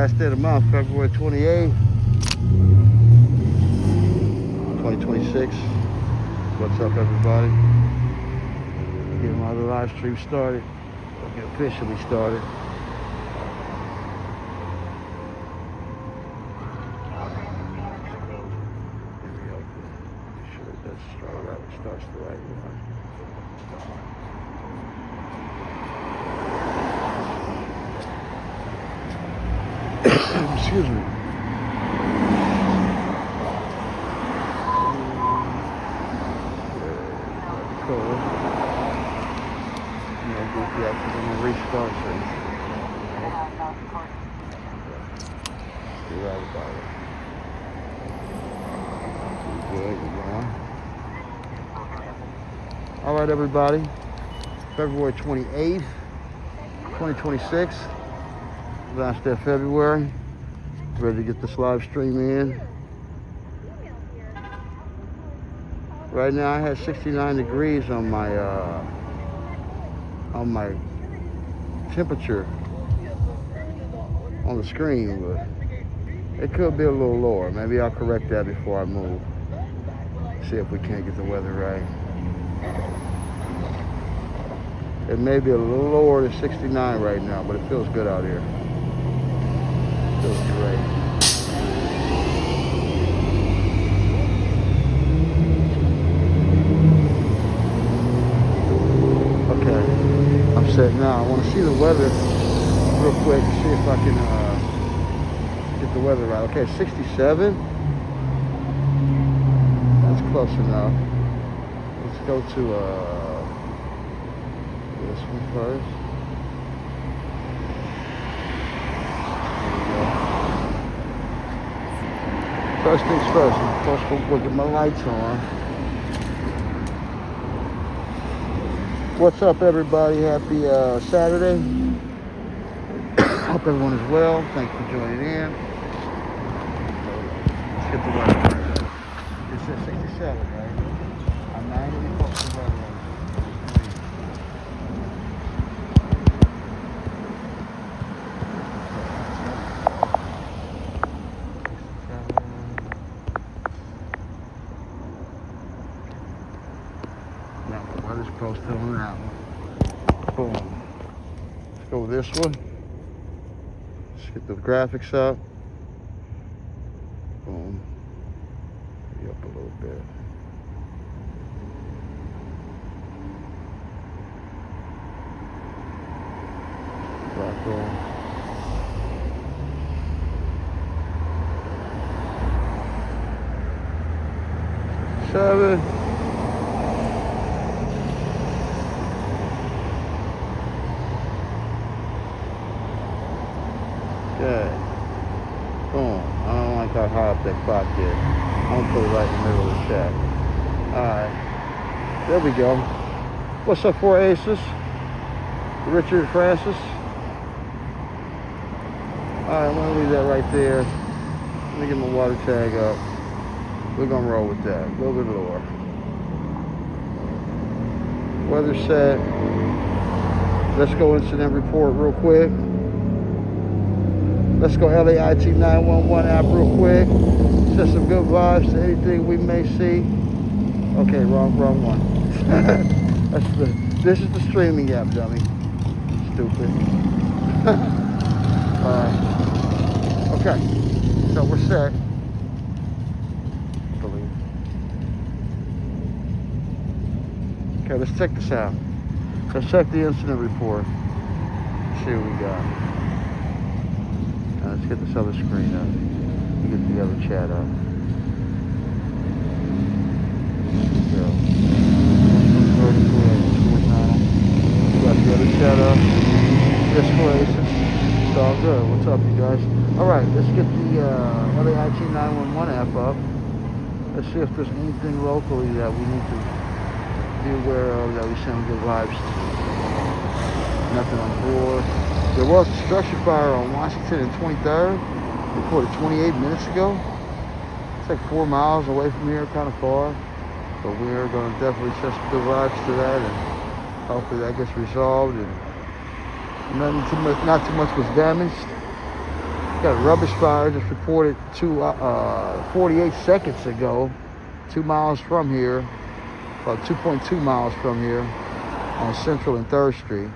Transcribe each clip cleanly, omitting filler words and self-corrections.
Last day of the month, February 28th, 2026. What's up, everybody? Getting my live stream started. We'll get officially started. Make sure it does start right. It starts the right one. Excuse me. Cool. Goofy after the restart. You're right about it. Good, you're going. All right, everybody. February 28th, 2026. Last day of February. Ready to get this live stream in. Right now I have 69 degrees on my temperature on the screen, but it could be a little lower. Maybe I'll correct that before I move. See if we can't get the weather right. It may be a little lower than 69 right now, but it feels good out here. Feels great. Okay, I'm set now. I want to see the weather real quick, see if I can get the weather right. Okay, 67. That's close enough. Let's go to this one first. First things first, of course, we'll get my lights on. What's up, everybody? Happy Saturday. Hope everyone is well. Thanks for joining in. Let's get the weather. It says 67, right? I'm not even close to the weather. Posted on that one. Boom. Let's go with this one. Let's get the graphics up. Boom. Maybe up a little bit. Black on. Seven. Okay. Boom. I don't like how high up that clock is. I'm gonna put it right in the middle of the chat. Alright. There we go. What's up, 4 Aces? Richard Francis. Alright, I'm gonna leave that right there. Let me get my water tag up. We're gonna roll with that. A little bit lower. Weather set. Let's go incident report real quick. Let's go LAIT 911 app real quick. Send some good vibes to anything we may see. Okay, wrong one. This is the streaming app, dummy. Stupid. Alright. Okay. So we're set. I believe. Okay, let's check this out. Let's check the incident report. See what we got. Let's get this other screen up. Get the other chat up. There we go. Got the other chat up. Yes, Aces. It's all good. What's up, you guys? Alright, let's get the LAIT 911 app up. Let's see if there's anything locally that we need to be aware of that we send good vibes to. Nothing on board. There was a structure fire on Washington and 23rd, reported 28 minutes ago. It's like 4 miles away from here, kind of far. But we're going to definitely send some good vibes to that, and hopefully that gets resolved. And not too much was damaged. Got a rubbish fire just reported 48 seconds ago, 2 miles from here, about 2.2 miles from here on Central and 3rd Street.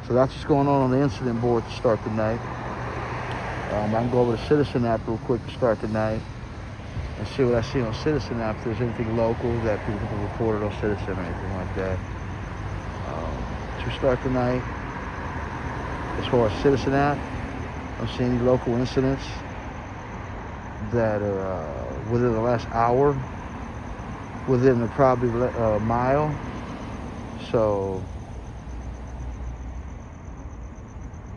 So that's what's going on the incident board to start the night. I can go over to Citizen app real quick to start the night and see what I see on Citizen app. If there's anything local that people can report it on Citizen or anything like that. To start the night, as far as Citizen app, I don't see any local incidents that are within the last hour, within the probably mile. So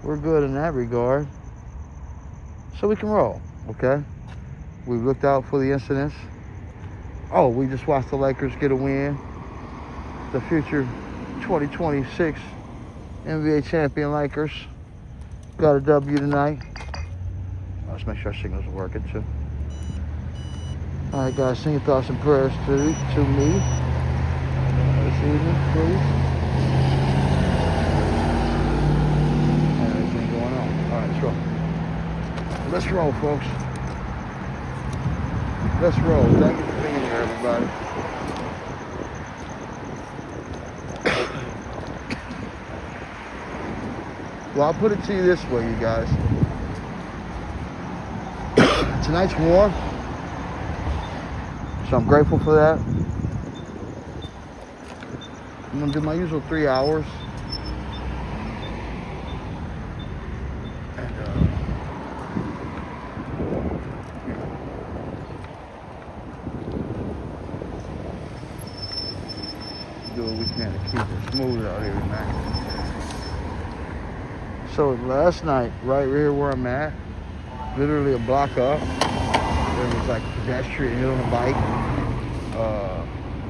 we're good in that regard. So we can roll, okay? We've looked out for the incidents. Oh, we just watched the Lakers get a win. The future 2026 NBA champion Lakers got a W tonight. Let's make sure our signals are working too. All right, guys, send your thoughts and prayers to me this evening, please. And everything going on. All right, let's roll. Let's roll, folks. Let's roll. Thank you for being here, everybody. Well, I'll put it to you this way, you guys. Tonight's warm, so I'm grateful for that. I'm gonna do my usual 3 hours. And do what we can to keep it smooth out here tonight. So last night, right here where I'm at, literally a block up, there was like a pedestrian hit on a bike.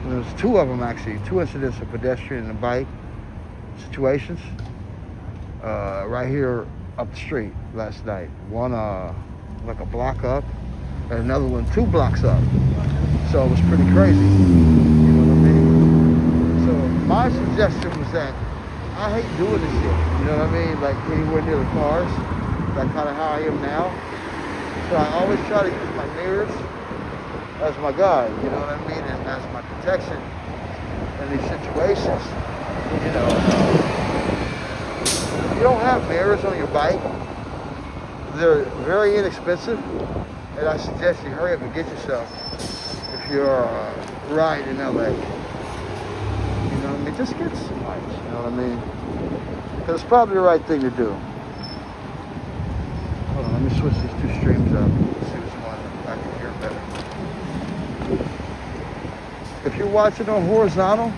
There was 2 of them actually, 2 incidents of pedestrian and a bike situations. Right here up the street last night. One like a block up, and another one 2 blocks up. So it was pretty crazy. You know what I mean? So my suggestion was that I hate doing this shit, you know what I mean? Like anywhere near the cars. That's kind of how I am now. So I always try to use my mirrors as my guide, you know what I mean? And as my protection in these situations. You know, if you don't have mirrors on your bike, they're very inexpensive. And I suggest you hurry up and get yourself if you're riding in LA. You know what I mean? Just get some lights, you know what I mean? Because it's probably the right thing to do. Hold on, let me switch these 2 streams up. Let's see which one I can hear better. If you're watching on horizontal,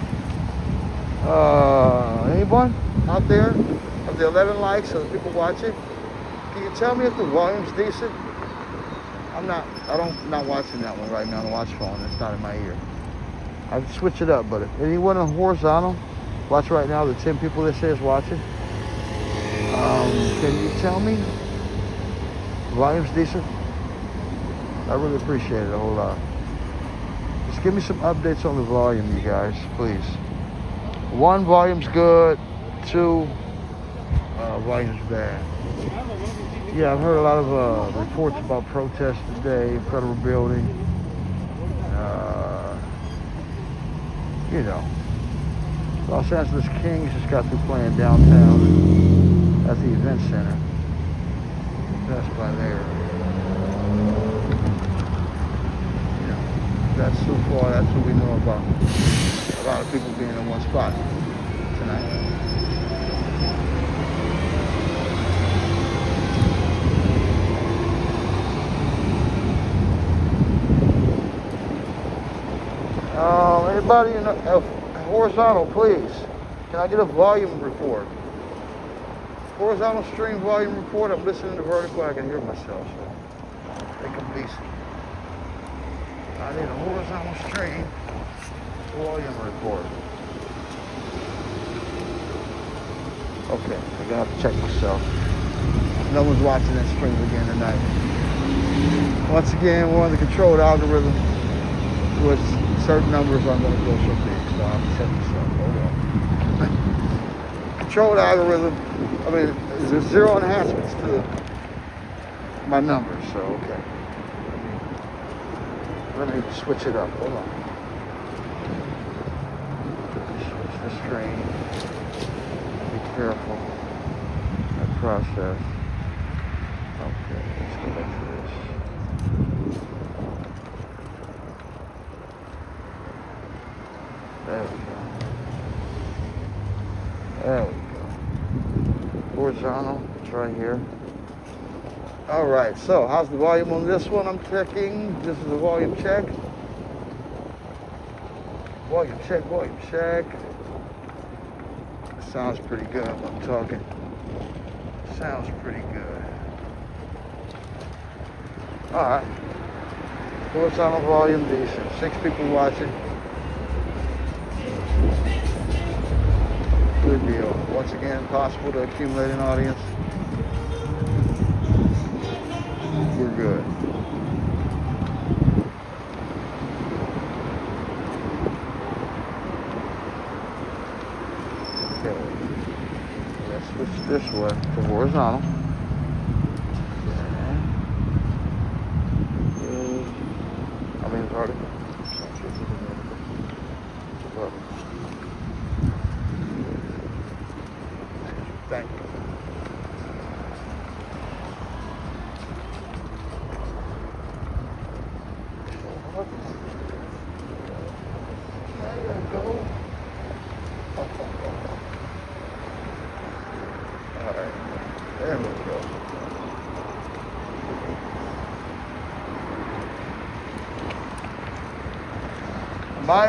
anyone out there, of the 11 likes of the people watching, can you tell me if the volume's decent? I'm not watching that one right now on the watch phone. It's not in my ear. I can switch it up, but if anyone on horizontal, watch right now, the 10 people that say is watching. Can you tell me volume's decent? I really appreciate it a whole lot. Just give me some updates on the volume, you guys, please. 1, volume's good. 2, volume's bad. Yeah, I've heard a lot of reports about protests today, federal building. You know, Los Angeles Kings just got through playing downtown at the event center. That's by there. You know, that's so far, that's what we know about a lot of people being in one spot tonight. Anybody in horizontal, please. Can I get a volume report? Horizontal stream volume report. I'm listening to vertical. I can hear myself, so they can be. I need a horizontal stream volume report. Okay, I gotta check myself. No one's watching that stream again tonight. Once again, we're on the controlled algorithm with certain numbers I'm going to go so big, so I'll check myself. Hold on. Controlled algorithm. I mean, there's 0 enhancements to my numbers, so okay. Let me switch it up. Hold on. Switch the screen. Be careful. That process. Okay, let's go back to this. There we go. There we go. Horizontal, it's right here. All right, so how's the volume on this one? I'm checking. This is a volume check. Volume check, volume check. Sounds pretty good. I'm talking. Sounds pretty good. All right. Horizontal volume decent. 6 people watching. Good deal. Once again, possible to accumulate an audience. We're good. Okay. Let's switch this way to horizontal. I mean vertical. Thank you. Alright, there we go. My,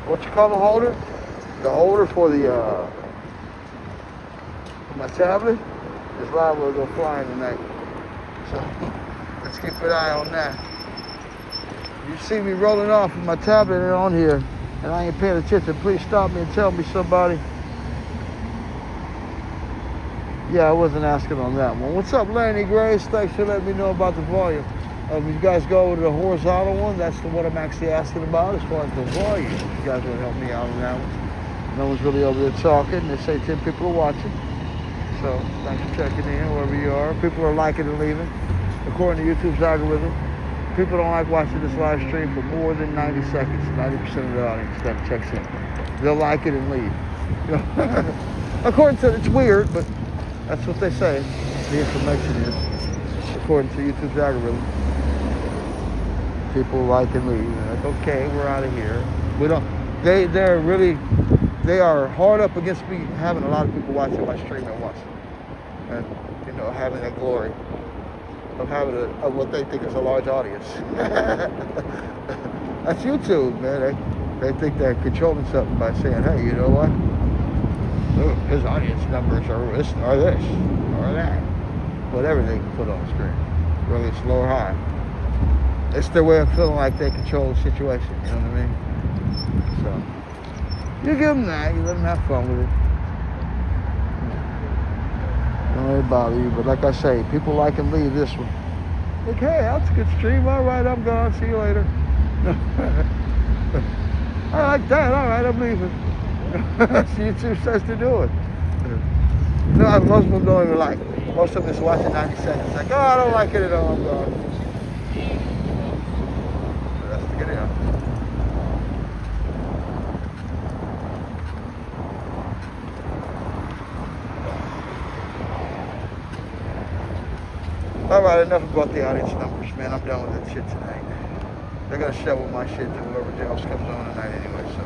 what you call the holder? The holder for the, my tablet is liable to go flying tonight. So, let's keep an eye on that. You see me rolling off with my tablet on here, and I ain't paying attention, please stop me and tell me somebody. Yeah, I wasn't asking on that one. What's up, Lanny Grace? Thanks for letting me know about the volume. You guys go to the horizontal one, that's the one I'm actually asking about as far as the volume. You guys want to help me out on that one. No one's really over there talking. They say 10 people are watching. So, thanks for checking in, wherever you are. People are liking and leaving, according to YouTube's algorithm. People don't like watching this live stream for more than 90 seconds. 90% of the audience that checks in. They'll like it and leave. You know? According to, it's weird, but that's what they say. The information is, according to YouTube's algorithm. People like and leave. They're like, okay, we're out of here. We don't. They are hard up against me having a lot of people watching my stream at once, and you know, having that glory of having of what they think is a large audience. That's YouTube, man. They think they're controlling something by saying, hey, you know what? Look, his audience numbers are this or that. Whatever they can put on the screen. Whether it's low or high. It's their way of feeling like they control the situation, you know what I mean? So, you give them that, you let them have fun with it. Don't let it bother you, but like I say, people like and leave this one. Like, hey, that's a good stream, all right, I'm gone, see you later. I like that, all right, I'm leaving. YouTube says to do it. You know, most of them don't even like it. Most of them just watching 90 seconds, like, oh, I don't like it at all, I'm gone. That's the good enough. All right, enough about the audience numbers, man. I'm done with that shit tonight. They're gonna shovel my shit to whoever else comes on tonight anyway. So,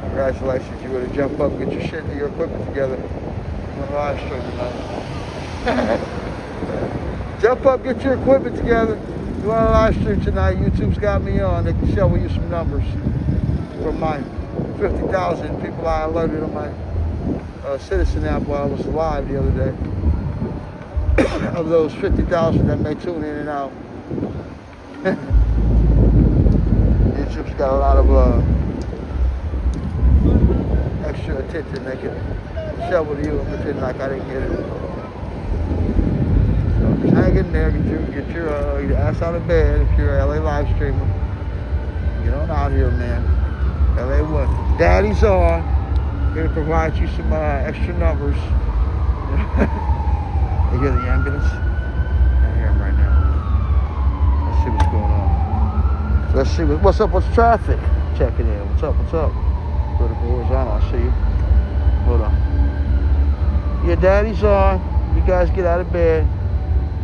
congratulations. You better jump up, get your shit and your equipment together. I'm gonna live stream tonight. Jump up, get your equipment together. You want to live stream tonight? YouTube's got me on. They can shovel you some numbers from my 50,000 people I alerted on my Citizen app while I was live the other day. Of those 50,000 that may tune in and out. YouTube's got a lot of extra attention. They can shovel to you and pretend like I didn't get it. So just hang in there, get your ass out of bed if you're a LA live streamer. Get on out here, man. LA what? Daddy's on. Here to provide you some extra numbers. You hear the ambulance? I hear him right now. see what's going on. Let's see what's up with traffic. Checking in. What's up? What's up? Vertical horizontal. I see you. Hold on. Your daddy's on. You guys get out of bed.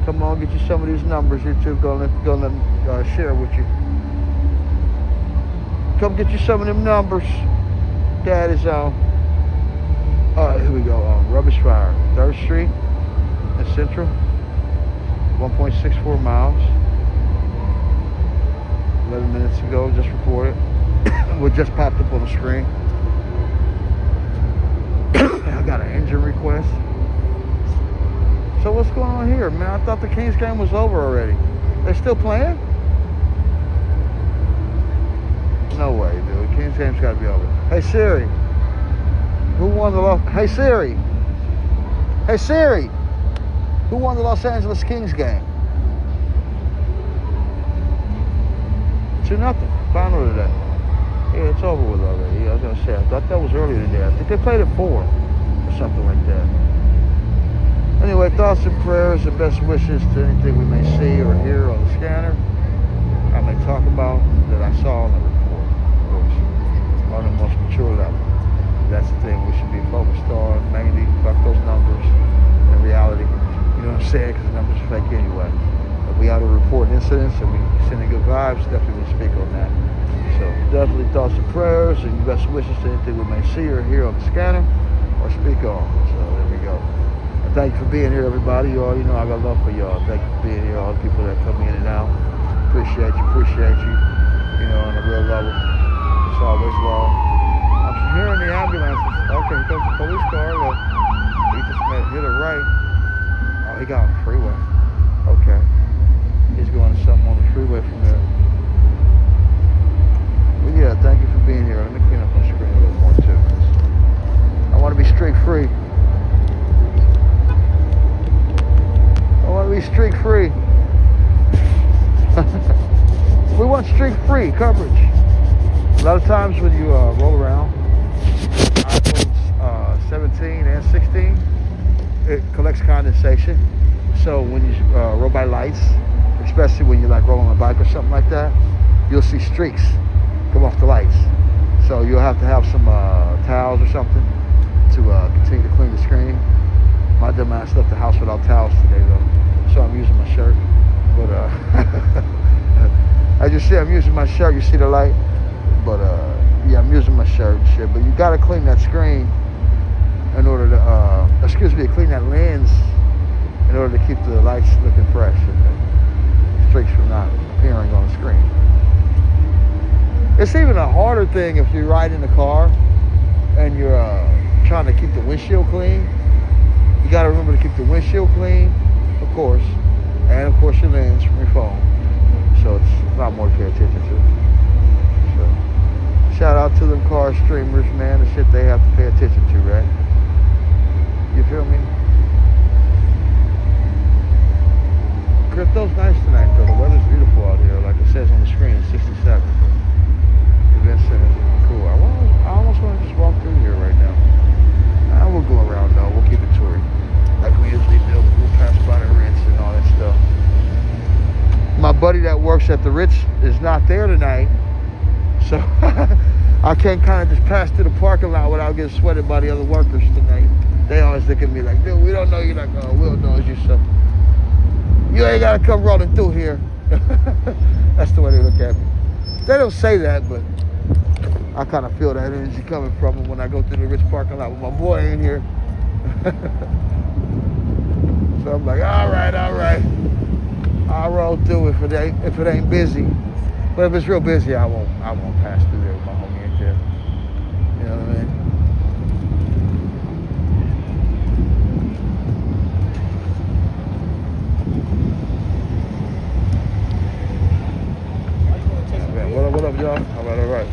Come on, get you some of these numbers. YouTube gonna share with you. Come get you some of them numbers. Daddy's on. All right, here we go. Rubbish fire. 3rd Street in Central. 1.64 miles. 11 minutes ago, just reported. What just popped up on the screen. I got an engine request. So what's going on here, man? I thought the Kings game was over already. They still playing? No way, dude. Kings game's got to be over. Hey Siri, who won the Hey Siri. Hey Siri, who won the Los Angeles Kings game? 2-0. Final today. Yeah, it's over with already. Yeah, I was gonna say. I thought that was earlier today. I think they played at 4 or something like that. Anyway, thoughts and prayers and best wishes to anything we may see or hear on the scanner. I may talk about that I saw on the report, of course, on the most mature level. That's the thing we should be focused on, mainly about those numbers in reality. You know what I'm saying? Because the numbers are fake anyway. If we ought to report incidents and we sending good vibes, definitely we speak on that. So definitely thoughts and prayers and best wishes to anything we may see or hear on the scanner or speak on. So there we go. And thank you for being here, everybody. You already know I got love for y'all. Thank you for being here, all the people that come in and out. Appreciate you, you know, on a real level. It's always long. I'm hearing the ambulances. Okay, here comes the police car. Look, he just hit it right. Oh, he got on the freeway. Okay. He's going to something on the freeway from there. Well, yeah, thank you for being here. Let me clean up my screen a little more, too. I want to be streak-free. I want to be streak-free. We want streak-free coverage. A lot of times when you roll around, iPhones 17 and 16, it collects condensation. So when you roll by lights, especially when you're like rolling a bike or something like that, you'll see streaks come off the lights. So you'll have to have some towels or something to continue to clean the screen. My dumb ass left the house without towels today though, so I'm using my shirt. But as you see, I'm using my shirt. You see the light? But yeah, I'm using my shirt and shit. But you gotta clean that screen in order to, clean that lens in order to keep the lights looking fresh and the streaks from not appearing on the screen. It's even a harder thing if you ride in the car and you're trying to keep the windshield clean. You gotta remember to keep the windshield clean, of course, and of course your lens from your phone. So it's a lot more to pay attention to. So shout out to them car streamers, man, the shit they have to pay attention to, right? You feel me? Crypto's nice tonight though. The weather's beautiful out here. Like it says on the screen, 67. Event center is cool. I almost want to just walk through here right now. I will go around though. We'll keep it touring like we usually do. We'll pass by the Ritz and all that stuff. My buddy that works at the Ritz is not there tonight, so I can't kind of just pass through the parking lot without getting sweated by the other workers tonight. They always look at me like, dude, we don't know you. Like, oh, Will knows you, so you ain't gotta come rolling through here. That's the way they look at me. They don't say that, but I kind of feel that energy coming from them when I go through the Ritz parking lot with my boy in here. So I'm like, all right. I'll roll through if it ain't busy. But if it's real busy, I won't pass through there with my homie in there. You know what I mean? What up, y'all? All right.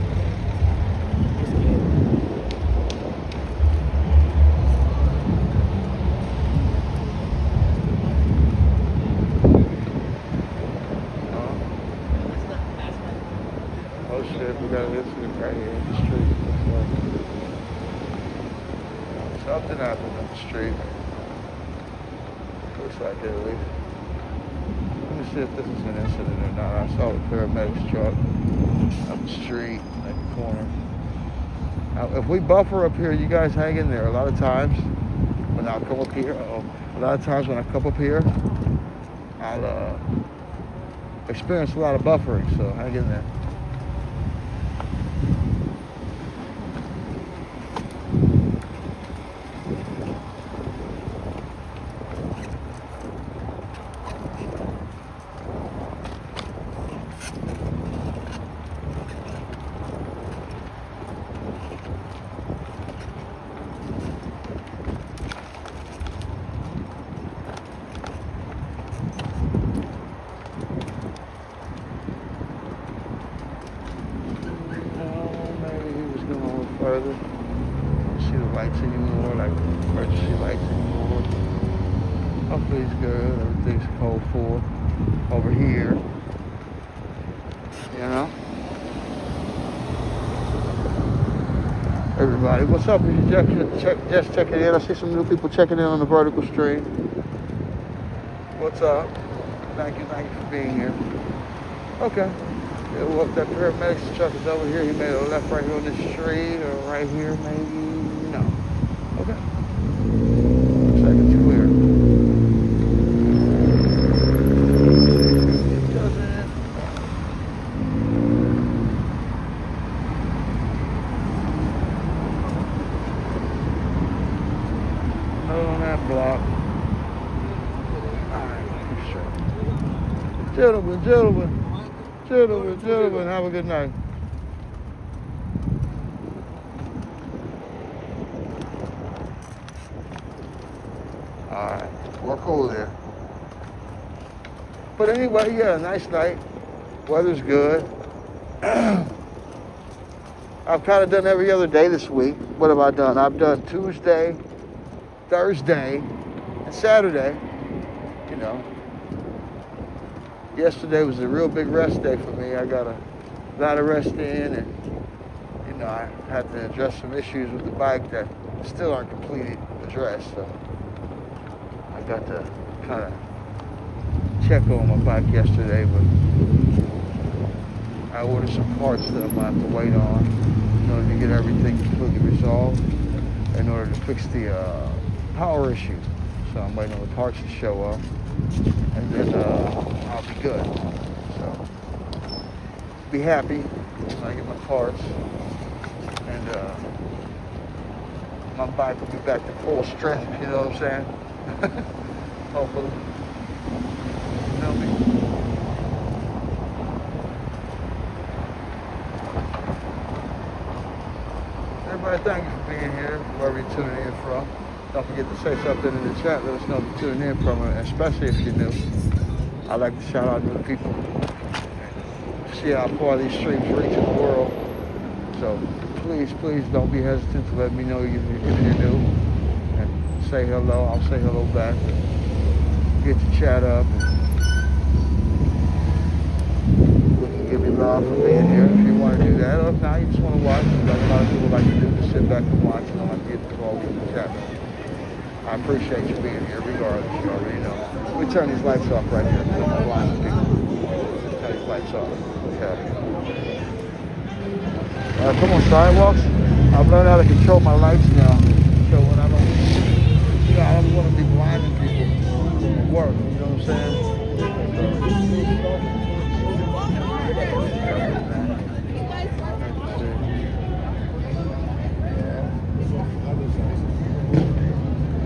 Oh shit, we got an incident right here in the street. Something happened on the street. Looks like it at least. Let me see if this is an incident or not. I saw the paramedics truck up the street at the corner. Now, if we buffer up here, you guys hang in there. A lot of times when I come up here, I'll experience a lot of buffering, so hang in there. Further. Don't see the lights anymore, like emergency lights anymore. Hopefully it's good. Everything's code for over here. You know? Everybody, what's up? If you just checking in, I see some new people checking in on the vertical stream. What's up? Thank you for being here. Okay. Yeah, well, if that paramedics truck is over here, he made a left right here on this street, or right here, maybe. No. Okay. Looks like it's clear. Does it? Not on that block. Alright, sure. Gentlemen, have a good night. Alright, we're cool there. But anyway, yeah, nice night. Weather's good. I've kind of done every other day this week. What have I done? I've done Tuesday, Thursday, and Saturday, you know. Yesterday was a real big rest day for me. I got a lot of rest in, and you know, I had to address some issues with the bike that still aren't completely addressed. So I got to kind of check on my bike yesterday, but I ordered some parts that I'm gonna have to wait on in order to get everything completely resolved in order to fix the power issue. So I'm waiting on the parts to show up, and then I'll be good. So be happy when I get my parts, and my bike will be back to full strength, you know what I'm saying? Hopefully. You know me. Everybody, thank you for being here, wherever you're tuning in from. Don't forget to say something in the chat. Let us know if you're tuning in from, especially if you're new. I like to shout out new people. See how far these streams reach in the world. So please don't be hesitant to let me know if you're new. And say hello. I'll say hello back. Get your chat up. We can give you love for being here if you want to do that. Or if not, you just want to watch. Like a lot of people like to do, just sit back and watch. And I like to get involved in the chat. I appreciate you being here regardless, you already know. We turn these lights off right here. Put my blind people. Just turn these lights off. Okay. Come on, sidewalks. I've learned how to control my lights now. So when I don't, you know, I don't want to be blinding people at work, you know what I'm saying?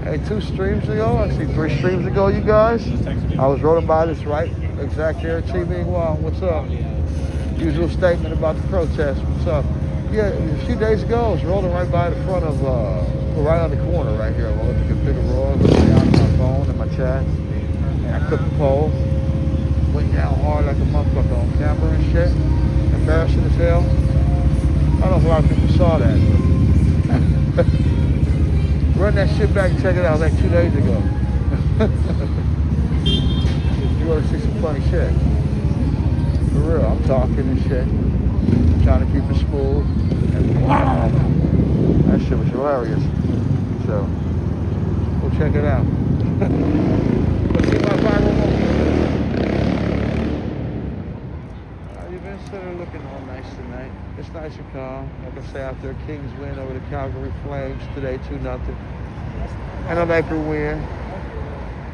Hey, 2 streams ago, actually 3 streams ago, you guys, I was rolling by this right exact here at TV. Wow, what's up? Usual statement about the protest. What's up? Yeah, a few days ago, I was rolling right by the front of, right on the corner right here. I wanted to get bigger roll, looking down at my phone and my chat, and I clipped the pole, went down hard like a motherfucker on camera and shit. Embarrassing as hell. I don't know if a lot of people saw that. But run that shit back and check it out like 2 days ago. You ought to see some funny shit. For real, I'm talking and shit. Trying to keep it smooth. And that shit was hilarious. So, go check it out. Let's see my viral moment. So they're looking all nice tonight. It's nice and calm. Like I say, after a Kings win over the Calgary Flames today, 2-0. And a Laker win.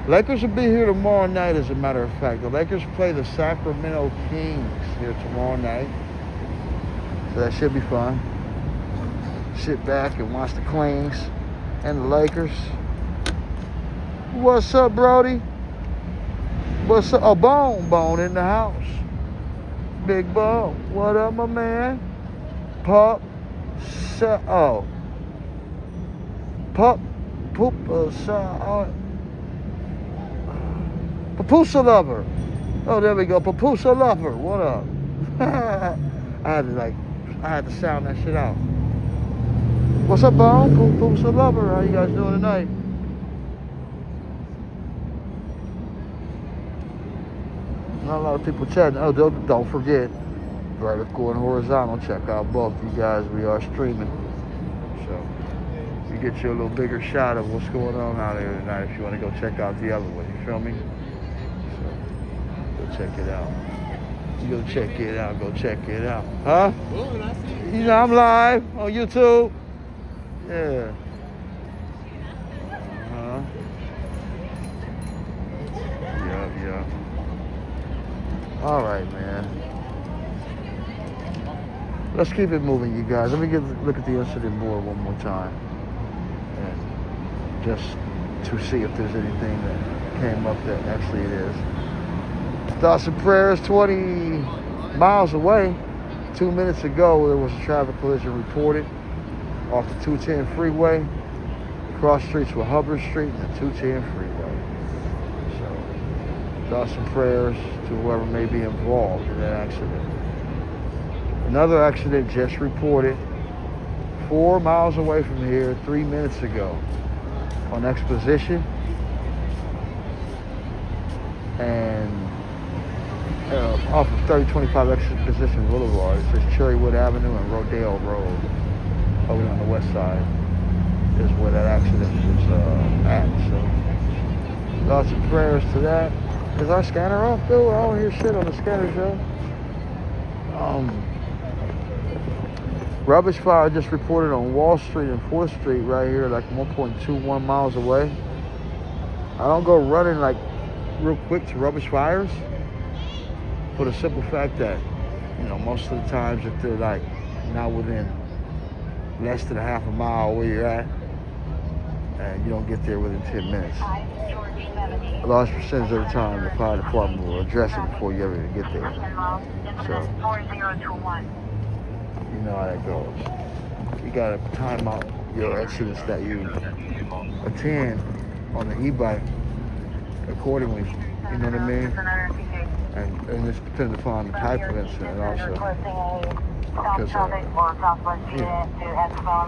Lakers will be here tomorrow night, as a matter of fact. The Lakers play the Sacramento Kings here tomorrow night. So that should be fun. Sit back and watch the Kings and the Lakers. What's up, Brody? What's up? Oh, Bone in the house. Big Bone. What up, my man? Pup. Pup. Poop. Papusa Lover. Oh, there we go. Papusa Lover. What up? I had to sound that shit out. What's up, Bone? Papusa Lover. How you guys doing tonight? Not a lot of people chatting. Oh, don't forget, vertical and horizontal. Check out both you guys. We are streaming. So you get you a little bigger shot of what's going on out there tonight if you want to go check out the other one. You feel me? So go check it out. You go check it out. Go check it out. Huh? You know I'm live on YouTube. Yeah. Yeah. All right, man. Let's keep it moving, you guys. Let me look at the incident board one more time, and just to see if there's anything that came up that actually it is. Thoughts and prayers. 20 miles away, 2 minutes ago, there was a traffic collision reported off the 210 freeway, cross streets with Hubbard Street and the 210 freeway. So, thoughts and prayers to whoever may be involved in that accident. Another accident just reported 4 miles away from here 3 minutes ago on Exposition and off of 3025 Exposition Boulevard. It says Cherrywood Avenue and Rodale Road over on the west side is where that accident was at. So thoughts and prayers to that. Is our scanner off, Bill? I don't hear shit on the scanner show. Rubbish fire just reported on Wall Street and 4th Street right here, like 1.21 miles away. I don't go running like real quick to rubbish fires for the simple fact that, you know, most of the times if they're like not within less than a half a mile where you're at, and you don't get there within 10 minutes. A large percentage of the time, the fire department will address it before you ever get there. So, you know how that goes. You gotta time out your accidents that you attend on the e-bike accordingly. You know what I mean? And it's dependent upon the type of incident also. Because,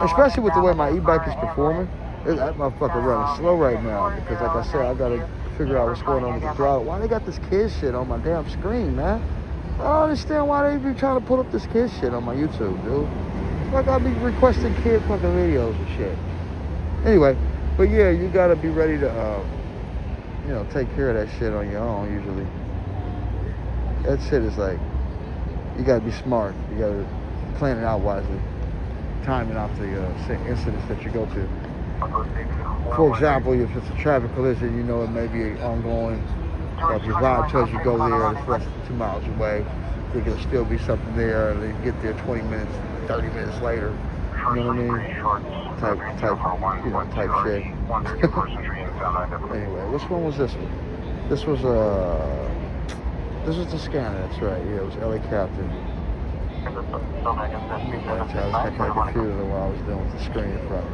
especially with the way my e-bike is performing, that motherfucker running slow right now. Because like I said, I gotta figure out what's going on with the throttle. Why they got this kid shit on my damn screen, man? I don't understand why they be trying to pull up this kid shit on my YouTube, dude. Like I be requesting kid fucking videos and shit. Anyway, but yeah, you gotta be ready to, you know, take care of that shit on your own usually. That shit is like, you gotta be smart. You gotta plan it out wisely. Timing out the incidents that you go to. For example, if it's a traffic collision, you know it may be ongoing. Or if your vibe tells you go there, it's less than 2 miles away. I think there'll still be something there, and then you get there 20 minutes, 30 minutes later. You know what I mean? Type shit. Anyway, which one was this one? This was the scanner, that's right. Yeah, it was LA Captain. I was kind of confused while I was dealing with the screen in front.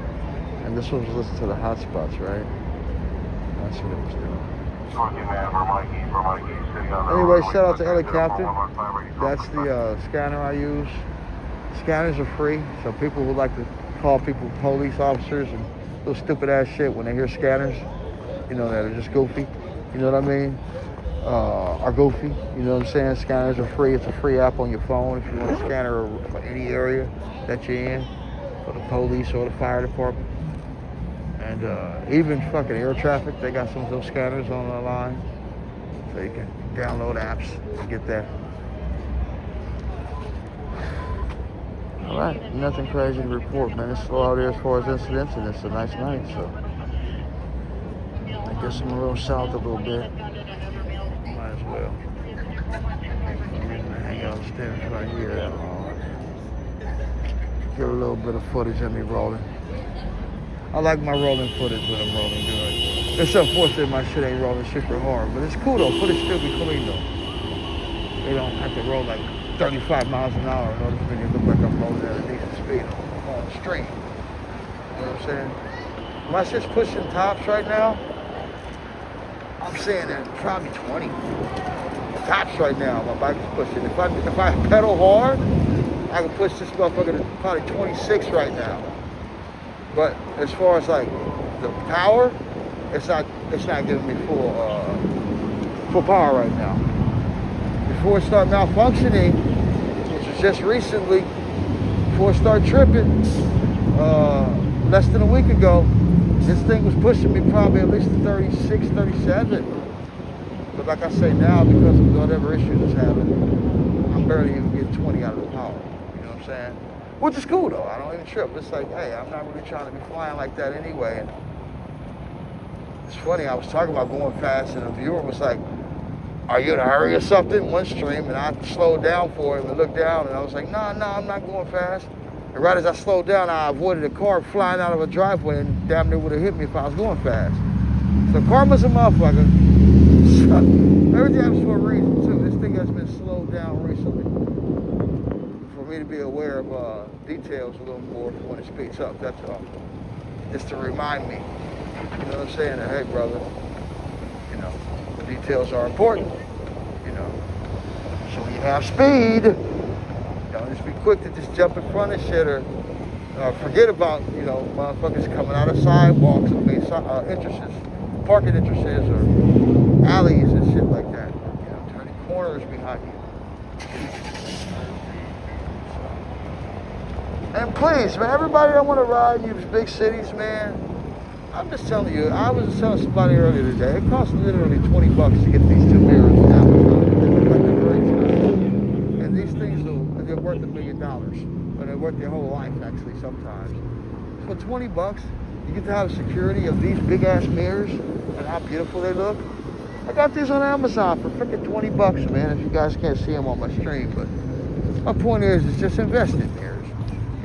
And this one was listening to the hotspots, right? That's what it was doing. Anyway, shout out to LA Captain. That's the scanner I use. Scanners are free, so people who like to call people police officers and those stupid ass shit when they hear scanners, you know, that are just goofy, you know what I mean? Are goofy, you know what I'm saying? Scanners are free. It's a free app on your phone if you want to scanner for any area that you're in, for the police or the fire department. And even fucking air traffic, they got some of those scanners on the line. So you can download apps and get that. All right, nothing crazy to report, man. It's slow out here as far as incidents, and it's a nice night, so I guess I'm a little south a little bit. Might as well. I'm gonna hang out standing right here that long. Get a little bit of footage of me rolling. I like my rolling footage when I'm rolling good. It's unfortunate my shit ain't rolling super hard, but it's cool though. Footage still be clean though. They don't have to roll like 35 miles an hour in order for me to look like I'm rolling at a decent speed on the street. You know what I'm saying? My shit's pushing tops right now. I'm saying that probably 20. Tops right now, my bike is pushing. If I pedal hard, I can push this motherfucker to probably 26 right now. But as far as like the power, it's not giving me full power right now. Before it started malfunctioning, which was just recently, before it started tripping, less than a week ago, this thing was pushing me probably at least 36, 37. But like I say now, because of whatever issues it's having, I'm barely even getting 20 out of the power. You know what I'm saying? Which is cool though, I don't even trip. It's like, hey, I'm not really trying to be flying like that anyway. And it's funny, I was talking about going fast and a viewer was like, are you in a hurry or something? One stream, and I slowed down for him and looked down and I was like, no, I'm not going fast. And right as I slowed down, I avoided a car flying out of a driveway and damn near would have hit me if I was going fast. So karma's a motherfucker. So, everything happens for a reason too. This thing has been slowed down recently for me to be aware of details a little more for when it speeds up, that's all. Just to remind me, you know what I'm saying, that, hey brother, you know, details are important, you know. So when you have speed, don't just be quick to just jump in front of shit or forget about, you know, motherfuckers coming out of sidewalks and entrances, parking entrances or alleys and shit like that. You know, turning corners behind you. And please, man, everybody that want to ride in these big cities, man, I'm just telling you, I was telling somebody earlier today, it costs literally $20 to get these two mirrors from Amazon. And these things, they're worth $1 million. Or they're worth their whole life, actually, sometimes. For $20, you get to have security of these big-ass mirrors and how beautiful they look. I got these on Amazon for freaking $20, man, if you guys can't see them on my stream. But my point is just invest in mirrors.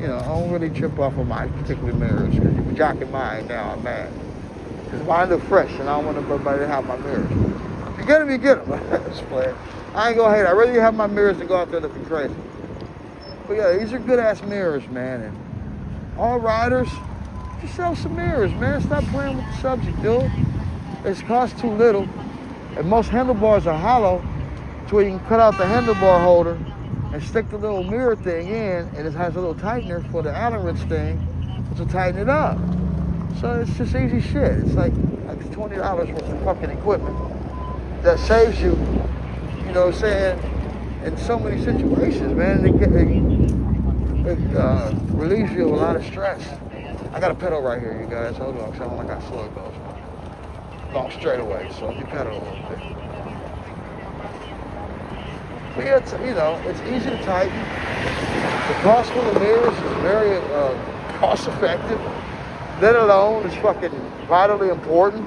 You know, I don't really trip off of my particular mirrors because you're jocking mine now, I'm mad. Because mine look fresh and I don't want everybody to have my mirrors. If you get them, you get them. Just playing. I ain't gonna hate it. I'd rather have my mirrors than go out there looking crazy. But yeah, these are good ass mirrors, man. And all riders, just sell some mirrors, man. Stop playing with the subject, dude. It costs too little. And most handlebars are hollow to where you can cut out the handlebar holder and stick the little mirror thing in, and it has a little tightener for the Allen wrench thing, which will tighten it up. So it's just easy shit. It's like $20 worth of fucking equipment that saves you, you know what I'm saying, in so many situations, man. It relieves you of a lot of stress. I got a pedal right here, you guys. Hold on, because I don't like how slow it goes. Long straightaway, so if you pedal a little bit. But yeah, it's, you know, it's easy to tighten. The cost for the mirrors is very cost effective. Let alone, it's fucking vitally important.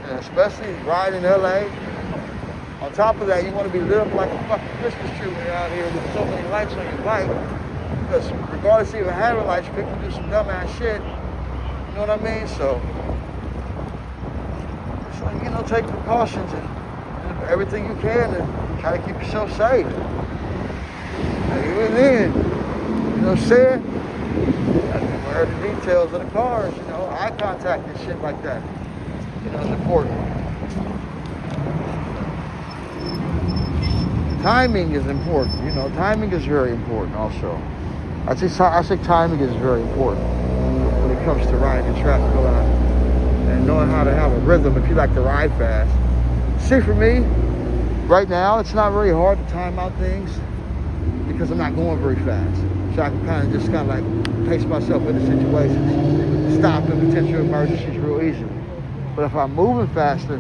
And especially riding in LA. On top of that, you want to be lit up like a fucking Christmas tree when you're out here with so many lights on your bike. Because regardless of even having lights, people can do some dumbass shit. You know what I mean? So, it's like, you know, take precautions and do everything you can to try to keep yourself safe. And even then, you know what I'm saying? You have to wear the details of the cars, you know, eye contact and shit like that. You know, it's important. Timing is important, you know, timing is very important also. I say timing is very important when it comes to riding in traffic a lot and knowing how to have a rhythm if you like to ride fast. See, for me, right now, it's not very hard to time out things because I'm not going very fast. So I can kind of like pace myself into situations, stop in potential emergencies real easily. But if I'm moving faster,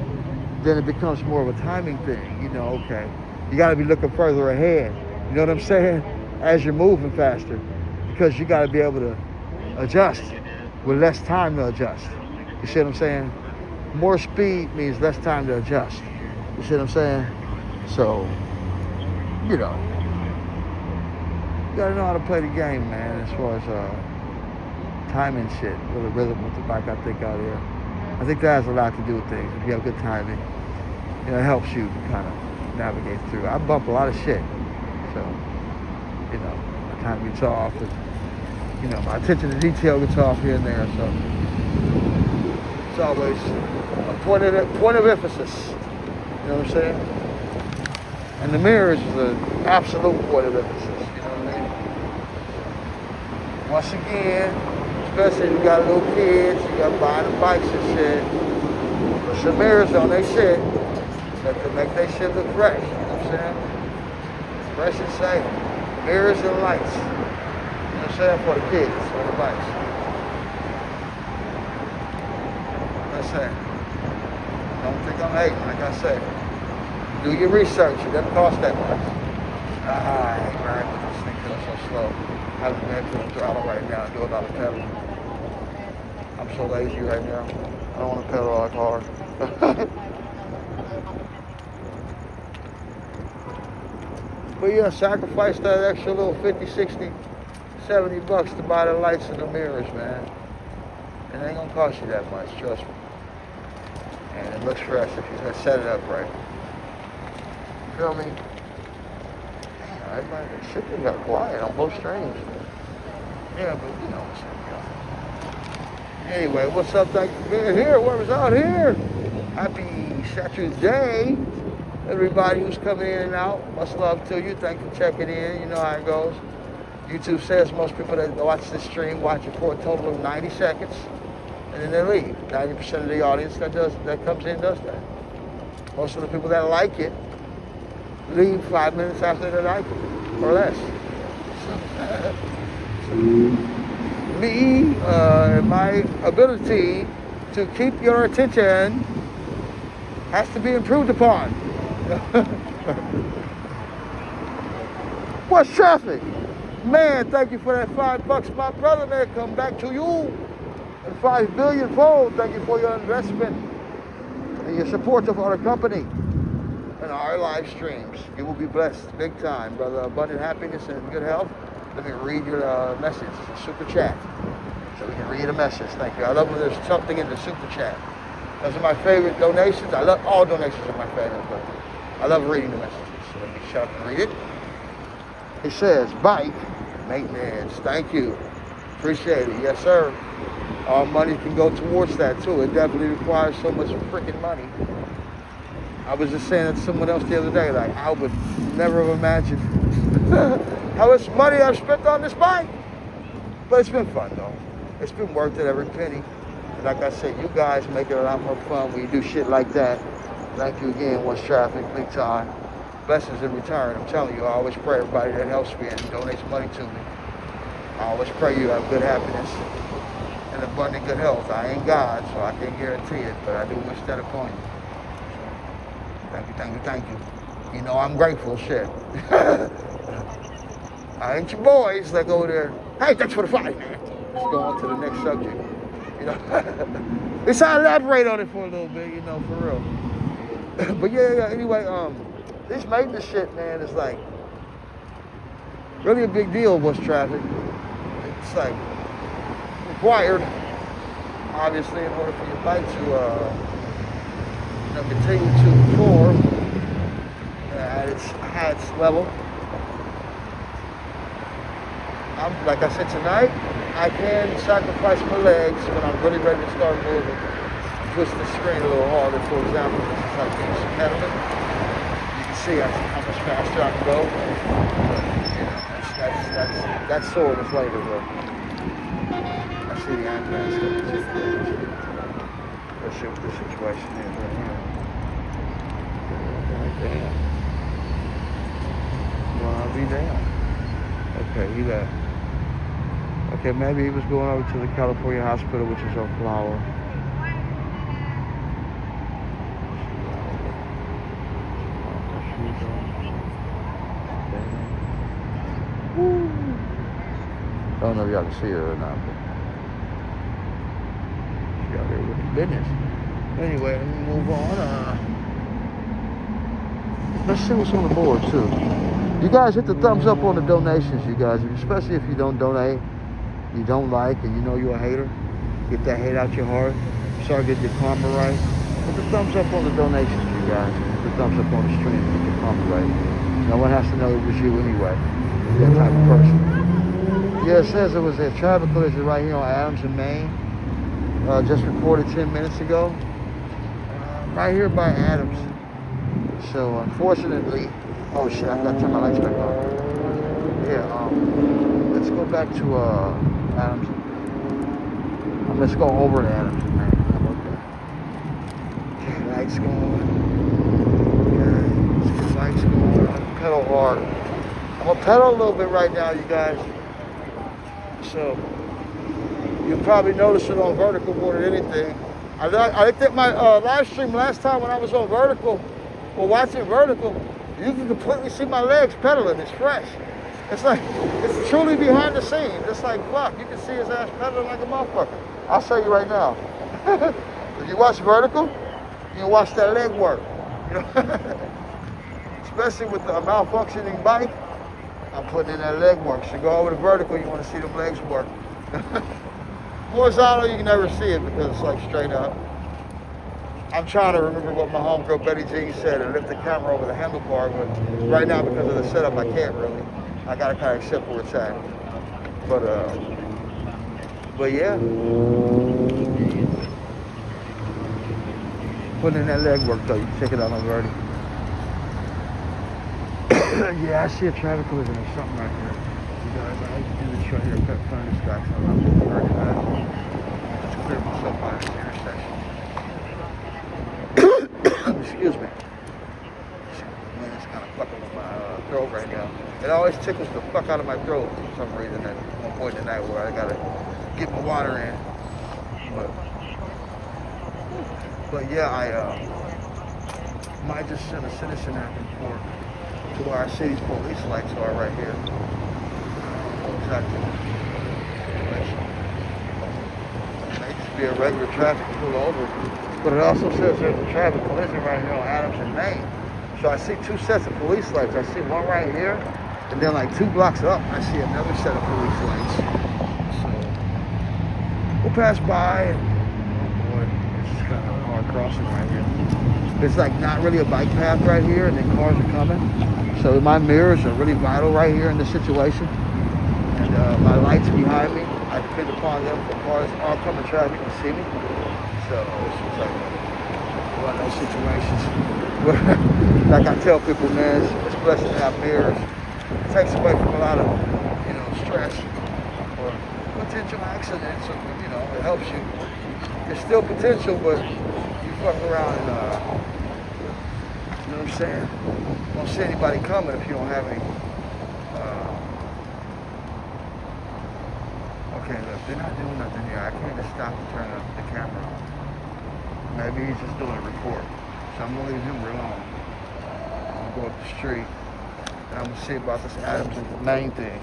then it becomes more of a timing thing. You know, okay, you got to be looking further ahead. You know what I'm saying? As you're moving faster. because you got to be able to adjust with less time to adjust. You see what I'm saying? More speed means less time to adjust. You see what I'm saying? So, you know, you got to know how to play the game, man, as far as timing shit, with the rhythm with the bike, I think, out here. I think that has a lot to do with things. If you have good timing, you know, it helps you kind of navigate through. I bump a lot of shit, so, you know, my time gets off, and, you know, my attention to detail gets off here and there, so it's always a point of emphasis, you know what I'm saying? And the mirrors is an absolute point of emphasis, you know what I mean? Once again, especially if you got little kids, you got buying the bikes and shit, put some mirrors on their shit to make their shit look fresh, you know what I'm saying? Fresh and safe. Mirrors and lights, you know what I'm saying, for the kids on the bikes. That's it. Don't think I'm hating, like I said. Do your research, it doesn't cost that much. I ain't riding with this thing because I'm so slow. I haven't been to the throttle right now and do a lot of pedaling. I'm so lazy right now. I don't want to pedal like hard. But yeah, sacrifice that extra little 50, 60, 70 bucks to buy the lights and the mirrors, man. It ain't gonna cost you that much, trust me. And it looks fresh if you set it up right. Feel me? Damn, everybody, shit just got quiet on both streams. Yeah, but you know what's up, y'all. Anyway, what's up? Thank you for being here. Whoever's out here, happy Saturday. Everybody who's coming in and out, much love to you. Thank you for checking in. You know how it goes. YouTube says most people that watch this stream watch it for a total of 90 seconds, and then they leave. 90% of the audience that comes in does that. Most of the people that like it leave 5 minutes after they like it, or less. Me, my ability to keep your attention has to be improved upon. What's traffic? Man, thank you for that $5, my brother, man. Come back to you. And 5 billion fold. Thank you for your investment and your support of our company and our live streams. You will be blessed big time, brother. Abundant happiness and good health. Let me read your message, super chat, so we can read a message. Thank you. I love when there's something in the super chat. Those are my favorite donations. I love all donations are my favorite, but I love reading the messages. So let me shut up and read it. It says, bike maintenance. Thank you. Appreciate it. Yes, sir. All money can go towards that, too. It definitely requires so much freaking money. I was just saying that to someone else the other day, like, I would never have imagined how much money I've spent on this bike. But it's been fun, though. It's been worth it, every penny. And like I said, you guys make it a lot more fun when you do shit like that. Thank you again, What's Traffic, big time. Blessings in return. I'm telling you, I always pray everybody that helps me and donates money to me. I always pray you have good happiness and abundant good health. I ain't God, so I can't guarantee it, but I do wish that upon you. Thank you, thank you, thank you. You know I'm grateful, shit. I ain't your boys that go there. Hey, thanks for the fight, man. Let's go on to the next subject. You know, let's elaborate on it for a little bit, you know, for real. But yeah, anyway, this maintenance shit, man, is like really a big deal. What's traffic? It's like required, obviously, in order for your bike to continue to perform at its highest level. Like I said tonight, I can sacrifice my legs when I'm really ready to start moving. Twist the screen a little harder, for example. This is like this pedal. You can see how much faster I can go. But, you know, that's sore this later, though. I see the ambulance stuff. Let's see what the situation is right here. Damn. Well, I'll be damn. Okay, he left. Okay, maybe he was going over to the California hospital, which is on Flower. don't know if y'all can see her or not, but she out there with the business. Anyway, let me move on. Let's see what's on the board too. You guys hit the thumbs up on the donations, you guys, especially if you don't donate, you don't like, and you know you're a hater. Get that hate out your heart. Start getting your karma right. Hit the thumbs up on the donations, you guys. Hit the thumbs up on the stream. Get your karma right. No one has to know it was you anyway. That type of person. Yeah, it says it was a traffic collision right here on Adams in Maine. Just reported 10 minutes ago. Right here by Adams. So unfortunately, oh shit, I gotta turn my lights back on. Yeah, let's go back to Adams. Let's go over to Adams, man. How about that? Okay, lights going. Okay, let's get lights going. I'm gonna pedal hard. I'm gonna pedal a little bit right now, you guys. So you'll probably notice it on vertical more than anything. I looked at my live stream last time when I was on vertical. Well, watching vertical, you can completely see my legs pedaling. It's fresh. It's like, it's truly behind the scenes. It's like, fuck, you can see his ass pedaling like a motherfucker. I'll show you right now. If you watch vertical, you can watch that leg work. You know? Especially with the malfunctioning bike, I'm putting in that leg work. So go over to vertical, you want to see the legs work. Horizontal, you can never see it because it's like straight up. I'm trying to remember what my homegirl Betty Jean said and lift the camera over the handlebar, but right now because of the setup, I can't really. I gotta kind of accept where it's at. But yeah. Putting in that leg work though, you can check it out on Verdi. Yeah, I see a traffic collision or something right here. You guys, I hate to do this right here, cut front of this guy, so I'm moving very fast. Just clear myself out of this intersection. Excuse me. Man, it's kind of fucking with my throat right now. It always tickles the fuck out of my throat for some reason at one point in the night where I gotta get my water in. But yeah, I might just send a citizen out report to where our city's police lights are right here. Exactly. It may just be a regular traffic pull over. But it also says there's a traffic collision right here on Adams in Maine. So I see two sets of police lights. I see one right here, and then like 2 blocks up, I see another set of police lights. So we'll pass by, and oh boy, this is kind of a hard crossing right here. It's like not really a bike path right here, and then cars are coming. So my mirrors are really vital right here in this situation. And my lights behind me, I depend upon them for cars, oncoming traffic can see me. So it's just like one of those situations where, like I tell people, man, it's blessed to have mirrors. It takes away from a lot of, stress or potential accidents. Or, it helps you. There's still potential, but you fuck around and, you know what I'm saying? Don't see anybody coming if you don't have any. Okay, look, they're not doing nothing here. I can't just stop and turn the camera on. Maybe he's just doing a report. So I'm gonna leave him alone. I'm gonna go up the street and I'm gonna see about this Adams and the main thing.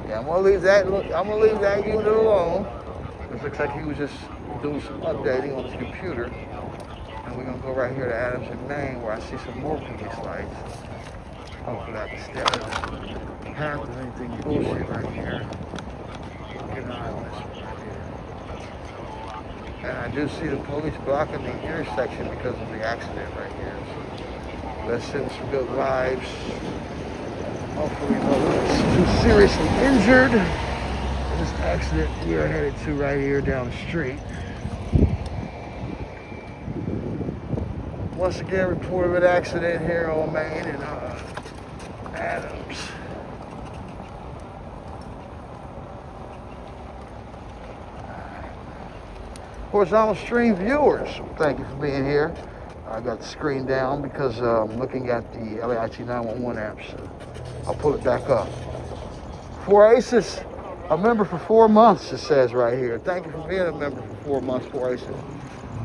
Yeah, I'm gonna leave that unit alone. It looks like he was just doing some updating on his computer. And we're gonna go right here to Adams and Maine where I see some more police lights. Hopefully I can stay out of the path of anything bullshit right here. Get an eye on this one right here. And I do see the police blocking the intersection because of the accident right here. So let's send some good vibes. Hopefully no one's too seriously injured in this accident we are headed to right here down the street. Once again, report of an accident here on Main and Adams. Horizontal stream viewers, thank you for being here. I got the screen down because I'm looking at the LAIT 911 app, so I'll pull it back up. For Aces, a member for 4 months, it says right here. Thank you for being a member for 4 months, for Aces.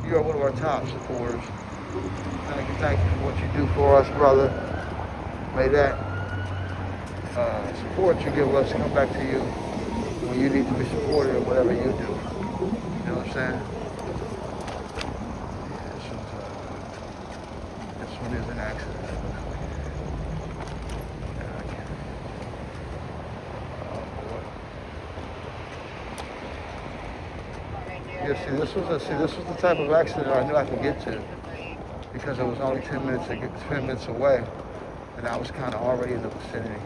You are one of our top supporters. Thank you for what you do for us, brother. May that support you give us come back to you when you need to be supported in whatever you do. You know what I'm saying? This one is an accident. Yeah, this was the type of accident I knew I could get to because it was only 10 minutes away, and I was kind of already in the vicinity.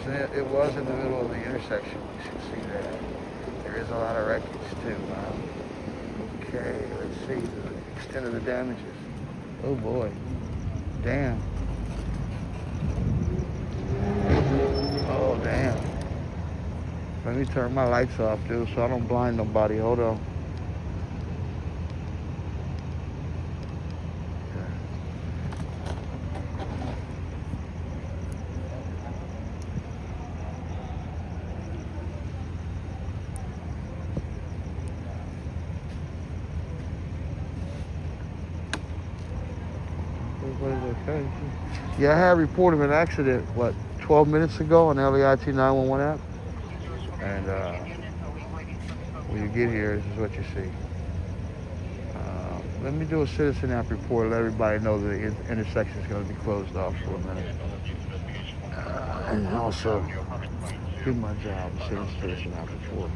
Okay, it was in the middle of the intersection. You should see that. There is a lot of wreckage too. Okay, let's see the extent of the damages. Oh boy, damn. Oh damn. Let me turn my lights off, dude, so I don't blind nobody. Hold on. Everybody's okay. Yeah, I had reported an accident, 12 minutes ago on LEIT 911 app? And when you get here, this is what you see. Let me do a citizen app report, let everybody know that the intersection is going to be closed off for a minute. And also, do my job, citizen app report.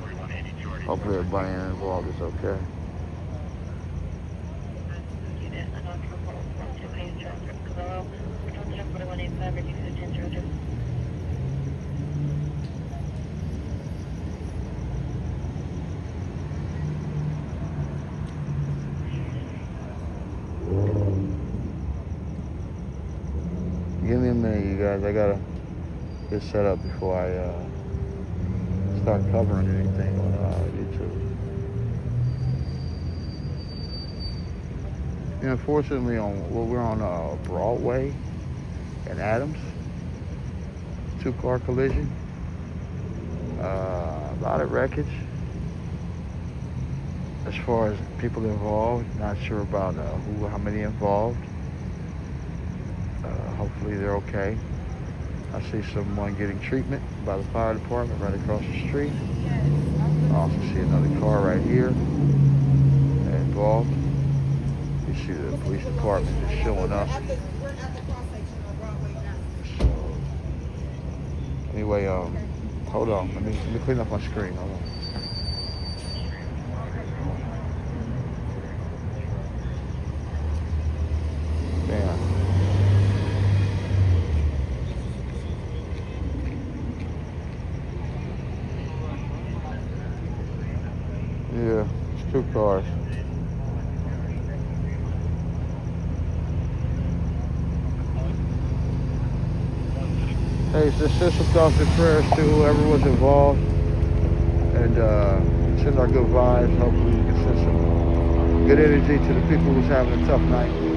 Hopefully everybody involved is okay. Give me a minute, you guys. I gotta get set up before I start covering anything on YouTube. Unfortunately, we're on Broadway and Adams. 2-car collision. A lot of wreckage. As far as people involved, not sure about how many involved. Hopefully they're okay. I see someone getting treatment by the fire department right across the street. I also see another car right here involved. You see the police department just showing up. So, anyway, hold on. Let me clean up my screen. Hold on. Damn. Yeah, it's 2 cars. Hey, just send some thoughts and prayers to whoever was involved, and send our good vibes. Hopefully you can send some good energy to the people who's having a tough night. You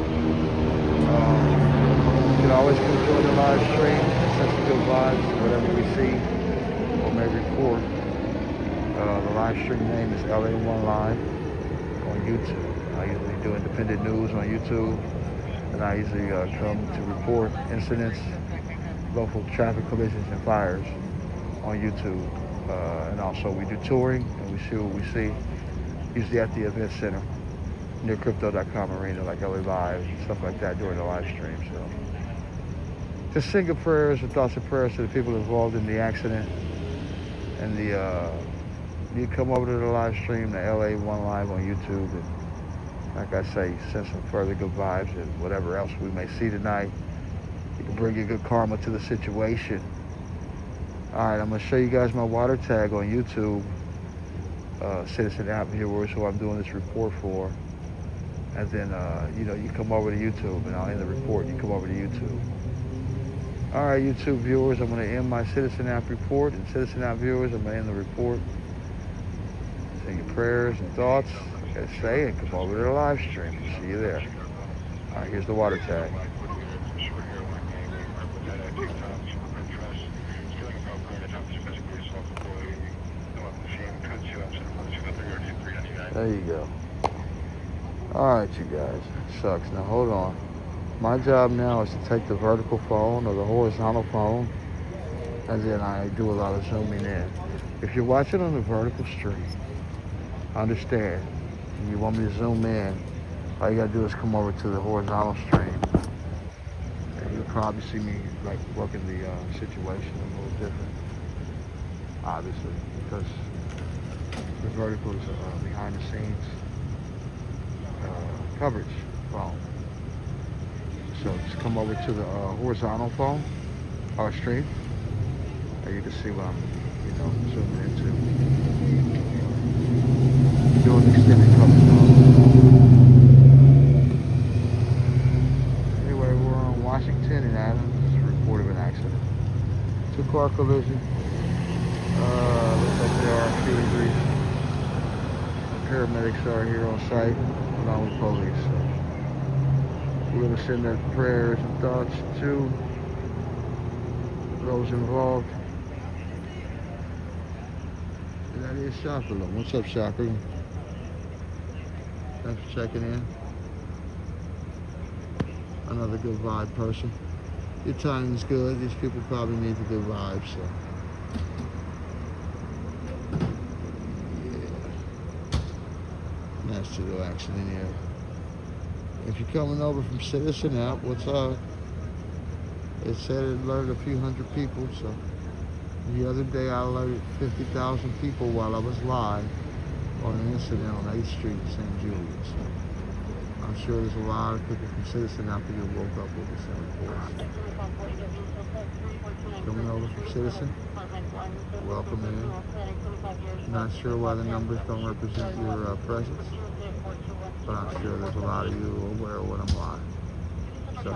can always come join the live stream and send some good vibes, whatever we see or may report. The live stream name is LA1 Live on YouTube. I usually do independent news on YouTube, and I usually come to report incidents, local traffic collisions and fires on YouTube. And also we do touring, and we see what we see, usually at the event center near crypto.com arena, like LA Live and stuff like that during the live stream. So just sing good prayers and thoughts and prayers to the people involved in the accident. And you come over to the live stream, the LA1 Live on YouTube, and like I say, send some further good vibes and whatever else we may see tonight. You can bring your good karma to the situation. All right, I'm gonna show you guys my water tag on YouTube, citizen app viewers who I'm doing this report for. And then, you come over to YouTube, and I'll end the report, and you come over to YouTube. All right, YouTube viewers, I'm gonna end my citizen app report, and citizen app viewers, I'm gonna end the report. Say your prayers and thoughts, like I say, and come over to the live stream. See you there. All right, here's the water tag. There you go. All right, you guys. It sucks. Now hold on. My job now is to take the vertical phone or the horizontal phone, and then I do a lot of zooming in. If you're watching on the vertical stream, understand, and you want me to zoom in, all you gotta do is come over to the horizontal stream, and you'll probably see me like working the situation a little different, obviously, because the vertical is behind the scenes coverage phone. So just come over to the horizontal phone or stream, and you can see what I'm, zooming into. Doing extended coverage. Anyway, we're on Washington and Adams. It's a report of an accident. Two-car collision. Looks like there are 2 degrees. Paramedics are here on site along with police. So we're going to send our prayers and thoughts to those involved. And that is Shakula. What's up, Shakula? Thanks for checking in. Another good vibe person. Your timing's good. These people probably need the good vibes, so. Yeah. Nasty little accident here. If you're coming over from Citizen app, what's up? It said it alerted a few hundred people, so. The other day I alerted 50,000 people while I was live on an incident on 8th Street in St. Julian. So I'm sure there's a lot of people from Citizen after you woke up with the same reports. Coming over from Citizen, welcome in. Not sure why the numbers don't represent your presence, but I'm sure there's a lot of you aware of what I'm live. So,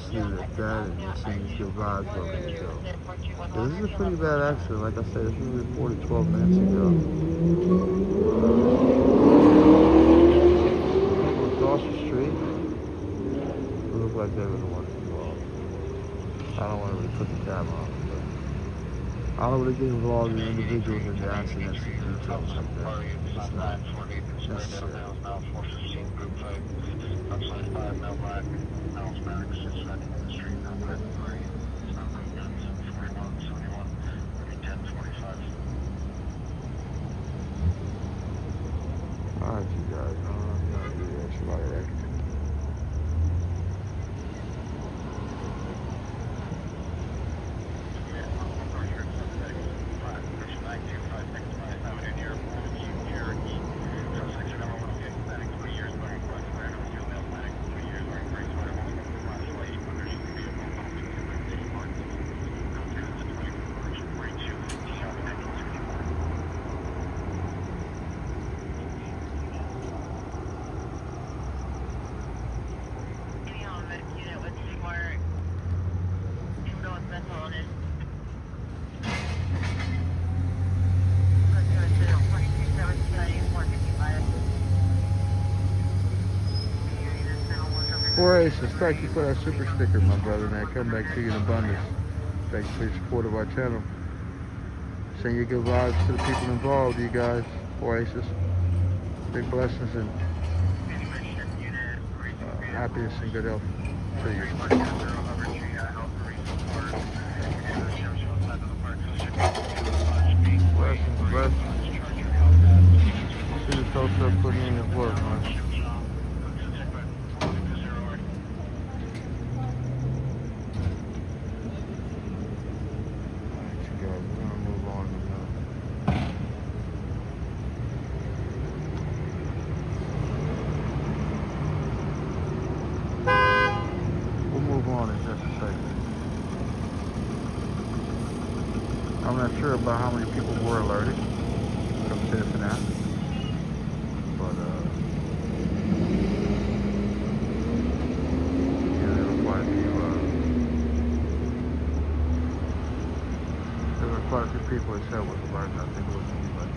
see that and it seems good vibes wherever you go. Yeah, this is a pretty bad accident. Like I said, this was reported 12 minutes ago. People across the street who look like they were the ones involved. I don't want to really put the camera on, but I don't really get involved in individuals in the accidents and details like that. It's not necessary. Outside 5, now black, now Hispanic, 6 second in the street, now black, 3, now blue guns, 41, 71, 10, 25. Alright, you guys, I'm gonna do this right there. Aces, thank you for that super sticker, my brother, man. Come back to you in abundance. Thank you for your support of our channel. Send your good vibes to the people involved, you guys. Aces. Big blessings and happiness and good health to you. Blessings, blessings. See the toast up putting in his work, man. I'm not sure about how many people were alerted from Citizen app, but yeah, there were quite a few people that said was alerted. I think it was anybody.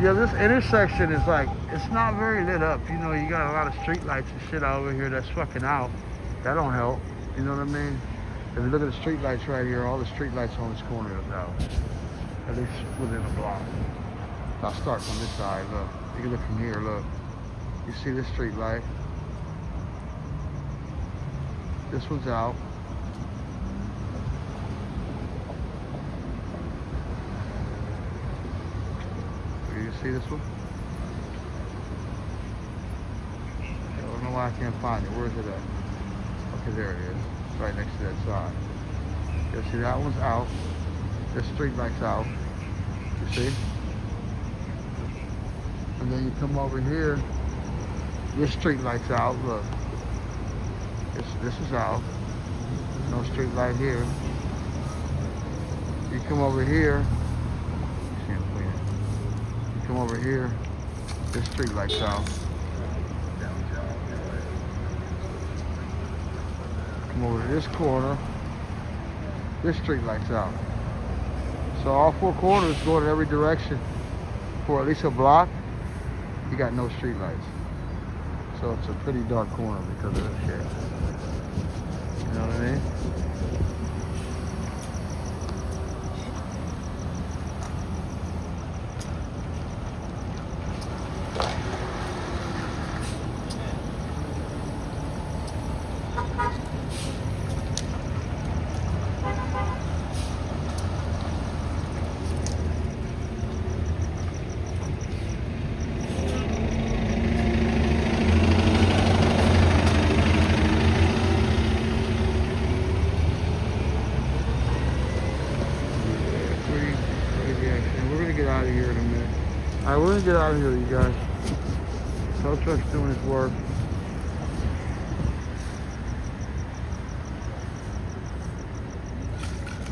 Yeah, this intersection is like, it's not very lit up. You know, you got a lot of street lights and shit out over here that's fucking out. That don't help. You know what I mean? If you look at the street lights right here, all the street lights on this corner is out. At least within a block. I'll start from this side, look. You can look from here, look. You see this street light? This one's out. You see this one? I don't know why I can't find it. Where is it at? Okay, there it is. It's right next to that side. You see that one's out. This street light's out. You see? And then you come over here. This street light's out. Look. This is out. No street light here. You come over here. Come over here, this street light's out. Come over to this corner, this street light's out. So all four corners going in every direction for at least a block. You got no street lights. So it's a pretty dark corner because of that shit. You know what I mean? Alright, we're gonna get out of here, you guys. Tow truck's doing his work.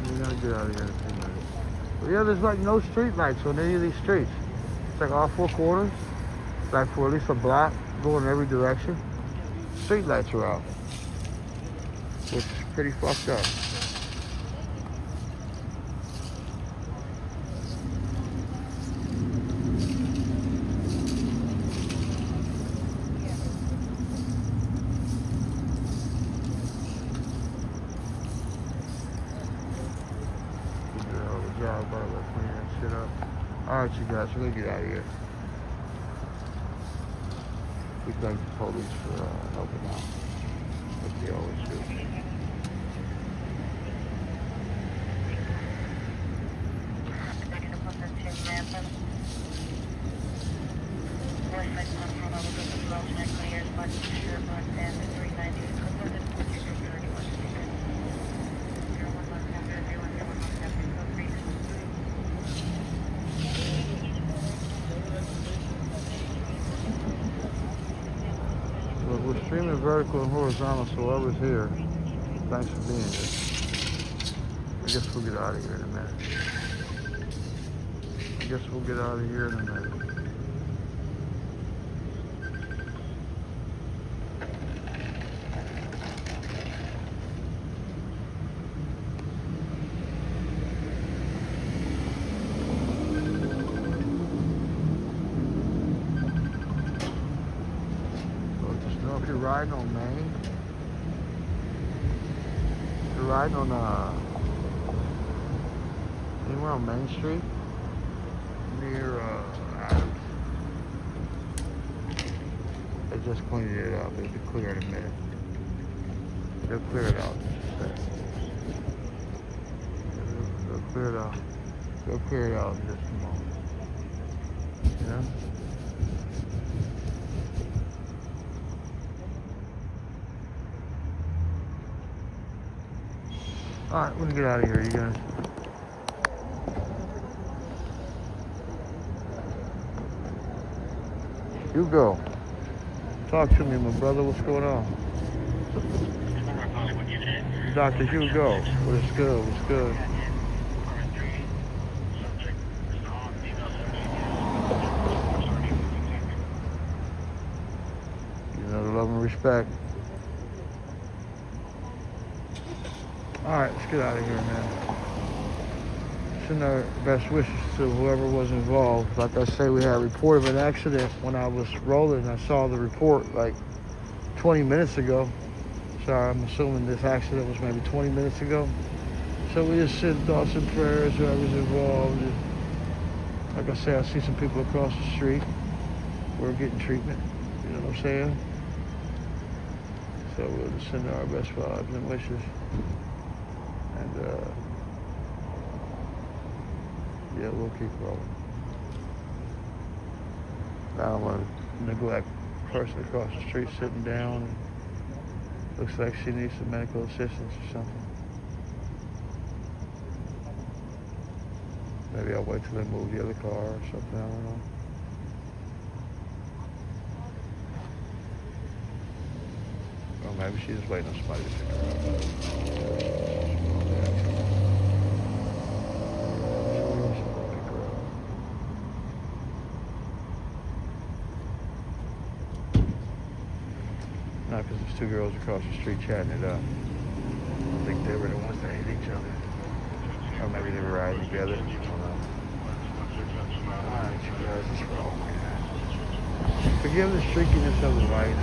We're gonna get out of here in a few minutes. But yeah, there's like no street lights on any of these streets. It's like all four corners, like for at least a block, going in every direction. Street lights are out, which is pretty fucked up. Alright, you guys, we're gonna get out of here. We thank the police for helping out, like they always do. We're streaming vertical and horizontal, so whoever's here, thanks for being here. I guess we'll get out of here in a minute. If you're riding on Main, if you're riding on anywhere on Main Street near Adams, they just cleaned it up. It'll be clear in a minute. They'll clear it out. They'll clear it out. They'll clear it out in just a moment. Yeah. Alright, we're gonna get out of here, you guys. You go. Talk to me, my brother. What's going on? Dr. Hugo. What's good? What's good? You know, love and respect. Alright, let's get out of here, man. send our best wishes to whoever was involved. Like I say, we had a report of an accident when I was rolling. I saw the report like 20 minutes ago. So I'm assuming this accident was maybe 20 minutes ago. So we just send thoughts and prayers, whoever's involved. And like I say, I see some people across the street who are getting treatment. You know what I'm saying? So we'll just send our best vibes and wishes. And yeah, we'll keep rolling. I don't want to neglect the person across the street sitting down. And looks like she needs some medical assistance or something. Maybe I'll wait till they move the other car or something, I don't know. Or maybe she's just waiting on somebody to pick her up. Not because there's two girls across the street chatting it up. I think they were the ones that hate each other. Or maybe they were riding together. I don't know. Alright, you guys, let's roll. Forgive the streakiness of the light.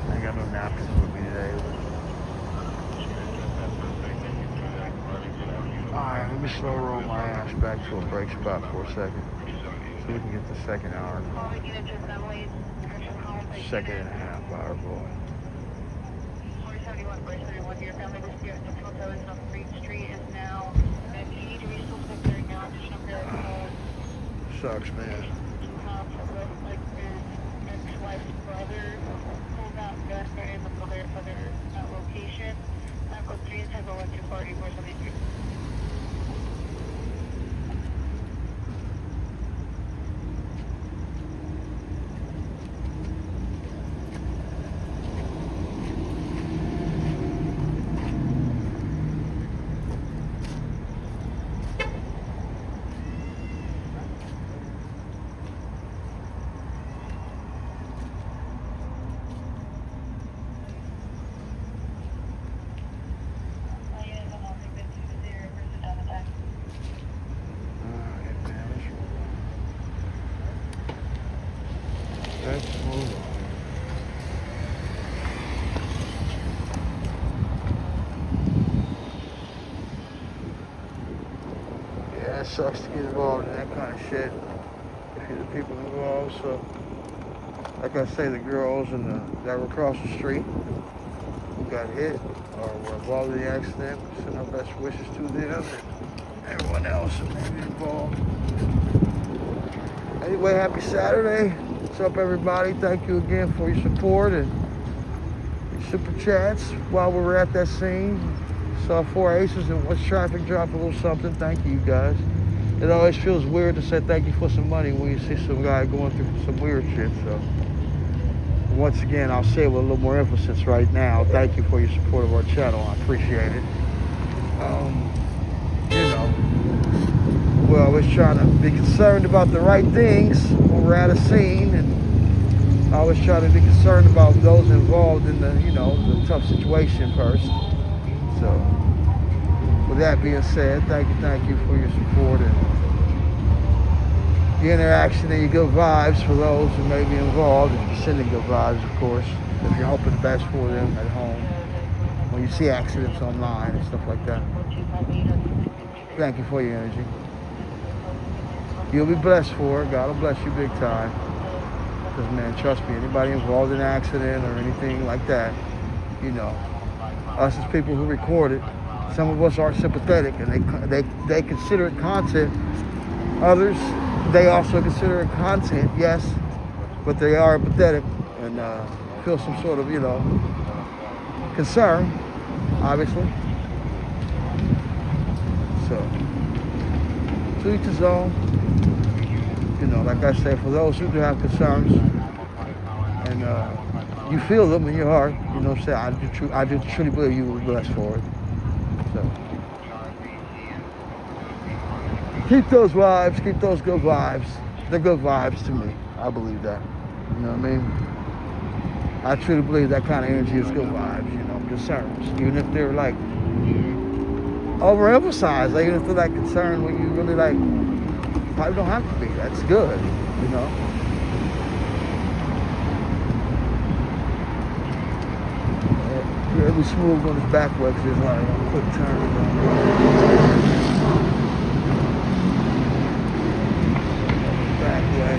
I ain't got no napkins with me today. Alright, let me slow roll my ass back to a break spot for a second. So we can get the second hour. Second and a half hour going. 471 Bridge 31 here. Family dispute at 617 on Green Street is now. And you need to be still there now. Sucks, man. Like his ex-wife's brother pulled out gun in the other location. Go 3 and 10 electric party 473. Let's move on. Yeah, it sucks to get involved in that kind of shit. If you're the people involved, so like I say, the girls that were across the street who got hit or were involved in the accident, we send our best wishes to them and everyone else who may be involved. Anyway, happy Saturday. What's up, everybody? Thank you again for your support and your super chats while we were at that scene. Saw 4 aces and watched traffic drop a little something. Thank you, guys. It always feels weird to say thank you for some money when you see some guy going through some weird shit. So once again, I'll say it with a little more emphasis right now. Thank you for your support of our channel. I appreciate it. You know, we're always trying to be concerned about the right things when we're at a scene, and I always try to be concerned about those involved in the, you know, the tough situation first. So, with that being said, thank you for your support and the interaction and your good vibes for those who may be involved. If you're sending good vibes, of course, if you're hoping the best for them at home, when you see accidents online and stuff like that. Thank you for your energy. You'll be blessed for it. God will bless you big time. Because, man, trust me, anybody involved in an accident or anything like that, you know, us as people who record it, some of us are sympathetic and they consider it content. Others, they also consider it content, yes, but they are empathetic and feel some sort of, you know, concern, obviously. So, to each his own. You know, like I say, for those who do have concerns and you feel them in your heart, you know what I'm saying, I do truly believe you will be blessed for it. So keep those vibes, keep those good vibes. They're good vibes to me. I believe that. You know what I mean? I truly believe that kind of energy is good vibes, you know, concerns. Even if they're like overemphasized. Like, even if they're that concerned when you really like, probably don't have to be. That's good, you know. Really smooth on his back way because there's a lot of quick turns on back way.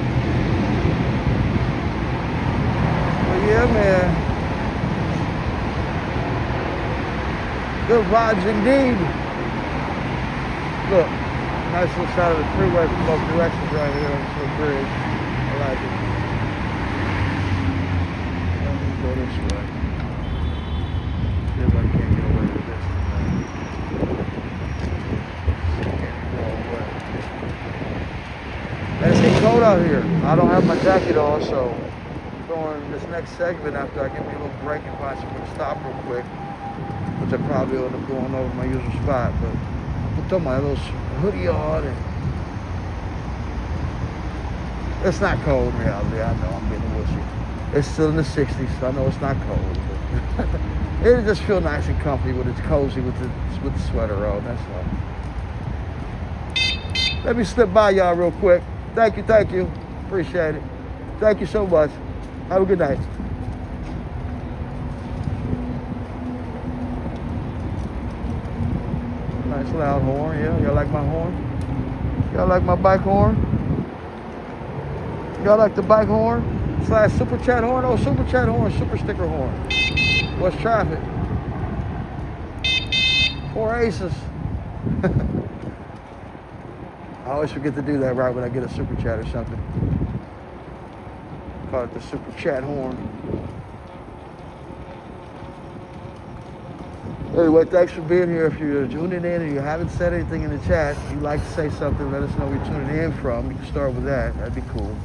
But yeah, man. Good vibes indeed. Look, nice little shot of the freeway from both directions right here on this little bridge. I like it. Let me go this way. See if I can't get away with this. Man, it's getting cold out here. I don't have my jacket on, so going this next segment after I give me a little break and find somewhere to stop real quick, which I probably end up going over my usual spot, but I'll throw my little hoodie on, and it's not cold in reality. I know I'm being a wussy. It's still in the 60s, so I know it's not cold, but it just feels nice and comfy when it's cozy with the sweater on, that's all. Let me slip by y'all real quick. Thank you. Appreciate it. Thank you so much. Have a good night. Nice loud horn, yeah. Y'all like my horn? Y'all like my bike horn? Y'all like the bike horn? / super chat horn? Oh, super chat horn, super sticker horn. What's traffic? 4 aces. I always forget to do that right when I get a super chat or something. Call it the super chat horn. Anyway, thanks for being here. If you're tuning in and you haven't said anything in the chat, you'd like to say something, let us know where you're tuning in from. You can start with that. That'd be cool.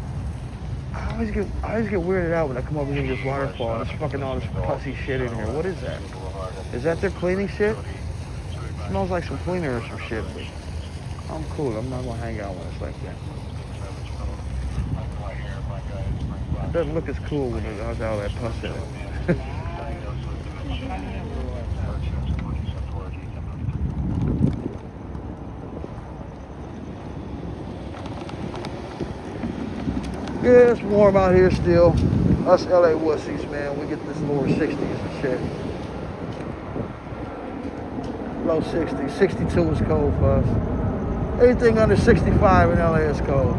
I always get weirded out when I come over here to this waterfall and there's fucking all this pussy shit in here. What is that? Is that their cleaning shit? It smells like some cleaner or some shit. But I'm cool. I'm not gonna hang out when it's like that. It doesn't look as cool when it has all that pus in it. Yeah, it's warm out here still. Us LA wussies, man, we get this lower 60s and shit. Low 60s. 62 is cold for us. Anything under 65 in LA is cold.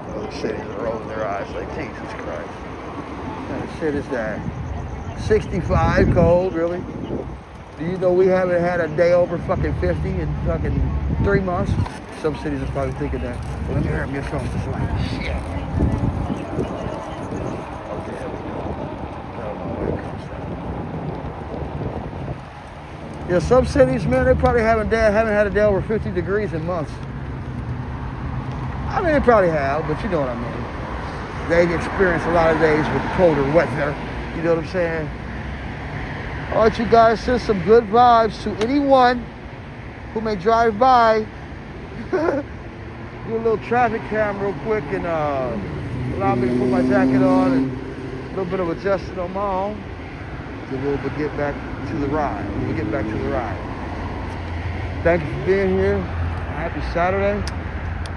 Other cities are rolling their eyes like, Jesus Christ. What kind of shit is that? 65 cold, really? Do you know we haven't had a day over fucking 50 in fucking 3 months? Some cities are probably thinking that. Well, let me hurry up, your phone's just like, shit. Okay, there we go. I don't know where it comes from. Yeah, some cities, man, they probably haven't had a day over 50 degrees in months. I mean, they probably have, but you know what I mean. They've experienced a lot of days with colder weather. You know what I'm saying? All right, you guys, send some good vibes to anyone who may drive by. Do a little traffic cam real quick and allow me to put my jacket on and a little bit of adjusting on my own. Then we'll get back to the ride. Thank you for being here. Happy Saturday.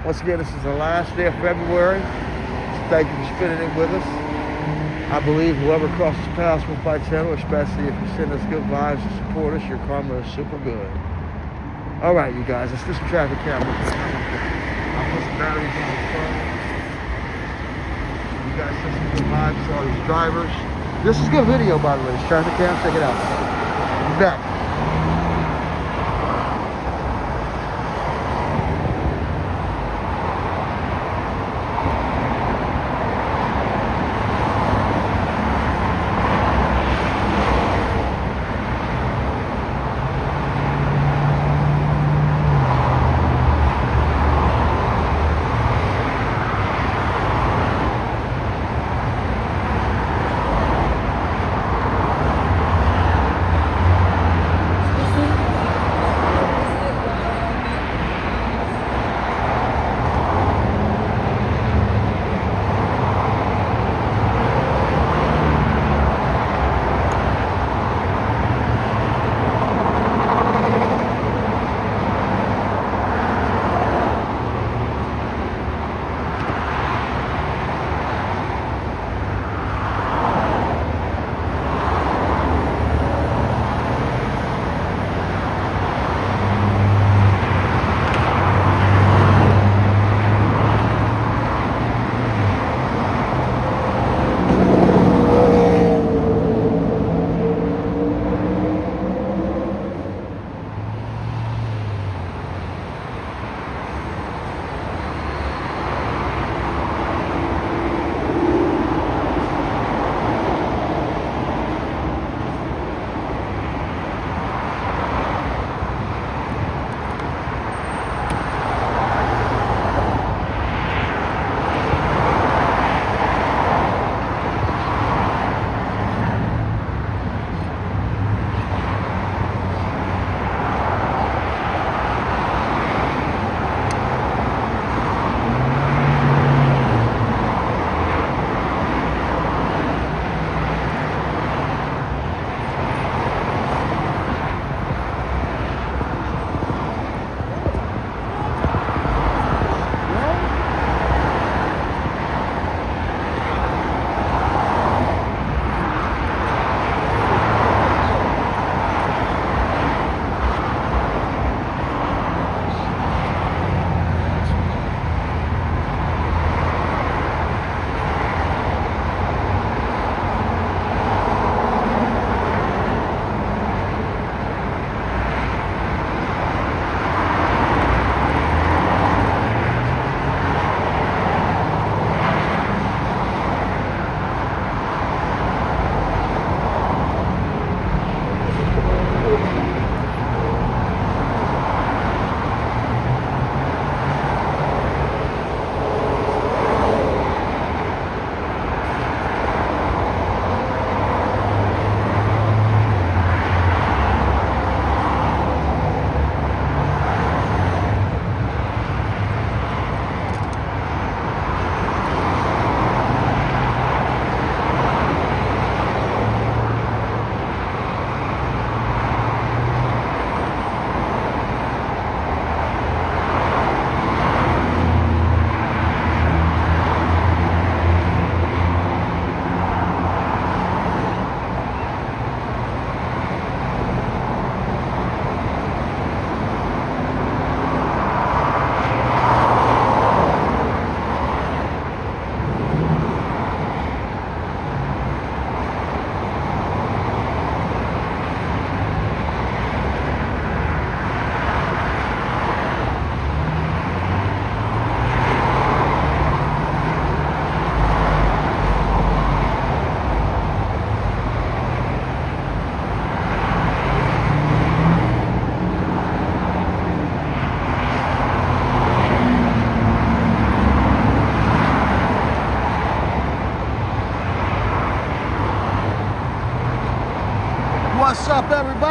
Once again, this is the last day of February. So thank you for spending it with us. I believe whoever crosses paths with my channel, especially if you send us good vibes and support us, your karma is super good. All right, you guys, let's do some traffic camera. I'll put some batteries on the phone. You guys send some good vibes to all these drivers. This is good video, by the way. This traffic cam, check it out. Be back.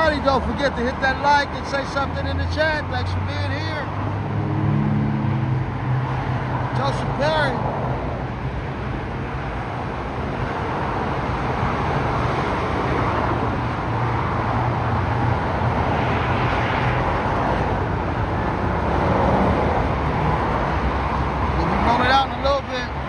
everybody. Don't forget to hit that like and say something in the chat. Thanks for being here. Joseph Perry. We'll be rolling out in a little bit.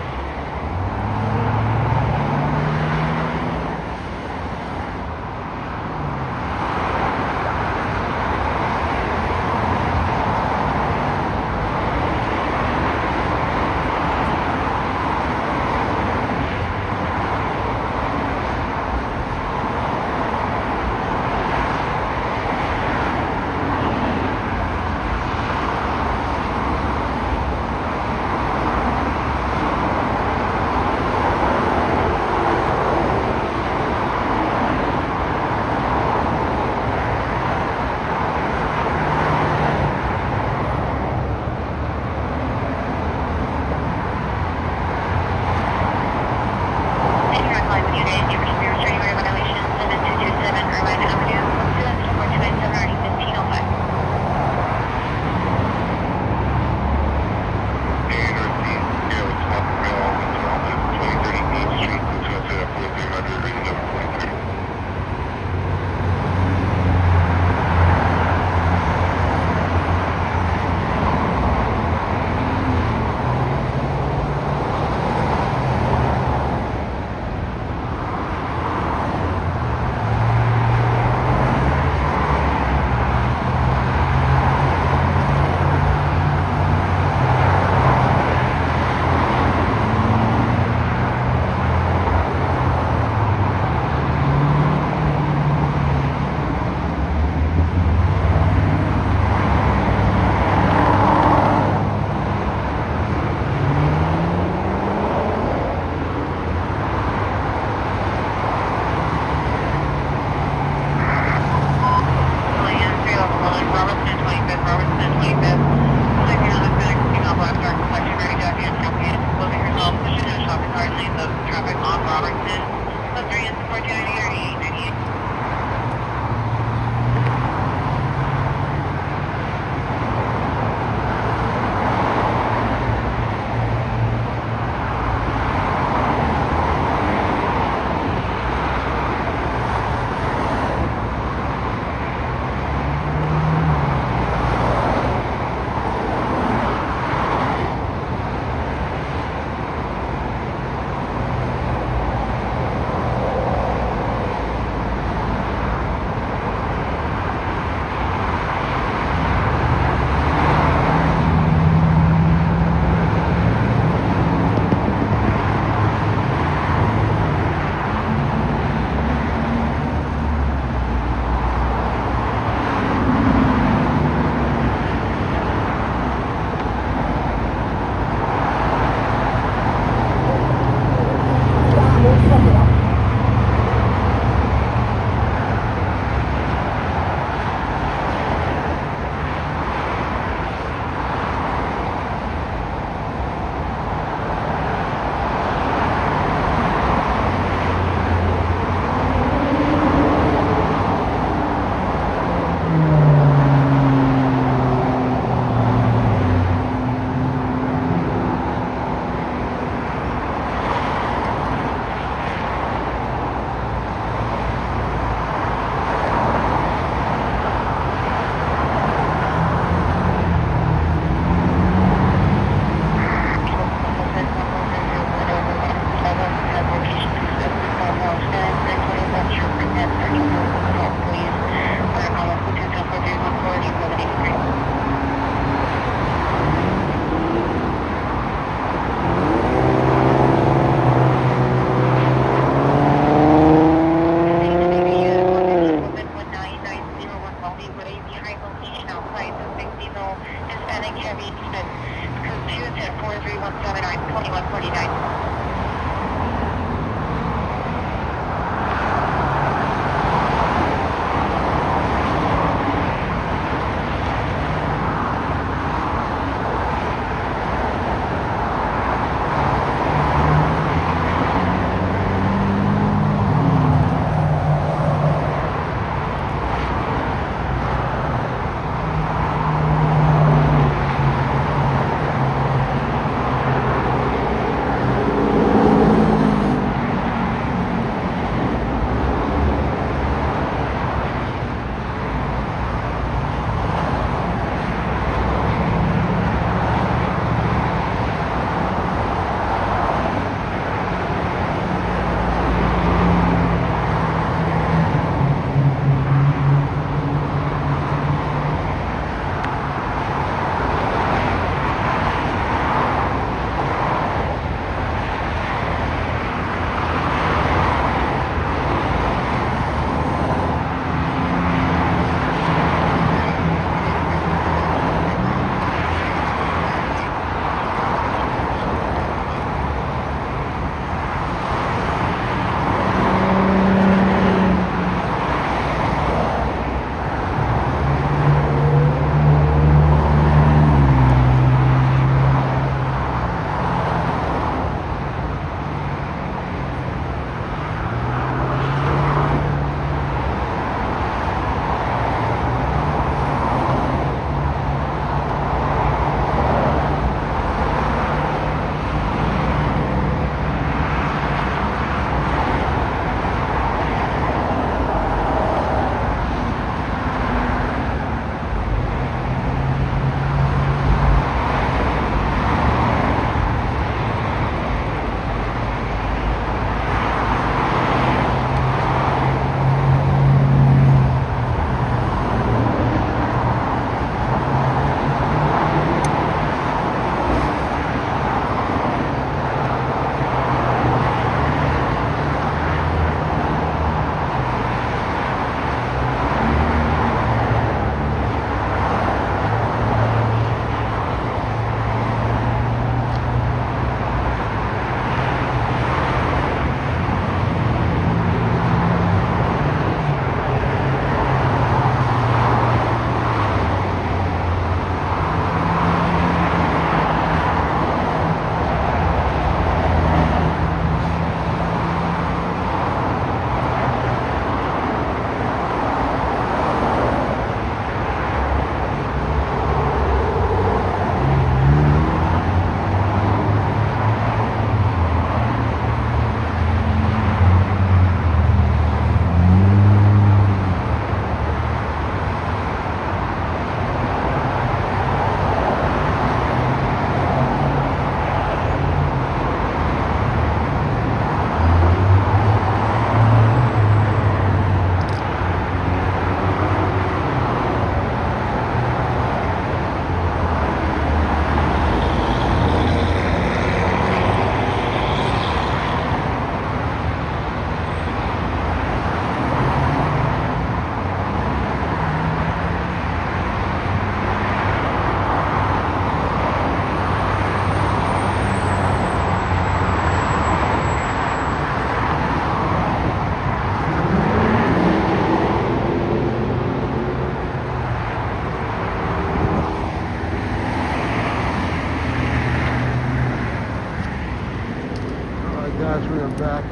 guys, we are back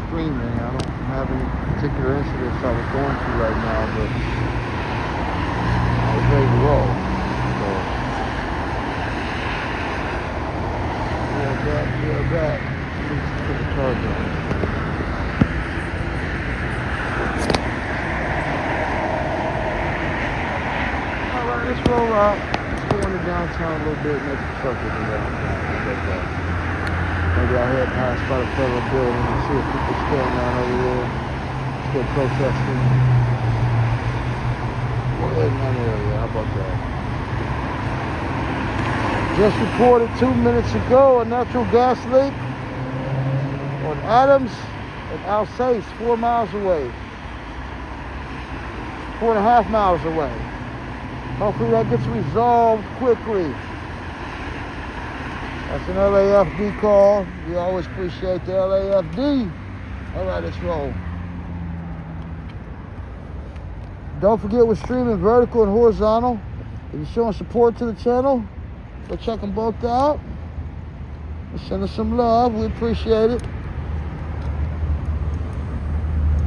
streaming. I don't have any particular incidents I was going through right now, but I was ready to roll. So we are back. Let's put the charger on. Alright, let's roll out. Let's go into downtown a little bit, make some circles in downtown. Maybe I'll head past by the federal building and see if people are still around over there, still protesting. We'll head in that area. How about that? Just reported 2 minutes ago a natural gas leak on Adams and Alsace, 4 miles away. 4.5 miles away. Hopefully that gets resolved quickly. That's an LAFD call. We always appreciate the LAFD. All right, let's roll. Don't forget we're streaming vertical and horizontal. If you're showing support to the channel, go check them both out. Send us some love. We appreciate it.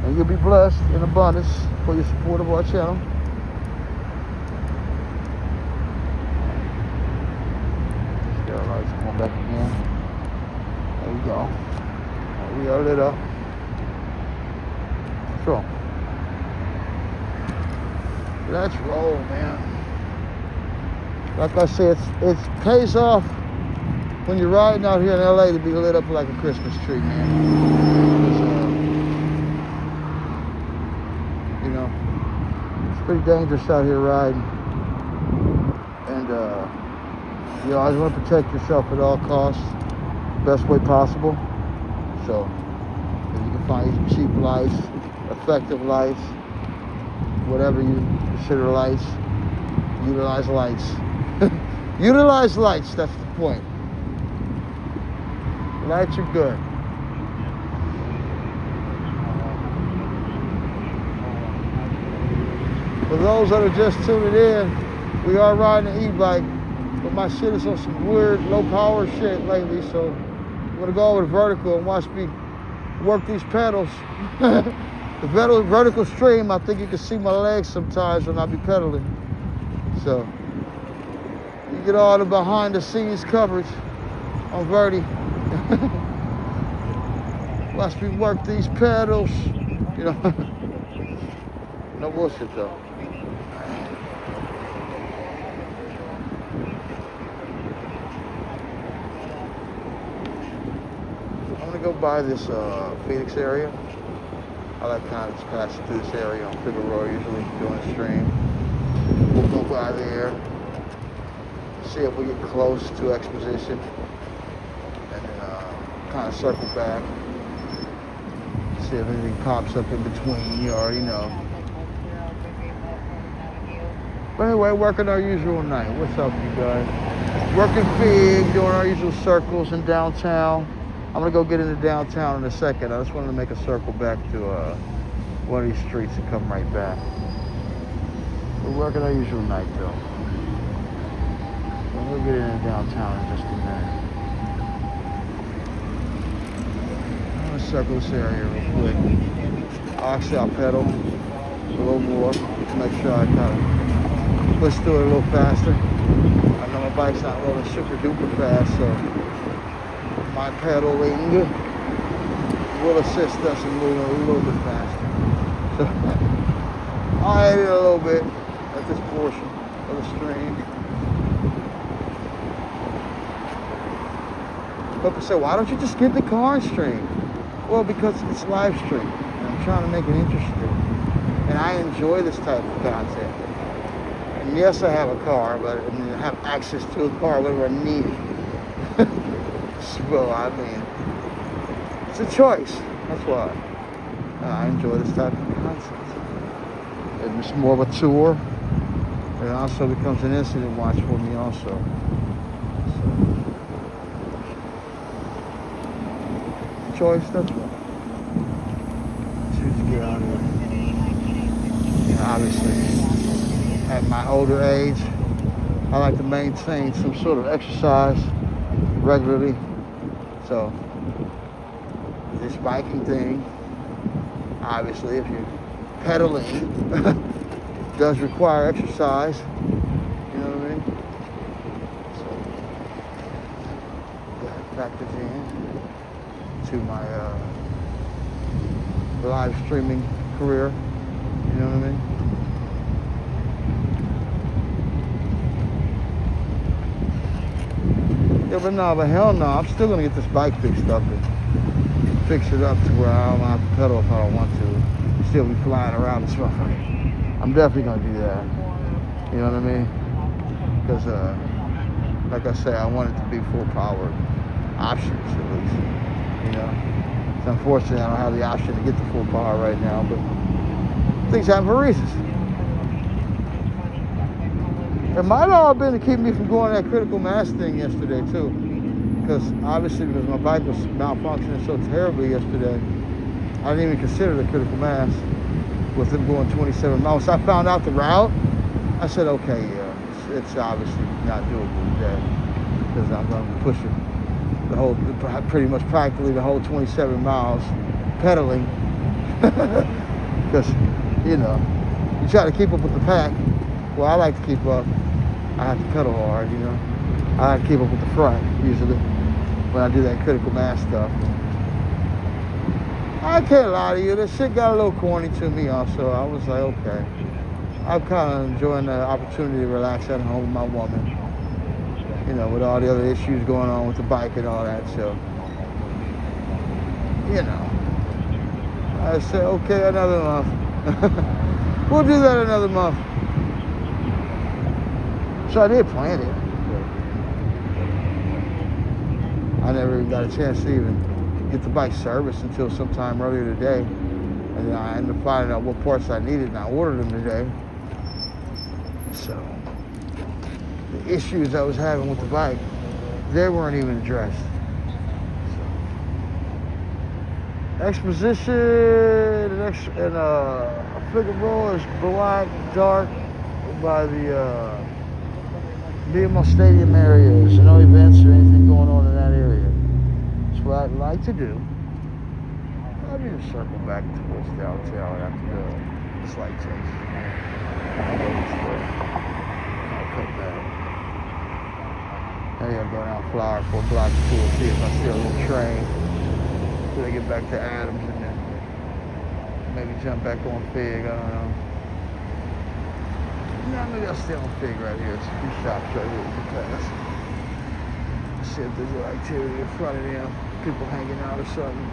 And you'll be blessed in abundance for your support of our channel. Lights going back again. There we go. We are lit up. So let's roll, man. Like I said, it pays off when you're riding out here in LA to be lit up like a Christmas tree, man. You know, it's pretty dangerous out here riding. And you always want to protect yourself at all costs, best way possible. So, if you can find cheap lights, effective lights, whatever you consider lights, utilize lights. Utilize lights, that's the point. Lights are good. For those that are just tuning in, we are riding an e-bike. But my shit is on some weird low power shit lately, so I'm gonna go over to vertical and watch me work these pedals. The vertical stream, I think you can see my legs sometimes when I be pedaling. So you get all the behind the scenes coverage on Verti. Watch me work these pedals. You know, no bullshit though. Go by this Phoenix area. I like kind of just passing through this area on Figueroa usually doing a stream. We'll go by there, see if we get close to Exposition, and then kind of circle back, see if anything pops up in between. You already know. But anyway, working our usual night. What's up, you guys? Working big, doing our usual circles in downtown. I'm gonna go get into downtown in a second. I just wanted to make a circle back to one of these streets and come right back. We're working our usual night though. We'll get into downtown in just a minute. I'm gonna circle this area real quick. Actually, I'll pedal a little more to make sure I kind of push through it a little faster. I know my bike's not rolling super duper fast, so my pedaling will assist us in moving a little bit faster. So I'll add it a little bit at this portion of the stream. People say, why don't you just get the car and stream? Well, because it's live stream. And I'm trying to make it interesting. And I enjoy this type of content. And yes, I have a car, but I mean, I have access to a car whenever I need it. Well, I mean, it's a choice. That's why I enjoy this type of content. It's more of a tour. It also becomes an incident watch for me also. So, choice, that's why. Choose to get out of here. You know, obviously, at my older age, I like to maintain some sort of exercise regularly. So this biking thing, obviously, if you're pedaling, does require exercise. You know what I mean? So that factors in to my live streaming career. You know what I mean? Yeah, but hell no, I'm still gonna get this bike fixed up and fix it up to where I don't have to pedal if I don't want to. Still be flying around this motherfucker. I'm definitely gonna do that. You know what I mean? Because, like I say, I want it to be full powered options at least. You know, it's unfortunate I don't have the option to get the full power right now, but things happen for reasons. It might all have been to keep me from going that critical mass thing yesterday too, because obviously because my bike was malfunctioning so terribly yesterday, I didn't even consider the critical mass with them going 27 miles. So I found out the route. I said, okay, yeah, it's obviously not doable today because I'm going to be pushing the whole, pretty much practically the whole 27 miles pedaling because, you know, you try to keep up with the pack. Well, I like to keep up. I have to pedal hard, you know. I like to keep up with the front usually when I do that critical mass stuff. I can't lie to you, this shit got a little corny to me also. I was like, okay. I'm kind of enjoying the opportunity to relax at home with my woman. You know, with all the other issues going on with the bike and all that, so. You know. I said, okay, another month. We'll do that another month. So I did plan it. I never even got a chance to even get the bike serviced until sometime earlier today. And then I ended up finding out what parts I needed and I ordered them today. So the issues I was having with the bike, they weren't even addressed. So. Exposition and Figueroa is black, dark by the BMO Stadium area. There's no events or anything going on in that area. That's what I'd like to do. I need to circle back towards downtown after this light change. I'll go this way. I'll cut back. Maybe I'll go down Flower for a block or two and see if I see a little train. Till I get back to Adams and then maybe jump back on Fig. I don't know. No, maybe I'll stay on Fig right here. It's a few shops right here to pass. See if there's any activity in front of them. People hanging out or something.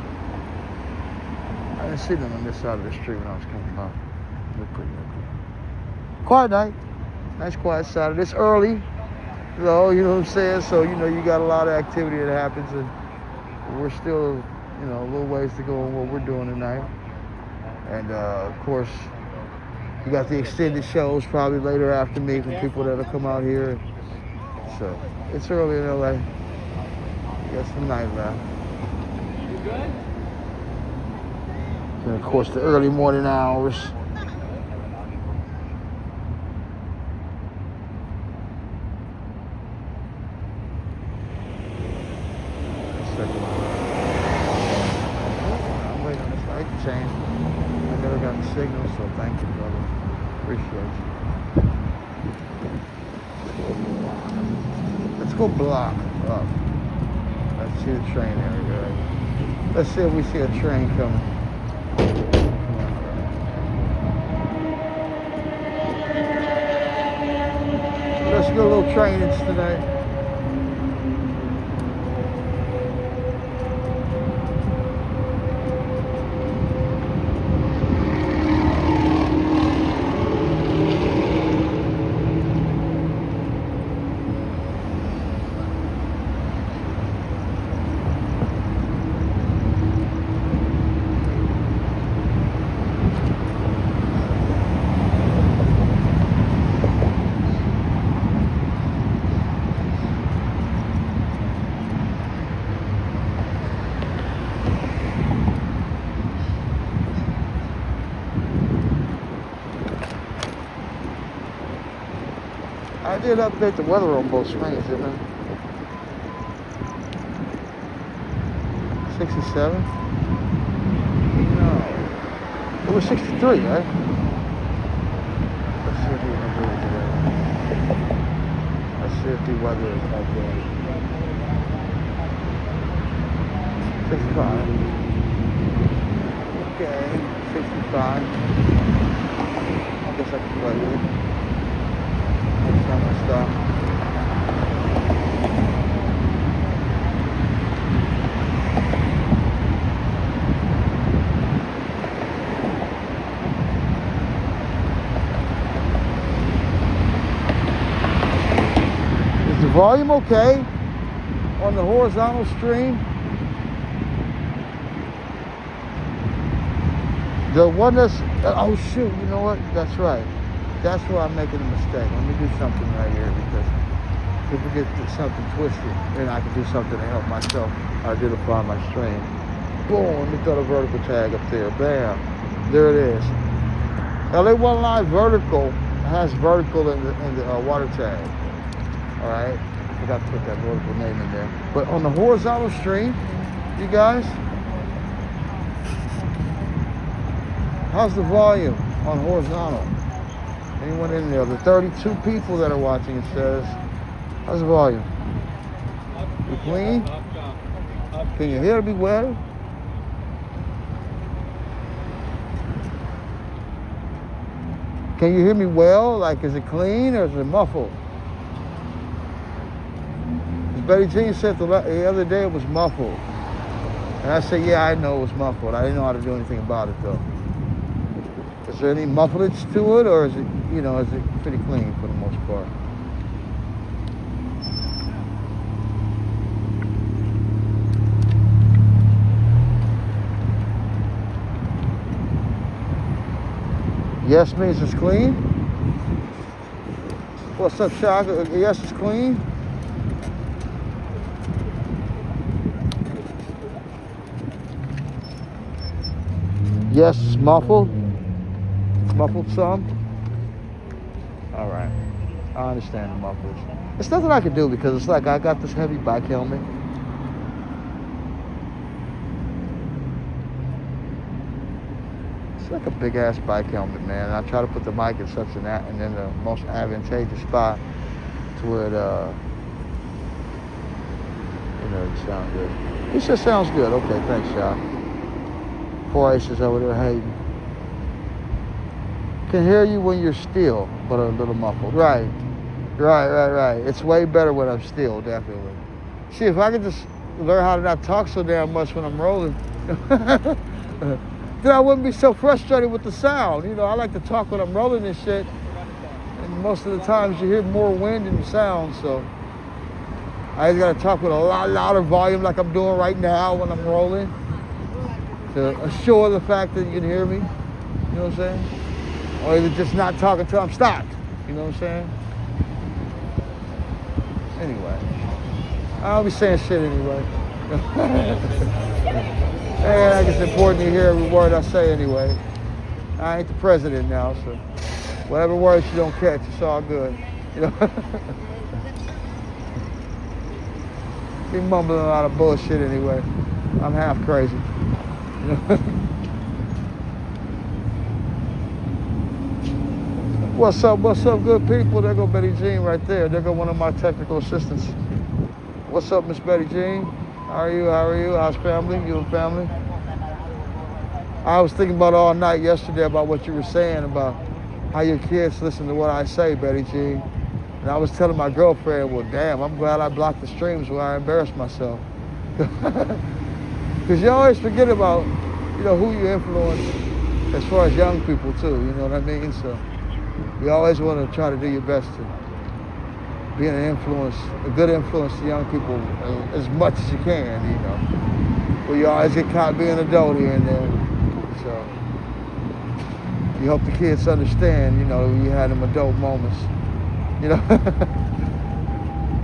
I didn't see them on this side of the street when I was coming by. They're pretty ugly. Quiet night. Nice quiet side. It's early. Though, you know what I'm saying? So, you know, you got a lot of activity that happens and we're still, you know, a little ways to go on what we're doing tonight. And, of course, you got the extended shows probably later after me from people that'll come out here. So, it's early in LA. Got some night left. You good? And of course, the early morning hours. I'm waiting on this light to change. I never got the signal, so thank you, brother. Appreciate you. Let's go block up. Let's see the train there, guys. Let's see if we see a train coming. Let's go a little trainings tonight. I did update the weather on both screens, didn't I? 67. No. It was 63, right? Let's see if we can do it today. Let's see if the weather is like that. 65. Okay, 65. I guess I can play with it. Next time I stop. Is the volume okay on the horizontal stream? The one that's, oh shoot, you know what? That's right. That's where I'm making a mistake. Let me do something right here because if we get something twisted, then I can do something to help myself identify my stream. Boom, let me throw the vertical tag up there. Bam, there it is. LA1 Live Vertical has vertical in the water tag. All right, I forgot to put that vertical name in there. But on the horizontal stream, you guys, how's the volume on horizontal? Anyone in there? The 32 people that are watching, it says, how's the volume? You clean? Can you hear me well? Can you hear me well? Like, is it clean or is it muffled? Betty Jean said the other day it was muffled. And I said, yeah, I know it was muffled. I didn't know how to do anything about it, though. Is there any mufflage to it, or is it, you know, is it pretty clean for the most part? Yes means it's clean. What's up, Chuck? Yes, it's clean. Yes, it's muffled. It's muffled some. All right. I understand the mufflage. It's nothing I can do because it's like I got this heavy bike helmet. It's like a big ass bike helmet, man. And I try to put the mic in such an and then the most advantageous spot to where it you know, it sounds good. It just sounds good. Okay, thanks, y'all. 4 Aces over there hating. Can hear you when you're still, but a little muffled. Right. It's way better when I'm still, definitely. See, if I could just learn how to not talk so damn much when I'm rolling, then I wouldn't be so frustrated with the sound. You know, I like to talk when I'm rolling and shit. And most of the times you hear more wind in the sound, so I just gotta talk with a lot louder volume like I'm doing right now when I'm rolling, to assure the fact that you can hear me, you know what I'm saying? Or either just not talking till I'm stopped, you know what I'm saying? Anyway, I'll be saying shit anyway. Hey, I think it's important to hear every word I say anyway. I ain't the president now, so whatever words you don't catch, it's all good, you know? Be mumbling a lot of bullshit anyway. I'm half crazy. What's up, good people? There go Betty Jean right there. There go one of my technical assistants. What's up, Miss Betty Jean? How are you? How's family? You and family? I was thinking about all night yesterday about what you were saying about how your kids listen to what I say, Betty Jean. And I was telling my girlfriend, well, damn, I'm glad I blocked the streams where I embarrassed myself. Because you always forget about, you know, who you influence as far as young people too, you know what I mean? So you always want to try to do your best to be an influence, a good influence to young people as much as you can, you know. But you always get caught being an adult here and there. So you hope the kids understand, you know, you had them adult moments, you know.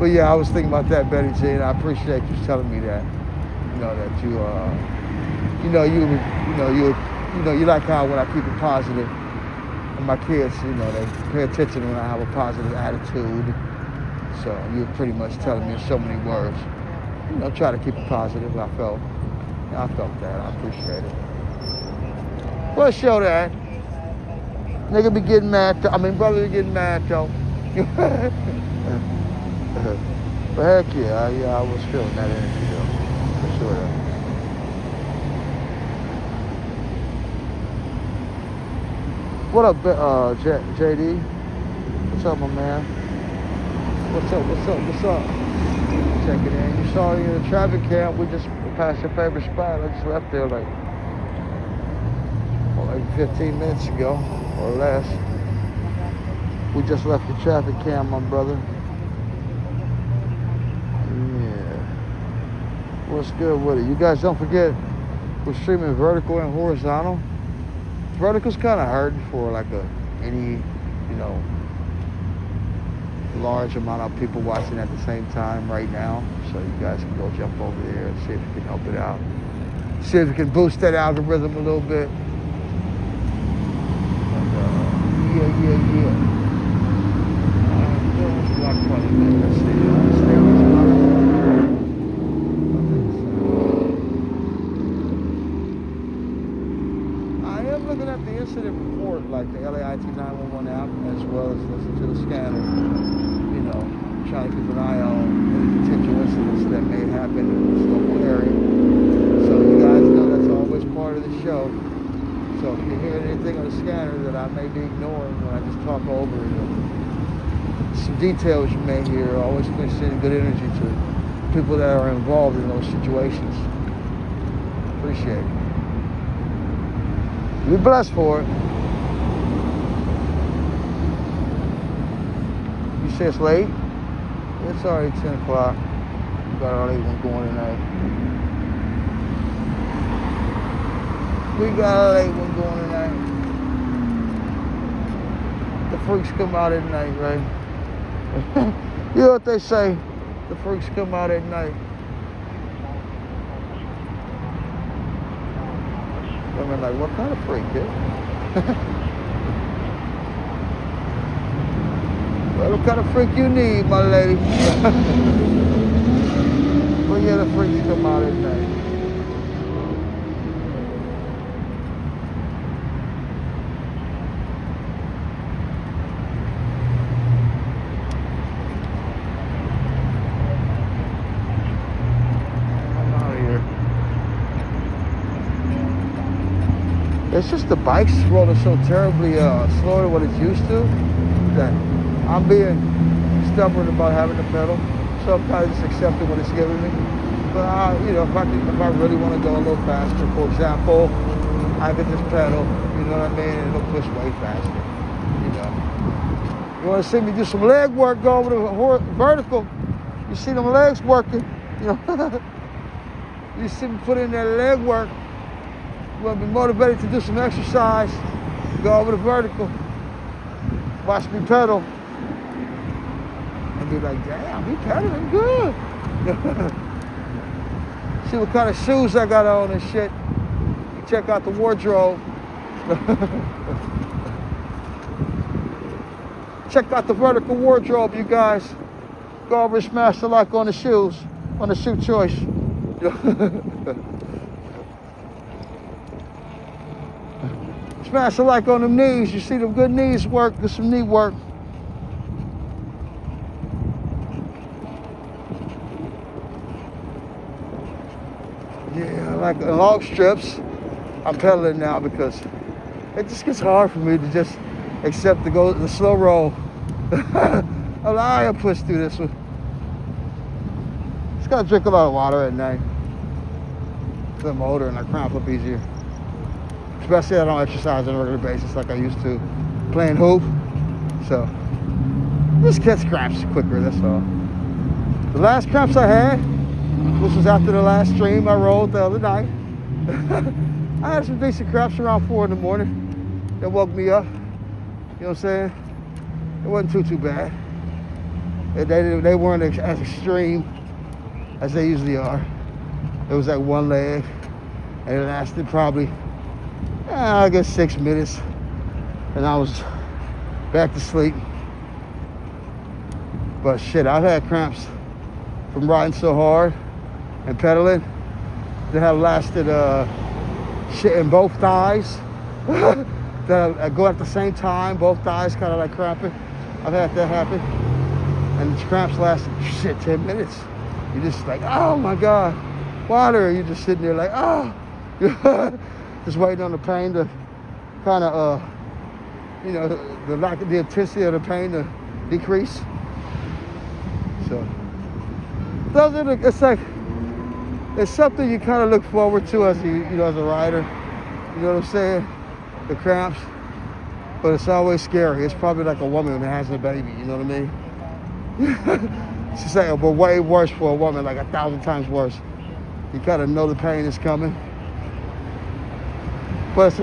But yeah, I was thinking about that, Betty Jean, and I appreciate you telling me that. You know, that you like how when I keep it positive, and my kids, you know, they pay attention when I have a positive attitude. So you're pretty much telling me in so many words, you know, try to keep it positive, I felt. I felt that. I appreciate it. Well, show that. Nigga be getting mad. Brother be getting mad, though. But heck yeah, I was feeling that energy, though. For sure. What up, JD? What's up, my man? What's up? Check it in. You saw me in the traffic cam. We just passed your favorite spot. I just left there like 15 minutes ago or less. We just left the traffic cam, my brother. Yeah. What's good with it? You guys don't forget, we're streaming vertical and horizontal. Vertical's kind of hurting for like any large amount of people watching at the same time right now. So you guys can go jump over there and see if you can help it out. See if you can boost that algorithm a little bit. Yeah. Let's see. I am looking at the incident report, like the LAIT 911 app, as well as listen to the scanner. Trying to keep an eye on any potential incidents that may happen in this local area. So you guys know that's always part of the show. So if you hear anything on the scanner that I may be ignoring when I just talk over it, some details you may hear, always please send good energy to people that are involved in those situations. Appreciate it. Be blessed for it. You say it's late? It's already 10 o'clock. We got our late one going tonight. The freaks come out at night, right? You know what they say? The freaks come out at night. Women like, what kind of freak, kid? Well, what kind of freak you need, my lady? But yeah, the freaks come out at night. I'm out of here. It's just the bike's rolling so terribly slow to what it's used to that I'm being stubborn about having to pedal, so I'm kind of just accepting what it's giving me. But if I really want to go a little faster, for example, I could just pedal, you know what I mean, and it'll push way faster. You want to see me do some leg work, go over the vertical, you see them legs working, you see me put in that leg work, you want to be motivated to do some exercise, go over the vertical, watch me pedal. Be like, damn, he pedaling good. See what kind of shoes I got on and shit. You check out the wardrobe. Check out the vertical wardrobe, you guys. Go over and smash the like on the shoes, on the shoe choice. Smash the like on them knees. You see them good knees work, get some knee work. Yeah, like the long strips, I'm pedaling now because it just gets hard for me to just accept to go the slow roll. I'll push through this one. Just gotta drink a lot of water at night. I'm older and I cramp up easier. Especially I don't exercise on a regular basis like I used to playing hoop. So just catch cramps quicker, that's all. The last cramps I had, this was after the last stream I rolled the other night. I had some decent cramps around 4 in the morning. That woke me up. You know what I'm saying? It wasn't too bad. They weren't as extreme as they usually are. It was like one leg, and it lasted probably, I guess 6 minutes, and I was back to sleep. But shit, I've had cramps from riding so hard and pedaling. that have lasted shit in both thighs. That go at the same time, both thighs kind of like cramping. I've had that happen. And the cramps lasted, shit, 10 minutes. You're just like, oh my God, water. You're just sitting there like, oh. Just waiting on the pain to kind of, you know, the intensity of the pain to decrease. So, those are it's something you kind of look forward to as as a rider. You know what I'm saying? The cramps, but it's always scary. It's probably like a woman that has a baby. You know what I mean? She's saying, but way worse for a woman, like 1,000 times worse. You kind of know the pain is coming, but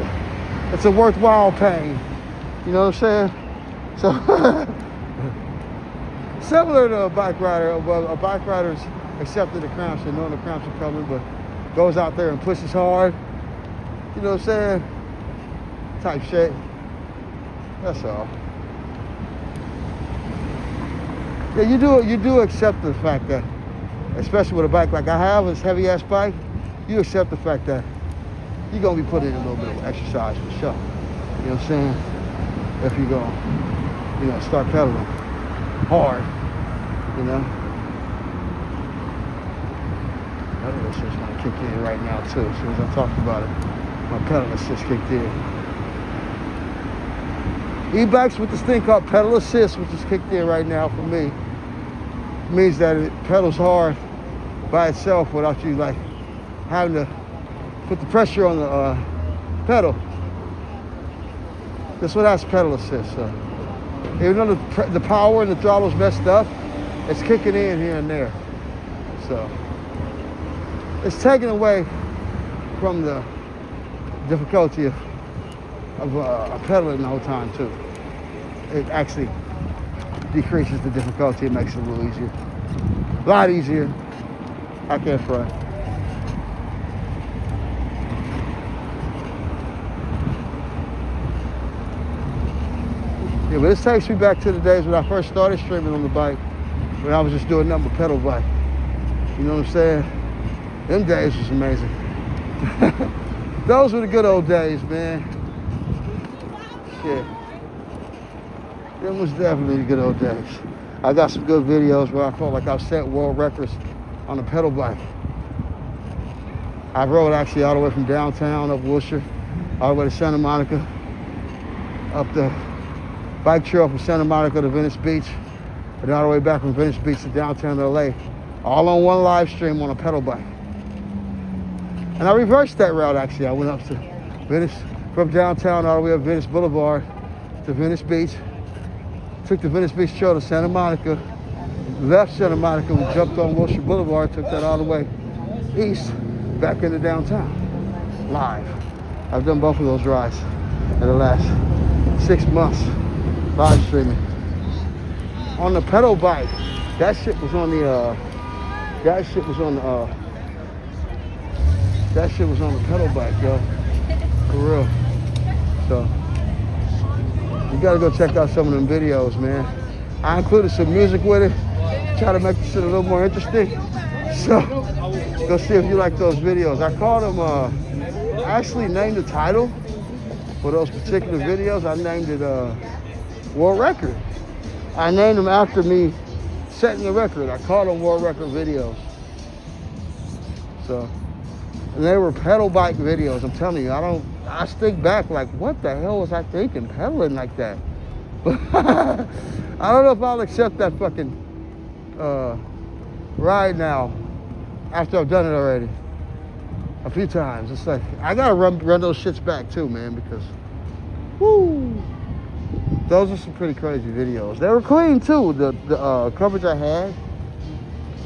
it's a worthwhile pain. You know what I'm saying? So similar to a bike rider, well, a bike rider's accepting the cramps and knowing the cramps are coming, but goes out there and pushes hard. You know what I'm saying? Type shit. That's all. Yeah, you do accept the fact that, especially with a bike like I have, this heavy ass bike, you accept the fact that you're gonna be putting in a little bit of exercise for sure. You know what I'm saying? If you go, start pedaling hard, pedal assist gonna kick in right now too. As soon as I talked about it, my pedal assist kicked in. E-bikes with this thing called pedal assist, which is kicked in right now for me, means that it pedals hard by itself without you like having to put the pressure on the pedal. That's what that's pedal assist. So even though the power and the throttle's messed up, it's kicking in here and there. So it's taken away from the difficulty of pedaling the whole time too. It actually decreases the difficulty. It makes it a little easier. A lot easier. I can't front. Yeah, but this takes me back to the days when I first started streaming on the bike, when I was just doing nothing but pedal bike. You know what I'm saying? Them days was amazing. Those were the good old days, man. Shit. Them was definitely the good old days. I got some good videos where I felt like I set world records on a pedal bike. I rode actually all the way from downtown up Worcester, all the way to Santa Monica, up the bike trail from Santa Monica to Venice Beach, and all the way back from Venice Beach to downtown LA, all on one live stream on a pedal bike. And I reversed that route actually. I went up to Venice, from downtown all the way up Venice Boulevard to Venice Beach, took the Venice Beach trail to Santa Monica, left Santa Monica, we jumped on Wilshire Boulevard, took that all the way east, back into downtown, live. I've done both of those rides in the last 6 months, live streaming. On the pedal bike, that shit was on the pedal bike, yo, for real. So, you gotta go check out some of them videos, man. I included some music with it, try to make the shit a little more interesting. So, go see if you like those videos. I called them, I actually named the title for those particular videos. I named it World Record. I named them after me setting the record. I called them World Record videos. So, and they were pedal bike videos. I'm telling you, I think back like, what the hell was I thinking pedaling like that? I don't know if I'll accept that fucking ride now after I've done it already a few times. It's like, I gotta run those shits back too, man, because, woo, those are some pretty crazy videos. They were clean too. The coverage I had,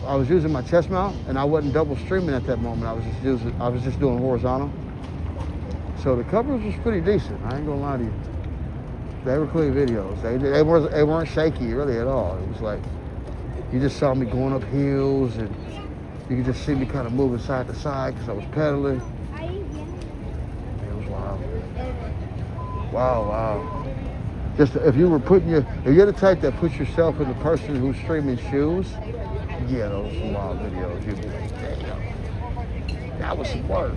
I was using my chest mount, and I wasn't double streaming at that moment. I was just doing horizontal. So the coverage was pretty decent. I ain't gonna lie to you. They were clean videos. They weren't shaky really at all. It was like, you just saw me going up hills, and you could just see me kind of moving side to side because I was pedaling. It was wild. Wow. Just if you're the type that puts yourself in the person who's streaming shoes, yeah, those are wild videos. You'd be like, damn. that was some work.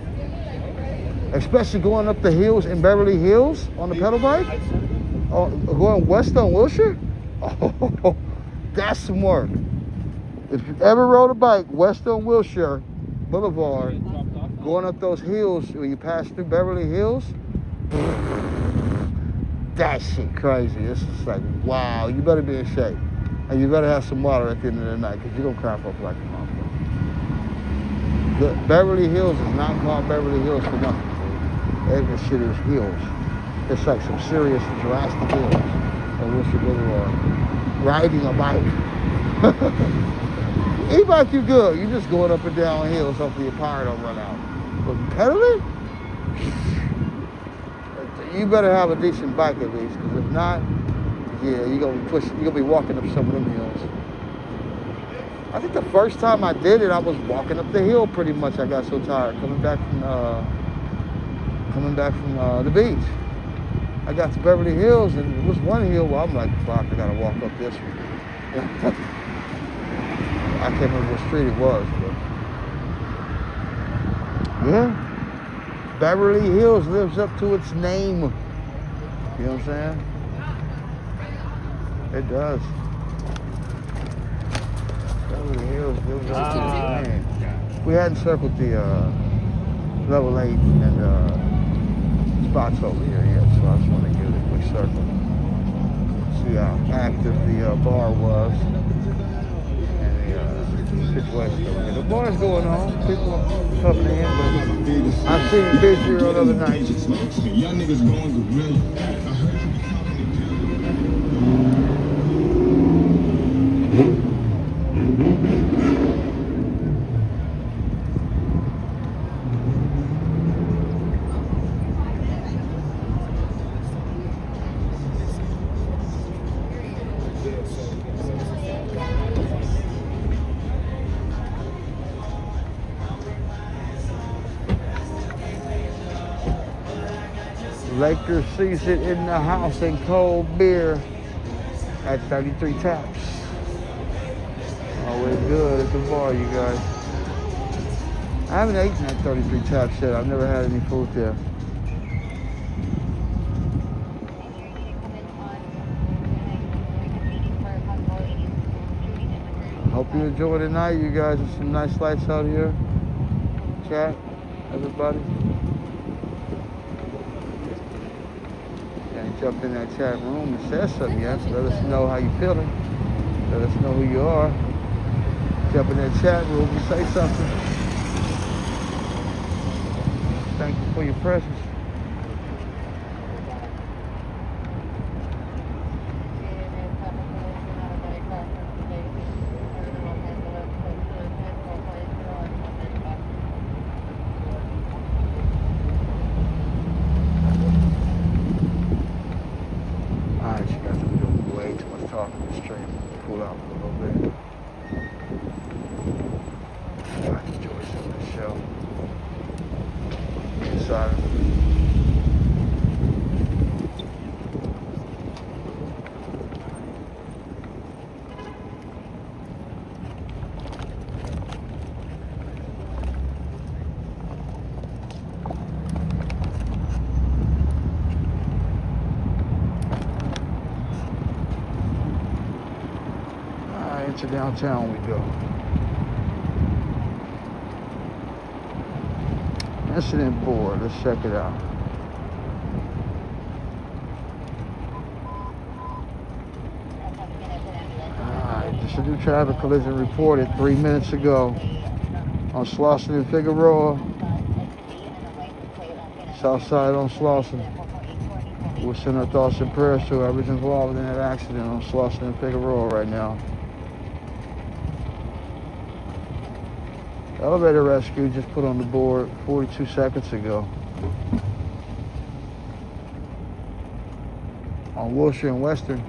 Especially going up the hills in Beverly Hills on the pedal bike. Oh, going west on Wilshire. Oh, that's some work. If you ever rode a bike west on Wilshire Boulevard, going up those hills when you pass through Beverly Hills, that shit crazy. It's just like, wow, you better be in shape. And you better have some water at the end of the night because you're going to cramp up like a motherfucker. The Beverly Hills is not called Beverly Hills for nothing. Every shit is hills. It's like some serious drastic hills on Wilshire Boulevard. Riding a bike. E-bike, you good. You just going up and down hills, hopefully your power don't run out. But pedaling? You better have a decent bike at least, because if not, yeah, you're gonna be walking up some of them hills. I think the first time I did it, I was walking up the hill pretty much. I got so tired coming back from the beach. I got to Beverly Hills, and it was one hill where I'm like, fuck, I gotta walk up this one. I can't remember what street it was, but yeah. Beverly Hills lives up to its name. You know what I'm saying? It does. Beverly Hills lives up to its name. We hadn't circled the level 8 and spots over here yet, so I just want to give it a quick circle. See how active the bar was and the situation over here. The bar's going on. People coming in, but I've seen it busier on other nights. Y'all niggas going gorilla. Lakers season in the house and cold beer at 33 Taps. Always good at the bar, you guys. I haven't eaten at 33 Taps yet. I've never had any food there. Hope you enjoy the night, you guys. There's some nice lights out here. Chat, everybody. Jump in that chat room and say something, yes. Let us know how you feeling. Let us know who you are. Jump in that chat room and say something. Thank you for your presence. To downtown we go. Incident board, let's check it out. Alright, just a new traffic collision reported 3 minutes ago on Slauson and Figueroa. South side on Slauson. We'll send our thoughts and prayers to whoever's involved in that accident on Slauson and Figueroa right now. Elevator rescue just put on the board 42 seconds ago. On Wilshire and Western.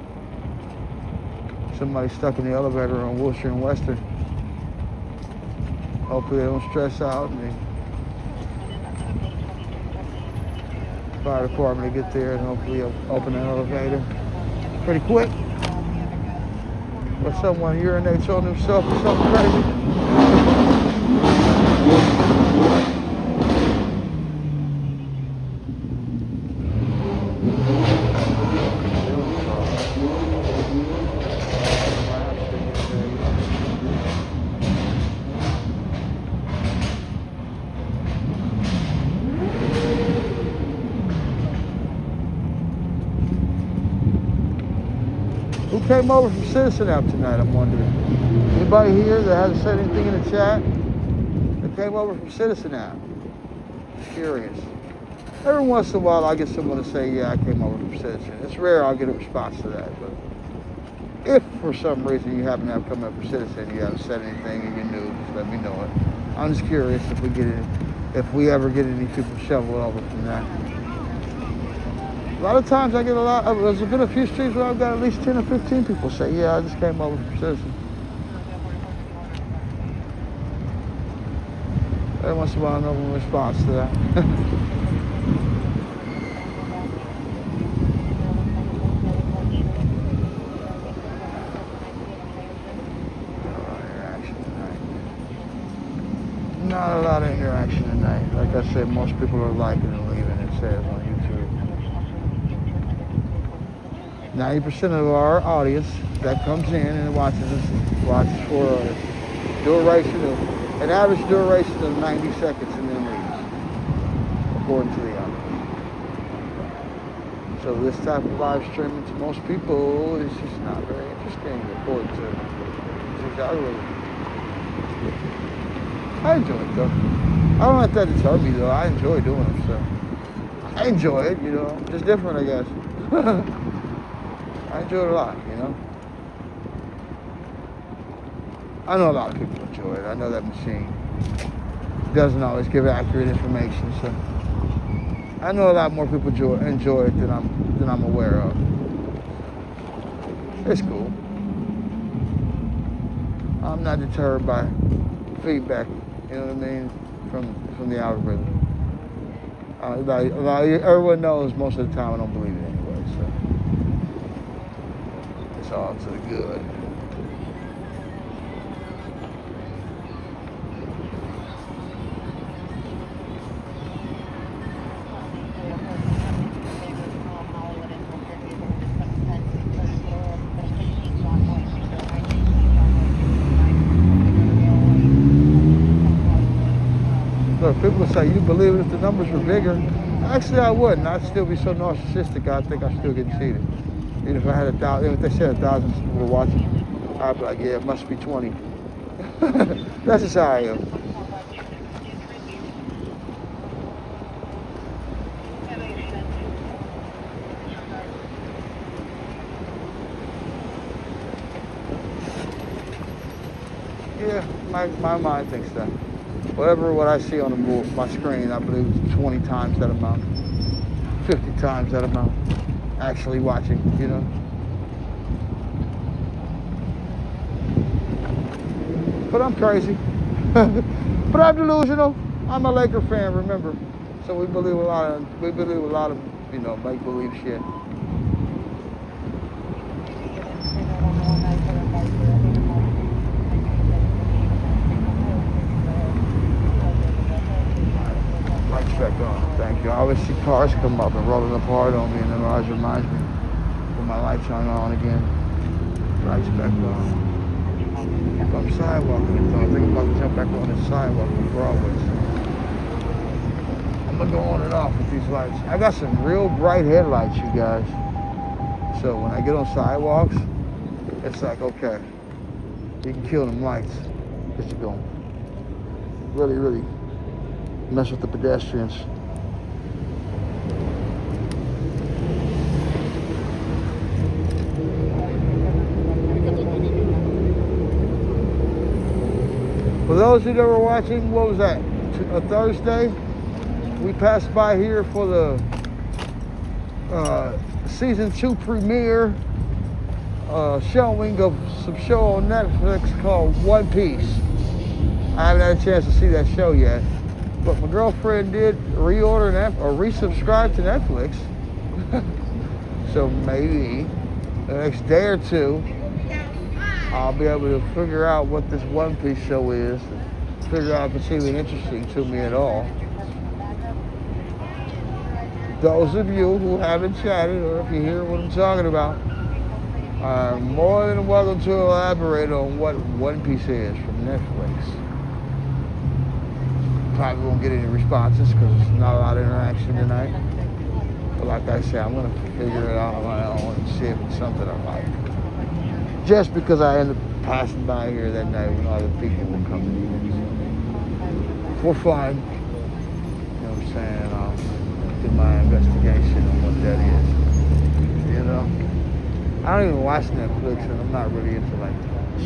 Somebody stuck in the elevator on Wilshire and Western. Hopefully they don't stress out and the fire department will get there and hopefully open the elevator pretty quick. Or someone urinates on himself or something crazy. came over from Citizen App tonight, I'm wondering? Anybody here that hasn't said anything in the chat? That came over from Citizen App? Curious. Every once in a while, I get someone to say, yeah, I came over from Citizen. It's rare I'll get a response to that, but if for some reason you happen to have come up from Citizen, you haven't said anything in your news, just let me know it. I'm just curious if we ever get any people shoveled over from that. A lot of times I get there's been a few streams where I've got at least 10 or 15 people say, yeah, I just came over from Citizen. Every once in a while, no one responds to that. Not a lot of interaction tonight. Like I said, most people are liking and leaving, it says on YouTube. 90% of our audience that comes in and watches for a duration of, an average duration of 90 seconds and then leaves, according to the audience. So this type of live streaming to most people is just not very interesting, according to the algorithm. I enjoy it though. I don't let that deter me though. I enjoy doing it, so I enjoy it, you know. Just different, I guess. I enjoy it a lot, you know. I know a lot of people enjoy it. I know that machine doesn't always give accurate information, so I know a lot more people enjoy it than I'm aware of. It's cool. I'm not deterred by feedback. You know what I mean? From the algorithm. Everyone knows most of the time I don't believe it anyway, so it's all to the good. Look, people say, you believe it if the numbers were bigger? Actually, I wouldn't. I'd still be so narcissistic, I think I'm still getting cheated. Even if I had 1,000, if they said 1,000 people were watching, I'd be like, yeah, it must be 20. That's just how I am. Yeah, my mind thinks that. What I see on my screen, I believe it's 20 times that amount, 50 times that amount, actually watching, you know. But I'm crazy. But I'm delusional. I'm a Laker fan, remember. So we believe a lot of, you know, make-believe shit. Back on. Thank you. I always see cars come up and rolling apart on me, and then it always reminds me when my lights aren't on again. Lights back on. If I'm sidewalking, I think I'm about to jump back on the sidewalk on Broadway. I'm gonna go on and off with these lights. I got some real bright headlights, you guys. So when I get on sidewalks, it's like, okay, you can kill them lights. Just to go really, really mess with the pedestrians. For those who that were watching, what was that? A Thursday? We passed by here for the season 2 premiere showing of some show on Netflix called One Piece. I haven't had a chance to see that show yet. But my girlfriend did resubscribe to Netflix. So maybe the next day or two, I'll be able to figure out what this One Piece show is, figure out if it's even interesting to me at all. Those of you who haven't chatted, or if you hear what I'm talking about, are more than welcome to elaborate on what One Piece is from Netflix. Probably won't get any responses because there's not a lot of interaction tonight. But like I said, I'm going to figure it out on my own and see if it's something I like. Just because I ended up passing by here that night when all the people were coming in. For fun. You know what I'm saying? I'll do my investigation on what that is. You know? I don't even watch Netflix, and I'm not really into like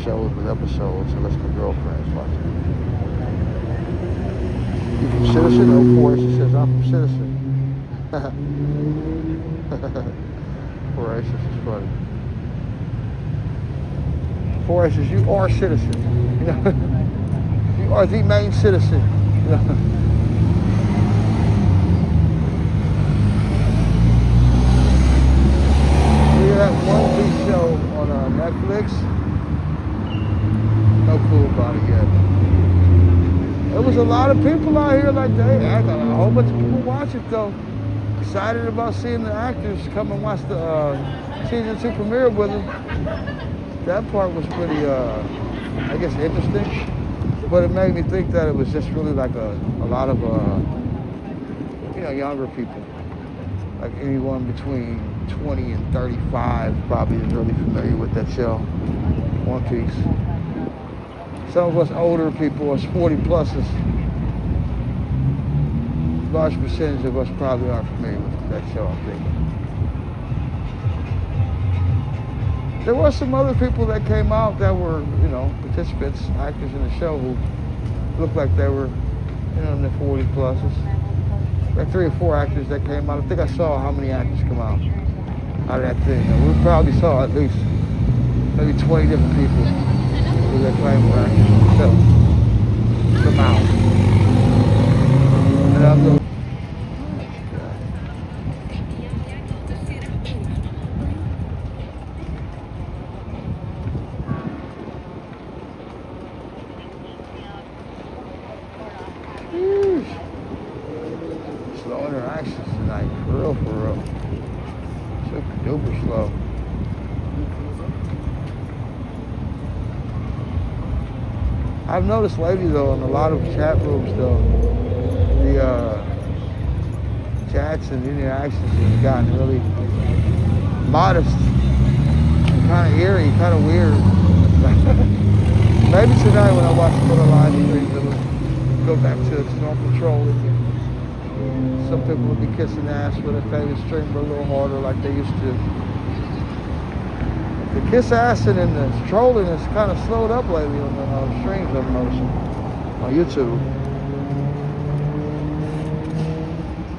shows with episodes unless my girlfriend's watching it. You from Citizen? Oh, Forrest says I'm from Citizen. Forrest is funny. Forrest says you are Citizen. You know, you are the main citizen. You know? That One Piece show on Netflix. No clue about it yet. There was a lot of people out here like that. I got a whole bunch of people watch it though. Excited about seeing the actors come and watch the season 2 premiere with them. That part was pretty, I guess, interesting. But it made me think that it was just really like a lot of, you know, younger people. Like anyone between 20 and 35 probably is really familiar with that show, One Piece. Some of us older people, us 40 pluses, a large percentage of us probably aren't familiar with that show, I think. There were some other people that came out that were, you know, participants, actors in the show who looked like they were, you know, in their 40 pluses. Like 3 or 4 actors that came out. I think I saw how many actors come out of that thing. And we probably saw at least maybe 20 different people who that claim were actors themselves come out. And I'm going, slow interactions tonight, for real, for real. Super duper slow. I've noticed lately though, in a lot of chat rooms though, the chats and interactions have gotten really modest, kind of eerie, kind of weird. Maybe tonight when I watch some of the live streams, it'll go back to its normal trolling. Some people will be kissing ass with a favorite streamer a little harder like they used to. The kiss assing and the trolling has kind of slowed up lately on the streams I've noticed on YouTube.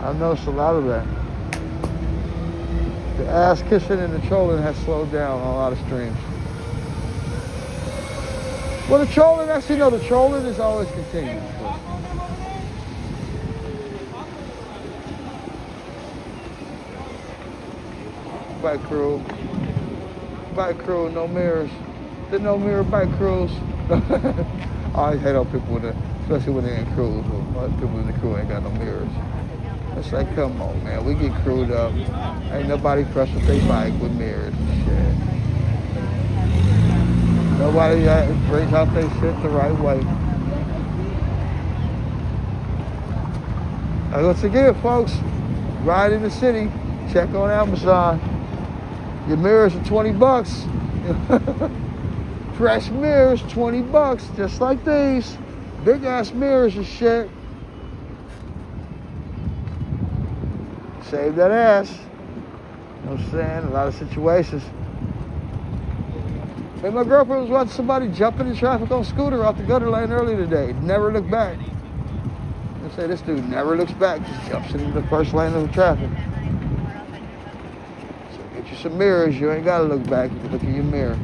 I've noticed a lot of that. The ass kissing and the trolling has slowed down on a lot of streams. Well, the trolling, actually, no, the trolling is always continuing. Bike crew, no mirrors. The no mirror bike crews. I always hate on people with it, especially when they're in crews. Most people in the crew ain't got no mirrors. It's like, come on, man, we get crewed up. Ain't nobody pressing their bike with mirrors and shit. Nobody brings out their shit the right way. And once again, folks, ride in the city, check on Amazon. Your mirrors are $20. Fresh mirrors, $20, just like these. Big ass mirrors and shit. Save that ass. You know what I'm saying? A lot of situations. Hey, my girlfriend was watching somebody jumping in traffic on scooter out the gutter lane earlier today. Never looked back. I say this dude never looks back, just jumps into the first lane of the traffic. Get you some mirrors, you ain't gotta look back, you can look in your mirror.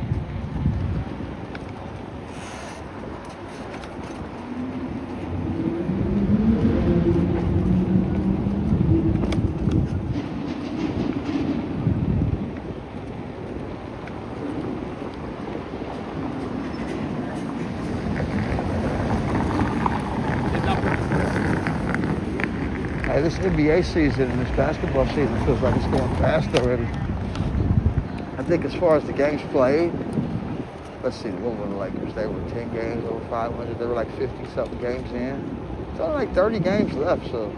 Hey, this NBA season and this basketball season feels like it's going fast already. I think as far as the games played, let's see, what were the Lakers? They were 10 games over 500. They were like 50-something games in. It's only like 30 games left, so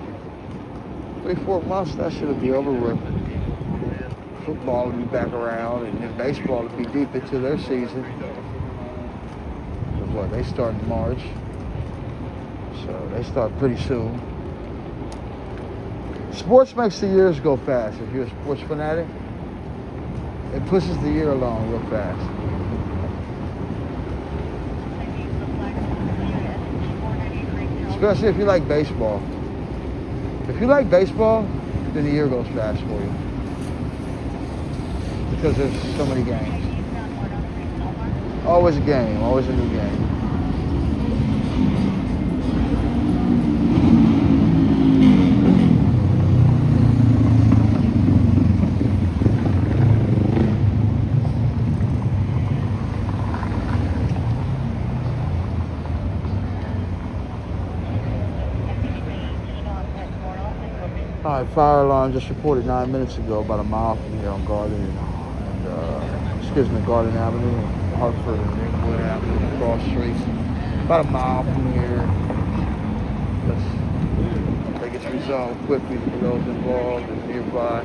3-4 months, that should be over with. football will be back around, and then baseball will be deep into their season. But what, they start in March, so they start pretty soon. Sports makes the years go fast. If you're a sports fanatic, it pushes the year along real fast. Especially if you like baseball. If you like baseball, then the year goes fast for you. Because there's so many games. Always a game, always a new game. All right, fire alarm just reported 9 minutes ago, about a mile from here on Garden Garden Avenue, Hartford and Ringwood Avenue, cross streets. About a mile from here. I think it's resolved quickly for those involved and nearby.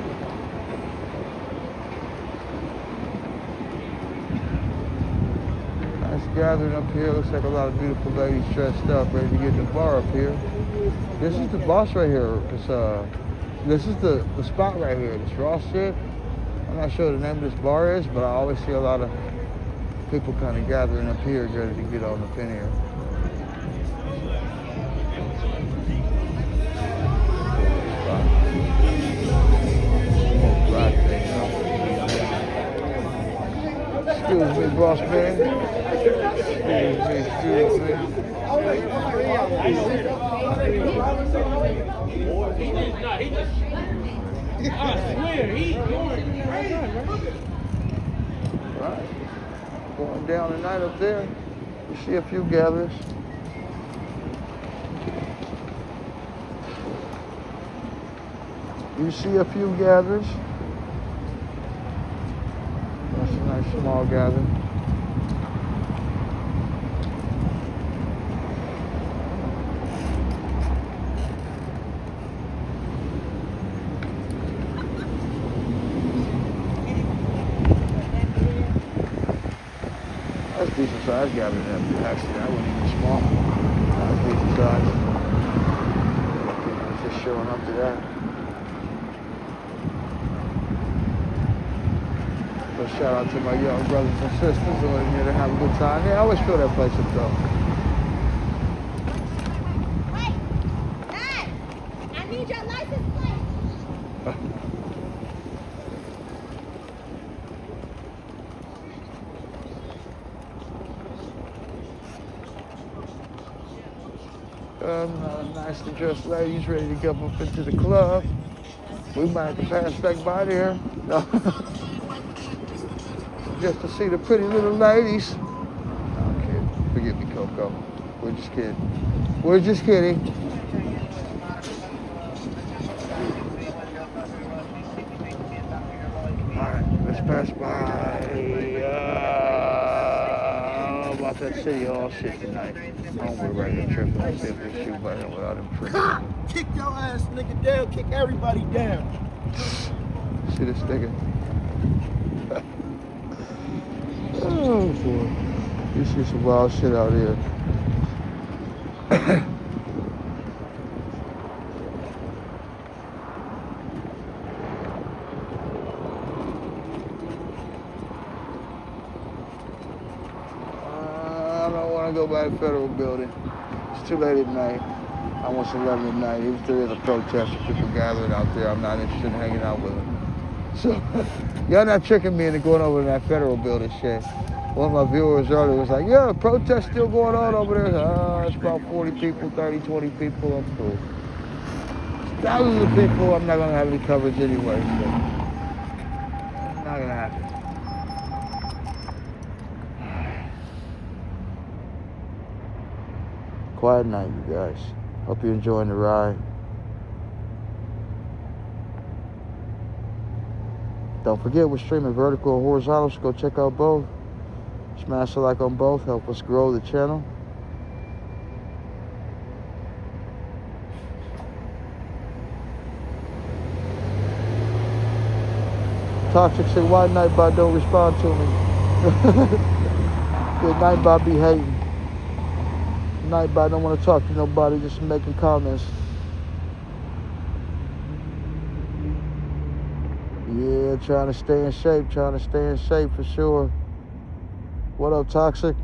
Nice gathering up here. Looks like a lot of beautiful ladies dressed up, ready to get in the bar up here. This is the boss right here. This is the spot right here, this raw shit. I'm not sure what the name of this bar is, but I always see a lot of people kind of gathering up here ready to get on up in here. Excuse me, boss man. Excuse me. I swear, he's going crazy. Right. Going down tonight up there. You see a few gatherers. You see a few gatherers. That's a nice small gathering. That's decent size gathering there. Actually, that wasn't even small. That's decent size. People just showing up to that. So shout out to my young brothers and sisters who are in here to have a good time. Yeah, I always feel that place up though. Wait! Dad! I need your license plate! Nicely dressed ladies ready to come up into the club. We might have to pass back by there. Just to see the pretty little ladies. No, I'm kidding. Forgive me, Coco. We're just kidding. We're just kidding. Alright, let's pass by about that City Hall shit tonight. I'm with a regular trip. Let's see if they shoot by him without him tripping. Kick your ass nigga down, kick everybody down. See this nigga? Oh boy. You see some wild shit out here. I don't want to go by the federal building. It's too late at night. Almost 11 at night. If there is a protest of people gathering out there, I'm not interested in hanging out with them. So, y'all not tricking me into going over to that federal building shit. One of my viewers earlier was like, yeah, protest still going on over there. It's about 40 people, 30, 20 people. I'm cool. Thousands of people, I'm not going to have any coverage anyway. So, not going to happen. Quiet night, you guys. Hope you're enjoying the ride. Don't forget, we're streaming vertical or horizontal, so go check out both. Smash a like on both, help us grow the channel. Toxic said, why Nightbot don't respond to me? Yeah, Nightbot be hating. Nightbot don't want to talk to nobody, just making comments. Yeah, trying to stay in shape for sure. What up, Toxic?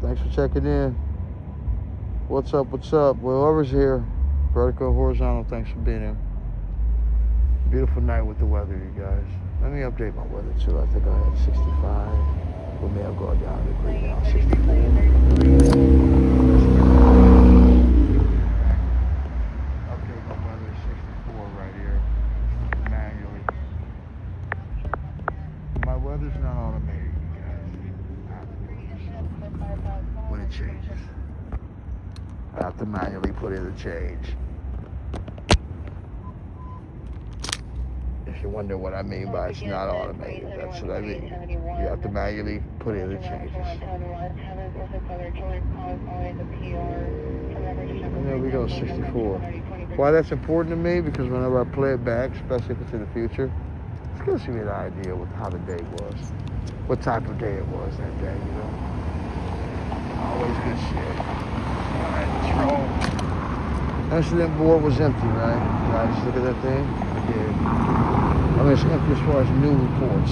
Thanks for checking in. What's up? Well, whoever's here, vertical, horizontal, thanks for being here. Beautiful night with the weather, you guys. Let me update my weather too. I think I had 65. We may have gone down a degree now, 64. Update my weather, 64 right here, manually. My weather's not automated, you guys. I have to do it myself when it changes. I have to manually put in the change. If you wonder what I mean by it's not automated, that's what I mean. You have to manually put in the changes. And there we go, 64. Why that's important to me? Because whenever I play it back, especially if it's in the future, it's going to give me an idea of how the day was. What type of day it was that day, you know? Always good shit. Alright, let's roll. Incident board was empty, right? Did I just look at that thing? I did. I mean, it's empty as far as new reports.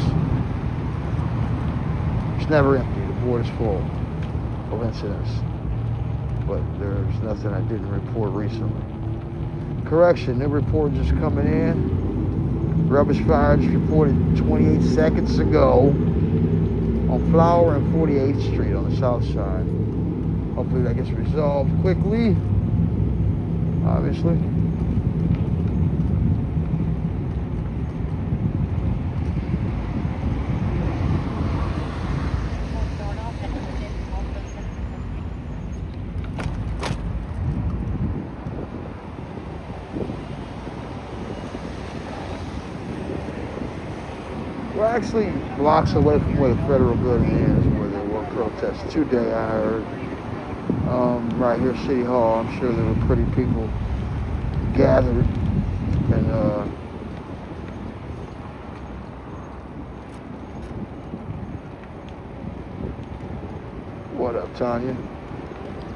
It's never empty. The board is full of incidents. But there's nothing I didn't report recently. Correction, new report just coming in. Rubbish fire just reported 28 seconds ago on Flower and 48th Street on the south side. Hopefully that gets resolved quickly, obviously. We're actually blocks away from where the federal building is, where there were protests today, I heard. Right here, City Hall. I'm sure there were pretty people gathered. And, what up, Tanya?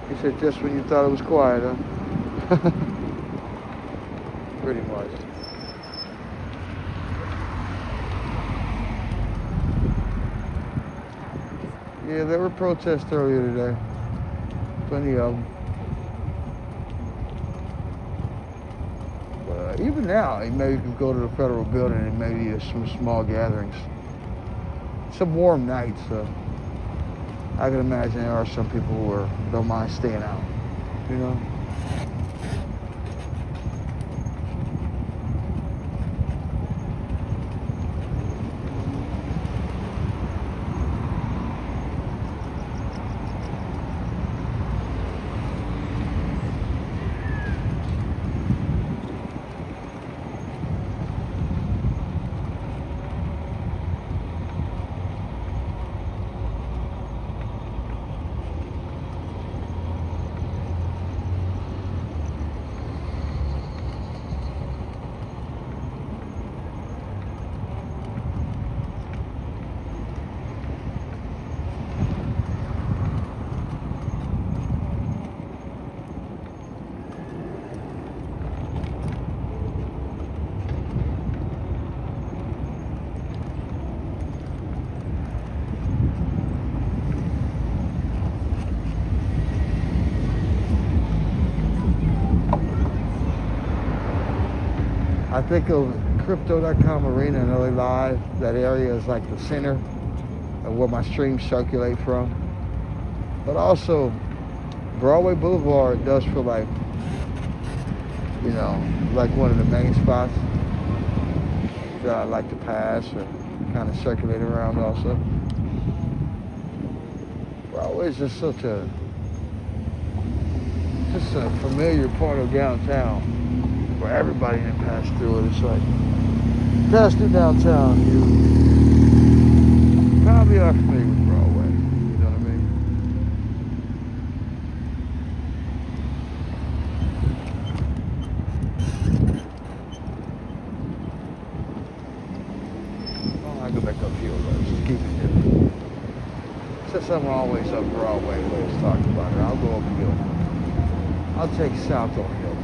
He said, just when you thought it was quiet, huh? Pretty much. Yeah, there were protests earlier today. Plenty of them. But even now, maybe you can go to the federal building and maybe some small gatherings. It's a warm night, so I can imagine there are some people who don't mind staying out, you know? I think of Crypto.com Arena and LA Live. That area is like the center of where my streams circulate from. But also, Broadway Boulevard does feel like, you know, like one of the main spots that I like to pass or kind of circulate around also. Broadway is just such a familiar part of downtown for everybody that passed through it. It's like, pass through downtown, you probably are familiar with Broadway, you know what I mean? Oh, I guess I'm always up Broadway when it's talking about it. I'll go up the hill. I'll take south on hill.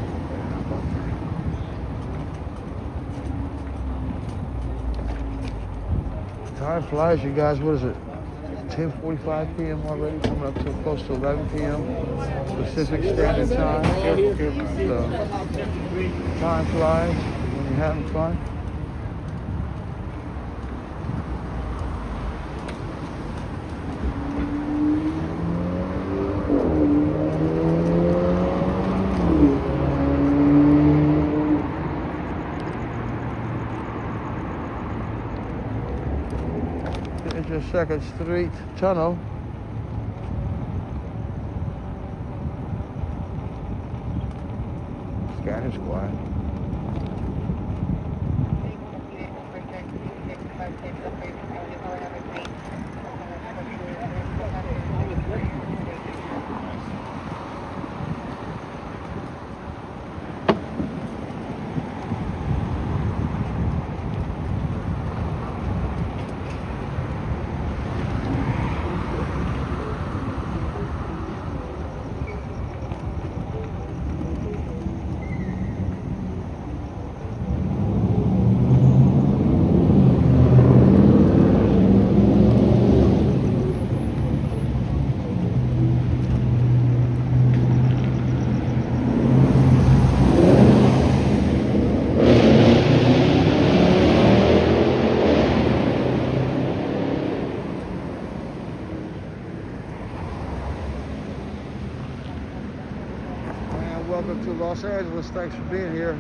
Time flies, you guys. What is it? 10:45 p.m. already, coming up to close to 11 p.m. Pacific Standard Time. Time flies when you're having fun. Here's your Second Street tunnel. Scanner's quiet. Welcome to Los Angeles. Thanks for being here.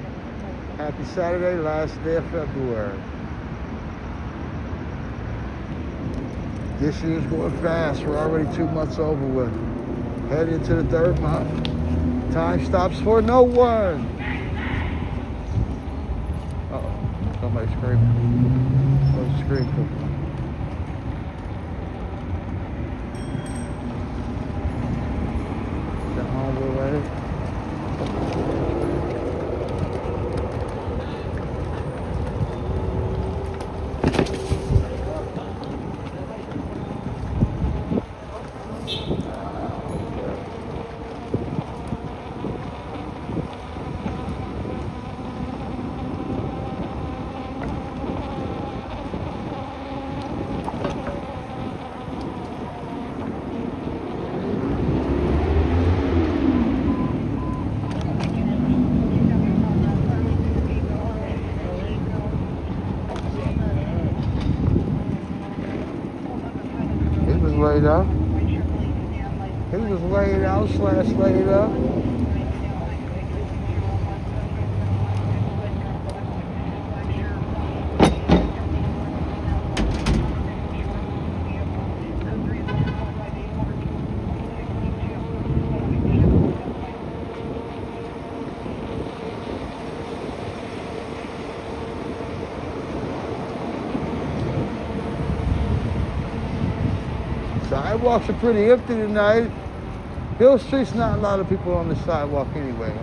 Happy Saturday, last day of February. This year's going fast. We're already 2 months over with. Heading into the third month. Time stops for no one. Uh-oh, somebody's screaming. What's the scream from? Is that homeboy right here? Laid up. He was laid out / laid up. Sidewalks are pretty empty tonight. Hill Street's not a lot of people on the sidewalk anyway.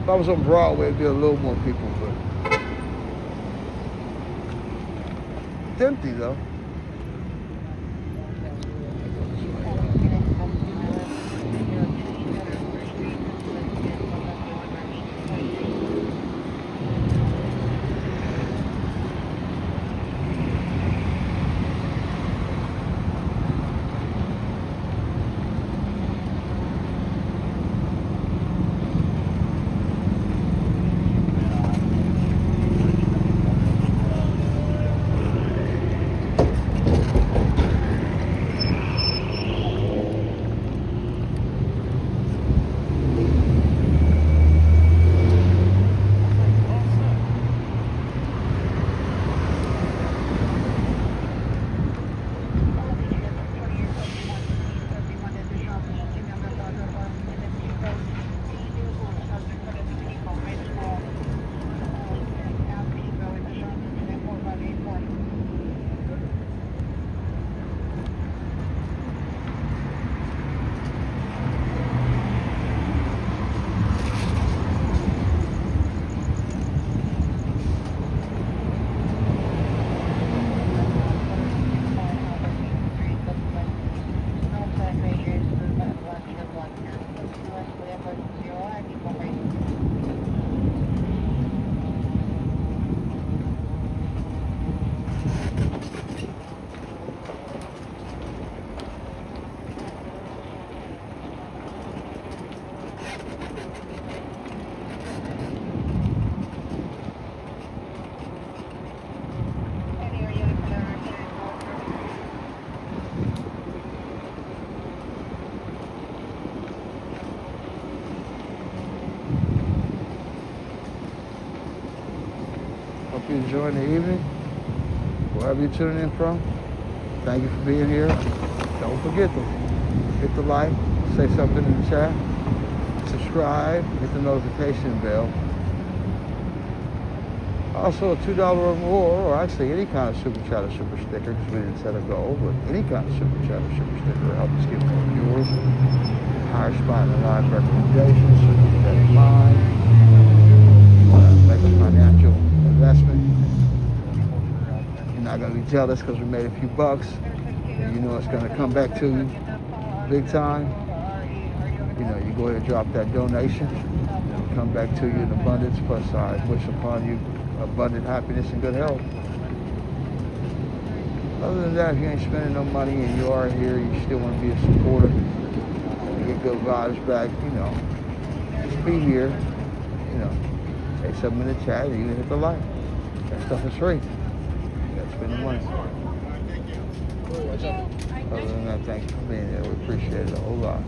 If I was on Broadway, it'd be a little more people, but it's empty though. Hope you're enjoying the evening. Wherever you're tuning in from, thank you for being here. Don't forget to hit the like, say something in the chat, subscribe, hit the notification bell. Also, a $2 or more, or actually any kind of super chat or super sticker, because we didn't set a goal, but any kind of super chat or super sticker will help us get more viewers, higher spot in the live recommendations, so keep that in mind. Make a financial investment. You're not going to be jealous because we made a few bucks, and you know it's going to come back to you big time. You know, you go ahead and drop that donation, it'll come back to you in abundance, plus I wish upon you abundant happiness and good health. Other than that, if you ain't spending no money and you are here, you still want to be a supporter, and get good vibes back, you know, just be here, you know, say something in the chat and you can hit the like. That stuff is free. You gotta spend the money. Other than that, thank you for being here. We appreciate it a whole lot.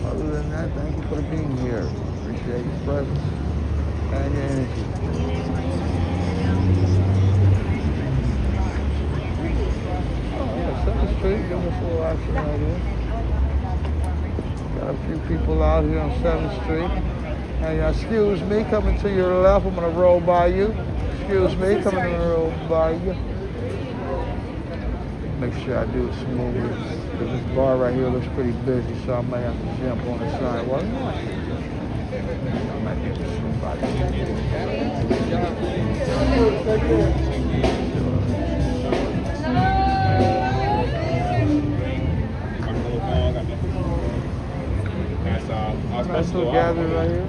Other than that, thank you for being here. Appreciate your presence and your energy. Oh yeah, 7th Street, give us a little action right here. Got a few people out here on 7th Street. Hey, excuse me, coming to your left, I'm gonna roll by you. Excuse me, coming to roll by you. Make sure I do it smoothly. Because this bar right here looks pretty busy, so I may have to jump on the sidewalk. I might get somebody. Nice little gathering right here.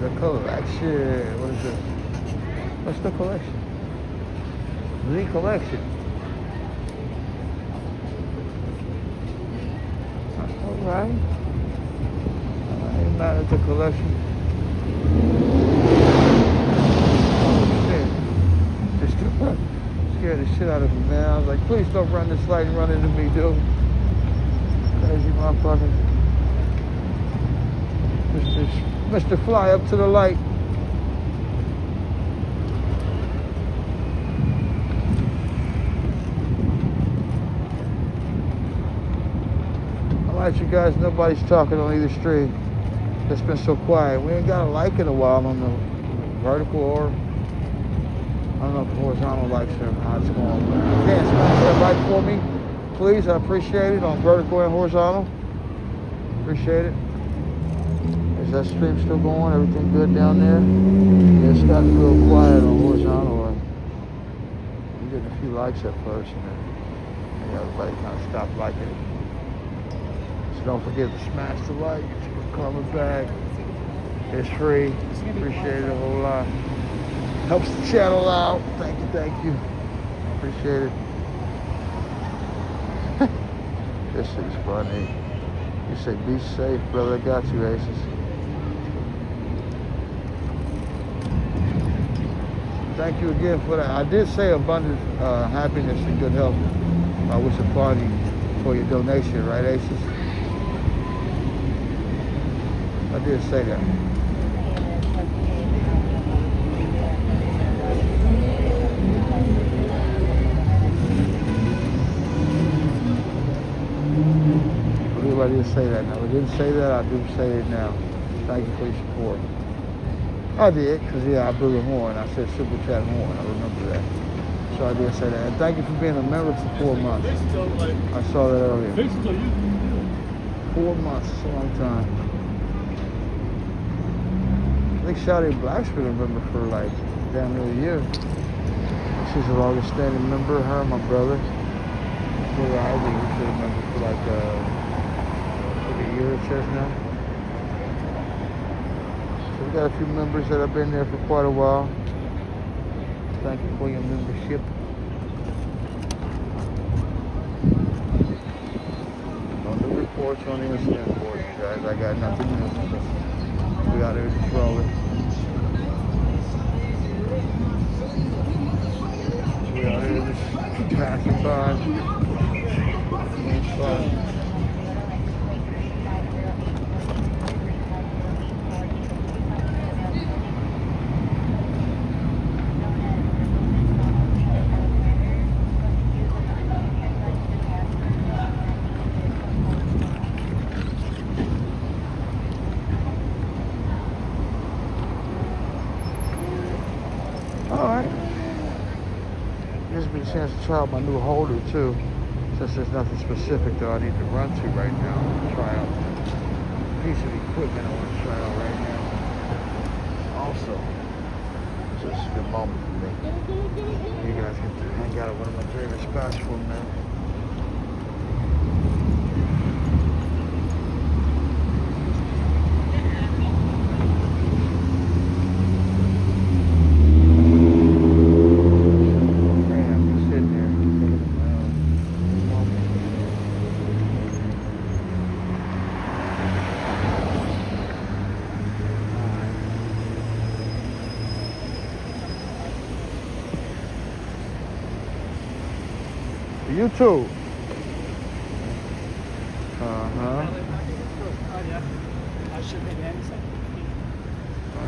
The collection. What is this? What's the collection? The collection. All right. Ain't mad at the collection. Oh shit. Just scared the shit out of me, man. I was like, please don't run this light and run into me, dude. Crazy motherfucker. Mr. Fly up to the light. I'll let you guys, nobody's talking on either stream. It's been so quiet. We ain't got a like in a while on the vertical or, I don't know if horizontal likes or how it's going. But yeah, smash that like for me, please. I appreciate it on vertical and horizontal. Appreciate it. Is that stream still going? Everything good down there? Yeah, it's gotten real quiet on horizontal. I'm getting a few likes at first, and then everybody kind of stopped liking it. So don't forget to smash the like. Keep coming back. It's free. Appreciate it a whole lot. Helps the channel out. Thank you. Appreciate it. This is funny. You say, be safe, brother. I got you, Aces. Thank you again for that. I did say abundant happiness and good health. I wish upon you for your donation, right, Aces? I did say that. I didn't say that. No, I didn't say that. I do say it now. Thank you for your support. I did, because I blew the horn. I said super chat horn. I remember that. So I did say that. And thank you for being a member for 4 months. I saw that earlier. 4 months. It's a long time. I think Shawty Black's been a member for like damn near a year. She's the longest standing member. Her and my brother. Well, I think we should have member for like a year it says now. So we got a few members that have been there for quite a while. Thank you for your membership. On the reports on the incident for you guys. I got nothing new. We out here just rolling. We out here just passing by. It's fun. Alright. Gives me a chance to try out my new holder too. Since there's nothing specific that I need to run to right now. I'm gonna try out a piece of equipment I want to try out right now. Also, it's just a good moment for me. You guys get to hang out at one of my favorite spots for a minute. YouTube.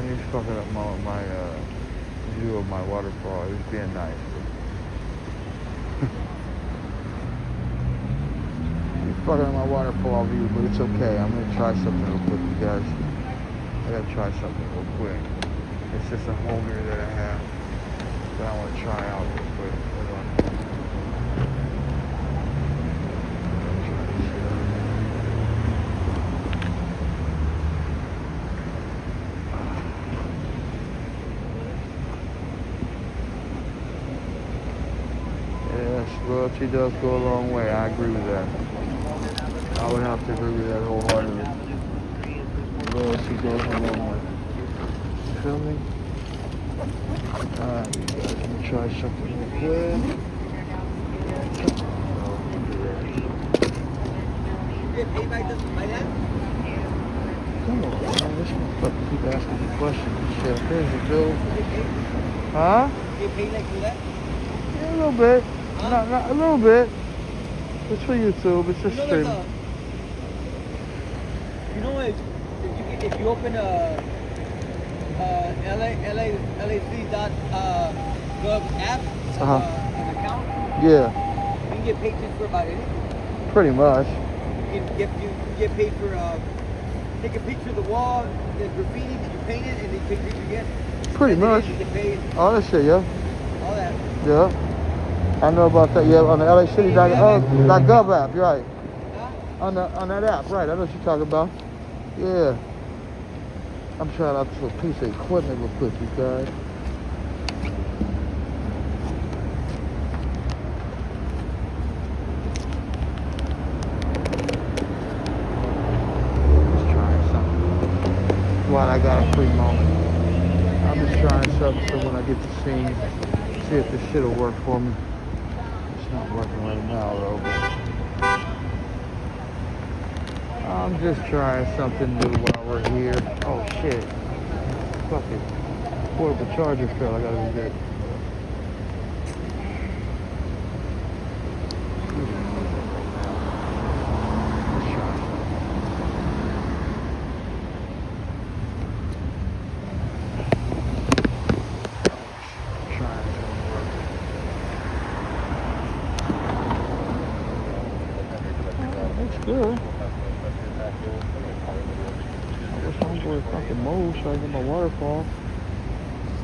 He's fucking up my view of my waterfall. He's being nice. He's fucking up my waterfall view, but it's okay. I'm gonna try something real quick, you guys. I gotta try something real quick. It's just a holder that I have that I want to try out real quick. Hold on. Loyalty does go a long way. I agree with that. I would have to agree with that wholeheartedly. Loyalty goes a long way. You feel me? Alright, you guys, let me try something real quick. Come on, man. This motherfucker keep asking me questions. Shit, here's your bill. Huh? You pay like that? Yeah, a little bit. Not a little bit. It's for YouTube. It's just streaming. You know what? If you open LAC.gov app, an account, yeah, you can get paid just for about anything. pretty much. You get paid for take a picture of the wall, the graffiti that you painted, and they pay you again. Pretty much. You get paid All that shit, yeah. all that. Yeah. I know about that. Yeah, on the LACity.gov app. You're right. Huh? On that app, right? I know what you're talking about. Yeah. I'm trying out this little piece of equipment real quick, you guys. Just trying something. While I got a free moment, I'm just trying something so when I get to see if this shit will work for me. It's not working right now though, but I'm just trying something new while we're here. Oh shit. Fuck it. Portable charger fell. I gotta go get it. Let's try something. Trying to work. Looks good. I wish homeboy fucking moved so I can get my waterfall.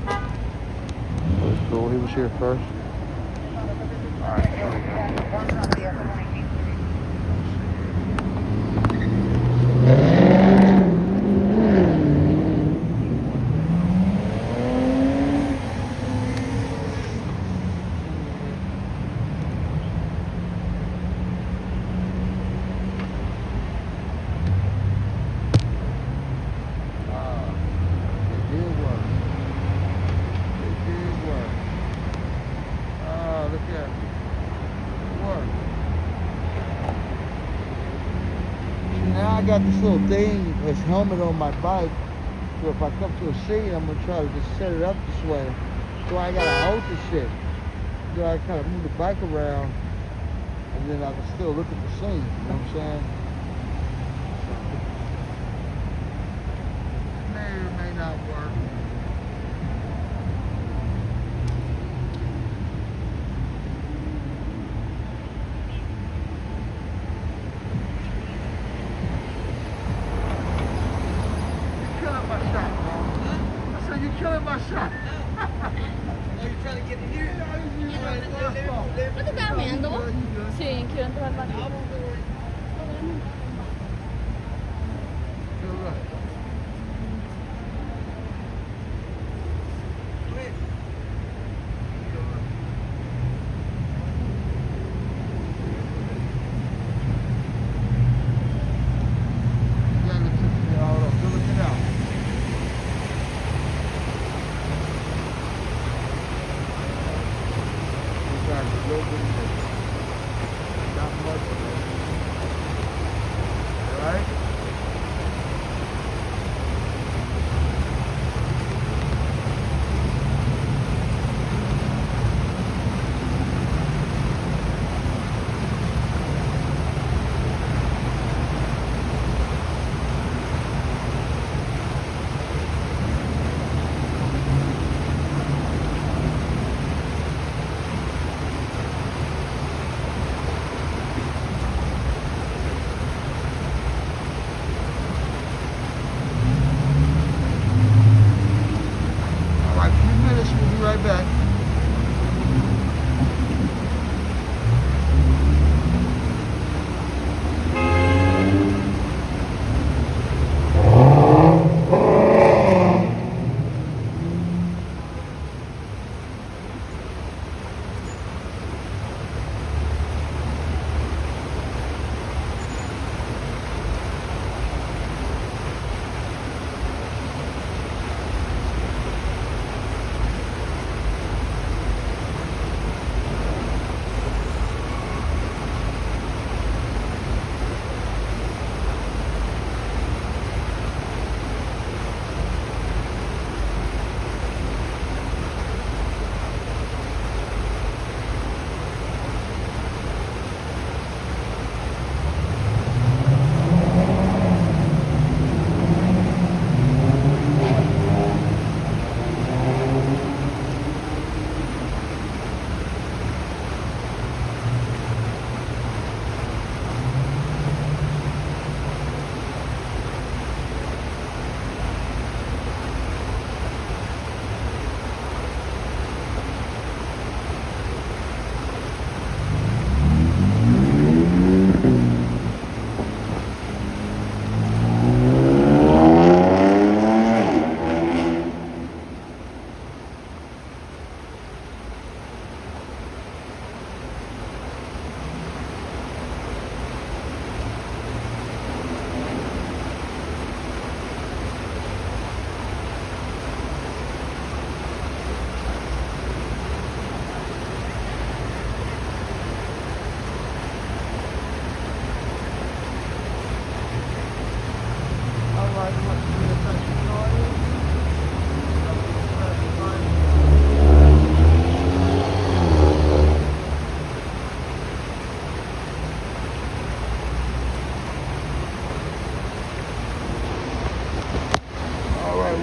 That's cool. He was here first. Alright, here we go. now I got this little thing, this helmet on my bike. So if I come to a scene, I'm gonna try to just set it up this way. So I gotta hold this shit. So I kind of move the bike around, and then I can still look at the scene. You know what I'm saying? May or may not work. You're killing my shot. Oh, you're trying to get in here? Ma tu stai venendo? Sì, anch'io entro al bagno.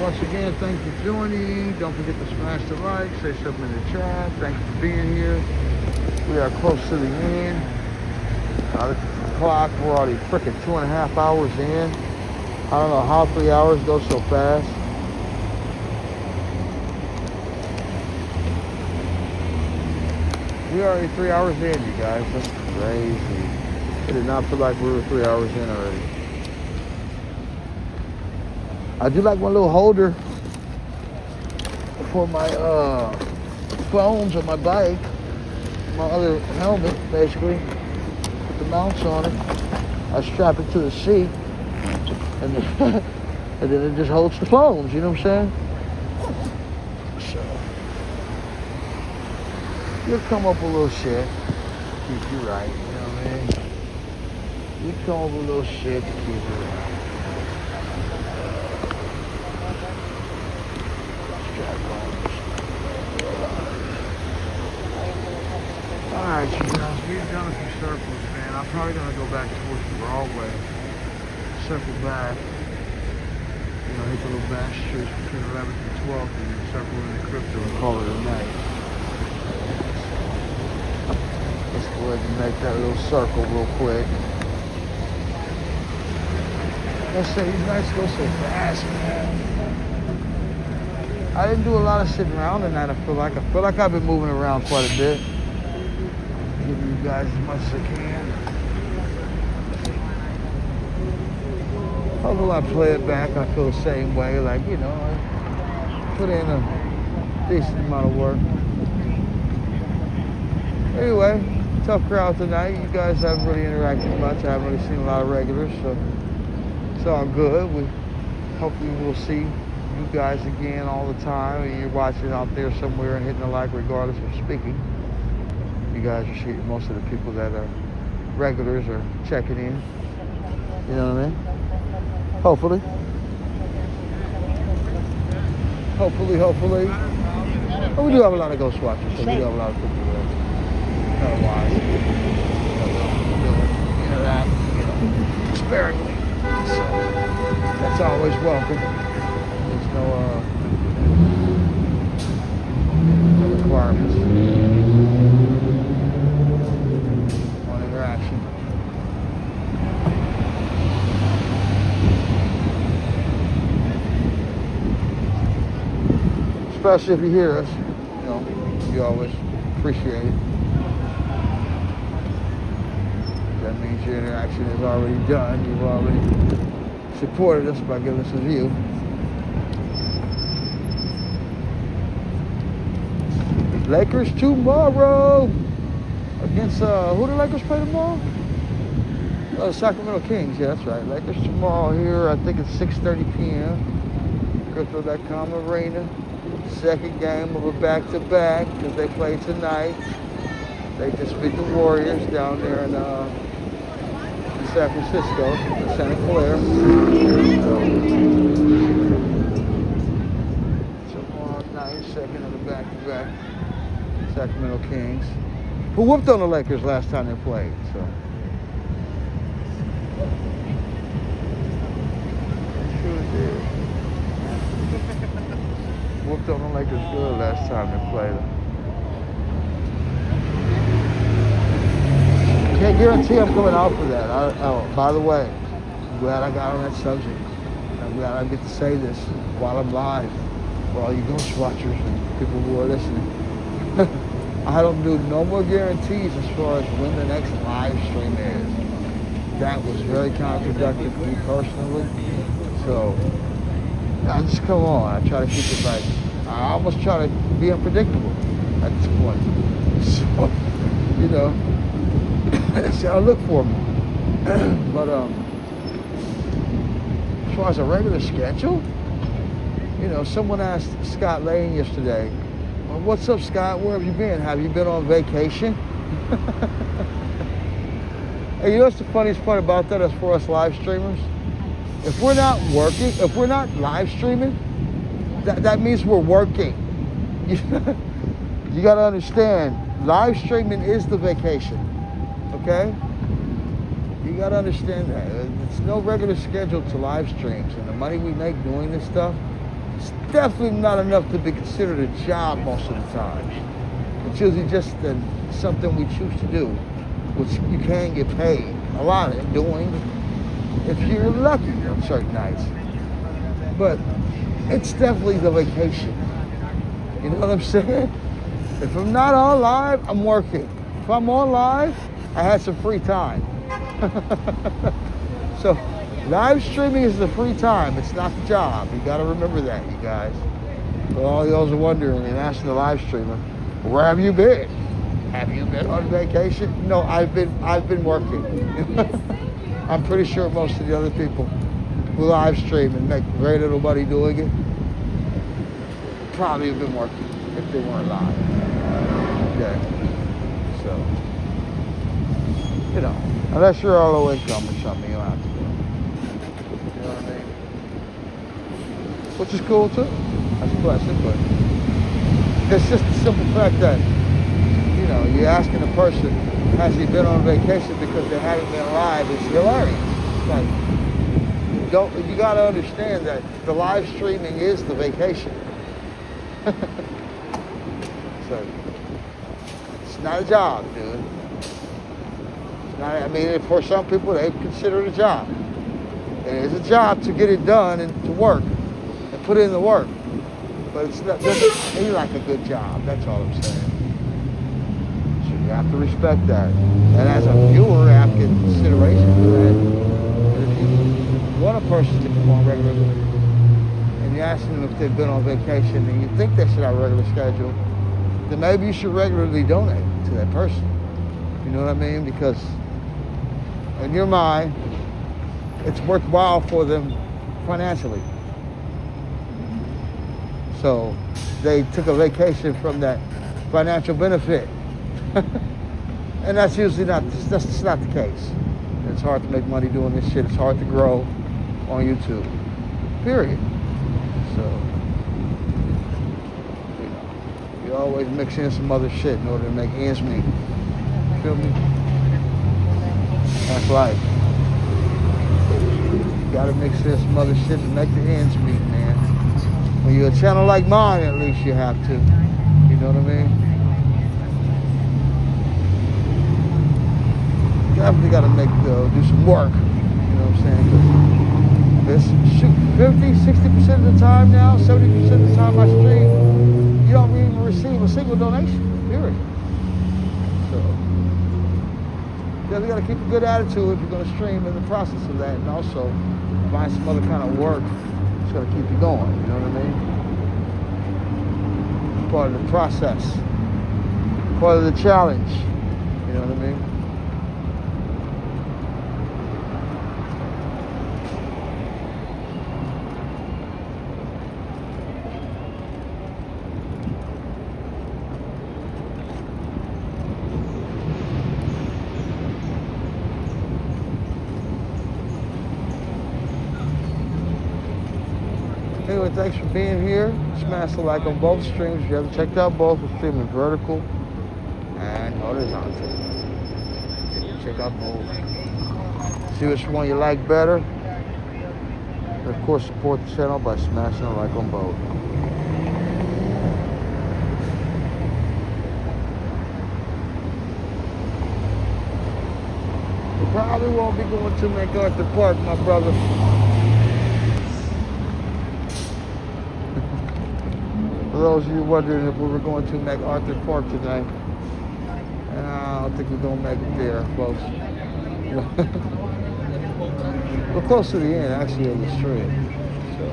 Once again, thank you for joining. Don't forget to smash the like, say something in the chat. Thank you for being here. We are close to the end. Look at the clock. We're already freaking 2.5 hours in. I don't know how 3 hours go so fast. We are already 3 hours in, you guys. That's crazy. It did not feel like we were 3 hours in already. I do like one little holder for my phones on my bike, my other helmet, basically. Put the mounts on it. I strap it to the seat, and then, and then it just holds the phones. You know what I'm saying? So you'll come up with a little shit. Keep you right. You know what I mean? You come over a little shit to keep it around. Alright, you guys, we've done a few circles, man. I'm probably gonna go back towards the Broadway. Circle back. You know, hit the little back streets between 11th and 12th and then circle in the crypto and call it a night. Let's go ahead and make that little circle real quick. Let's say these nights go so fast, man. I didn't do a lot of sitting around tonight. I feel like I've been moving around quite a bit. Give you guys as much as I can. Although I play it back, I feel the same way. Like, you know, I put in a decent amount of work. Anyway, tough crowd tonight. You guys haven't really interacted much. I haven't really seen a lot of regulars, so it's all good. Hopefully we'll see you guys again all the time, and you're watching out there somewhere and hitting a like regardless of speaking. You guys are seeing most of the people that are regulars are checking in. You know what I mean? Hopefully. But we do have a lot of ghost watchers, so we do have a lot of people that otherwise interact, you know, sparingly. So that's always welcome. There's no requirements on interaction. Especially if you hear us, you know, we always appreciate it. That means your interaction is already done. You've already supported us by giving us a view. Lakers tomorrow against who the Lakers play tomorrow? Oh, the Sacramento Kings. Yeah, that's right. Lakers tomorrow here. I think it's 6:30 p.m. Crypto.com Arena. Second game of a back-to-back because they play tonight. They just beat the Warriors down there in San Francisco, Santa Clara. Tomorrow night, second of the back-to-back Sacramento Kings, who whooped on the Lakers last time they played. So they sure did. Whooped on the Lakers good last time they played them. Can't guarantee I'm coming out for that. By the way, I'm glad I got on that subject. I'm glad I get to say this while I'm live for all you ghost watchers and people who are listening. I don't do no more guarantees as far as when the next live stream is. That was very counterproductive for me personally. So I just come on. I try to keep it like, I almost try to be unpredictable at this point. So, you know, see, I'll look for me. But as far as a regular schedule, you know, someone asked Scott Lane yesterday, well, what's up, Scott? Where have you been? Have you been on vacation? Hey, you know what's the funniest part about that as for us live streamers? If we're not working, if we're not live streaming, that means we're working. You got to understand, live streaming is the vacation, okay? You got to understand that. It's no regular schedule to live streams, and the money we make doing this stuff, it's definitely not enough to be considered a job most of the time. It's usually just something we choose to do, which you can get paid a lot of it doing, if you're lucky on certain nights. But it's definitely the vacation. You know what I'm saying? If I'm not on live, I'm working. If I'm on live, I had some free time. So live streaming is the free time. It's not the job. You got to remember that, you guys. For all those are wondering and asking the live streamer, where have you been? Have you been on vacation? No, I've been working. I'm pretty sure most of the other people who live stream and make very little money doing it probably have been working if they weren't live. Okay. So You know, unless you're all low income or something, you don't have to do it. You know what I mean? Which is cool too. That's a blessing, but it's just the simple fact that, you know, you're asking a person, has he been on vacation because they haven't been live? It's hilarious. It's like, you got to understand that the live streaming is the vacation. So, it's not a job, dude. It's not, I mean, for some people, they consider it a job. And it's a job to get it done and to work and put in the work. But it doesn't seem like a good job. That's all I'm saying. So you have to respect that. And as a viewer, I have to get consideration for that. But if you want a person to come on regularly, and you're asking them if they've been on vacation, and you think they should have a regular schedule, then maybe you should regularly donate to that person. You know what I mean? Because in your mind, it's worthwhile for them financially. So they took a vacation from that financial benefit. And that's usually that's not the case. It's hard to make money doing this shit. It's hard to grow on YouTube. Period. So, you know, you always mix in some other shit in order to make ends meet. Feel me? That's life. You gotta mix in some other shit to make the ends meet, man. When you're a channel like mine, at least you have to. You know what I mean? Definitely got to do some work. You know what I'm saying? Because 50, 60% of the time now, 70% of the time I stream, you don't even receive a single donation. Period. So you got to keep a good attitude if you're going to stream in the process of that, and also find some other kind of work that's going to keep you going. You know what I mean? Part of the process, part of the challenge. You know what I mean? Anyway, thanks for being here. Smash the like on both streams. If you haven't checked out both, we're streaming vertical and horizontal. Check out both. See which one you like better. And of course, support the channel by smashing a like on both. We probably won't be going to MacArthur Park, my brother. For those of you wondering if we were going to MacArthur Park tonight, I don't think we're going to make it there, folks. We're close to the end, actually, of the stream. So,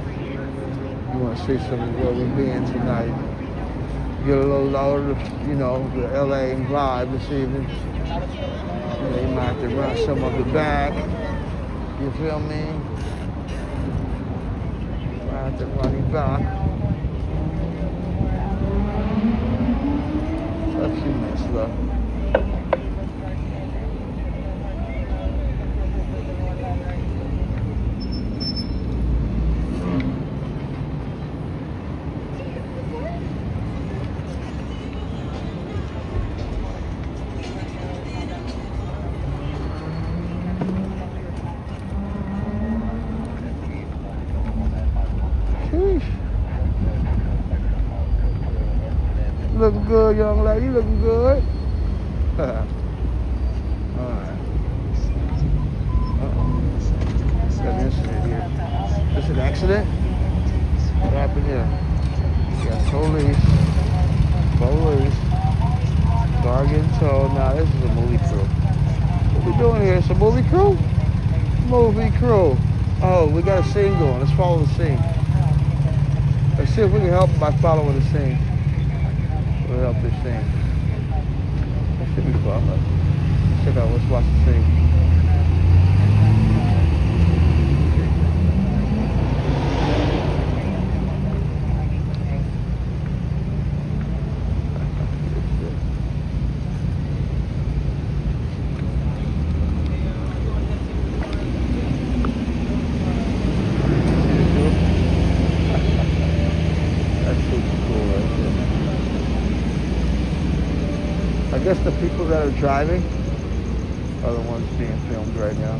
you want to see some of where we've been tonight. Get a little load of, you know, the LA vibe this evening. You know, you might have to run some of it back. You feel me? Might have to run it back. A few minutes left. Sheesh. Looking good, young lady. Looking good. Alright. Got an incident here. This an accident? What happened here? Got police. Car getting towed. Nah, this is a movie crew. What we doing here? It's a movie crew? Movie crew. Oh, we got a scene going. Let's follow the scene. Let's see if we can help by following the scene. We'll help this scene. That should be fun. Check out, let's watch the scene. guess the people that are driving are the ones being filmed right now.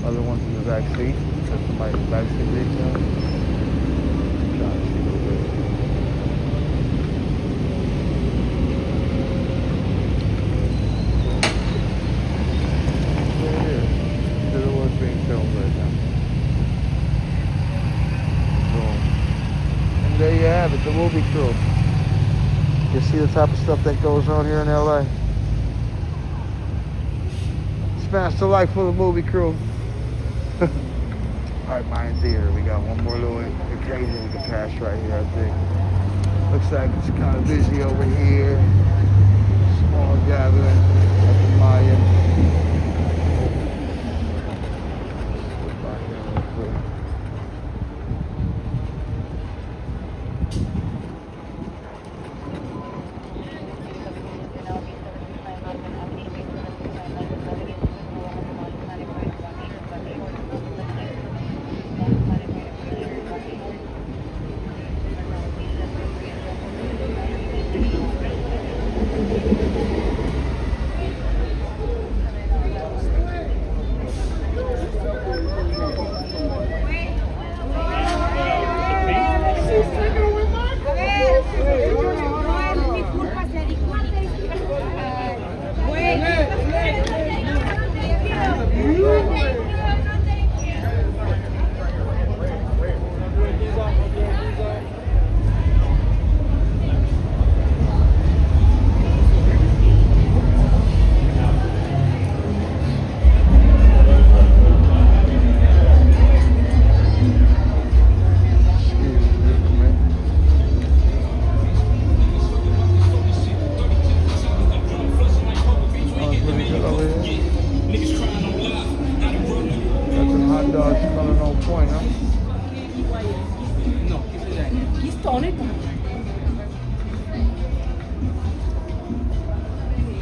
Other ones in the back seat. That's my back seat detail. Trying to see what it is. There it is. They're the ones being filmed right now. Boom. And there you have it, the movie crew. You see the type of stuff that goes on here in LA. Smash the like for the movie crew. Alright, Mayan Theater. We got one more little occasion we can pass right here, I think. Looks like it's kind of busy over here. Small gathering at the Mayan. Slip by here real quick.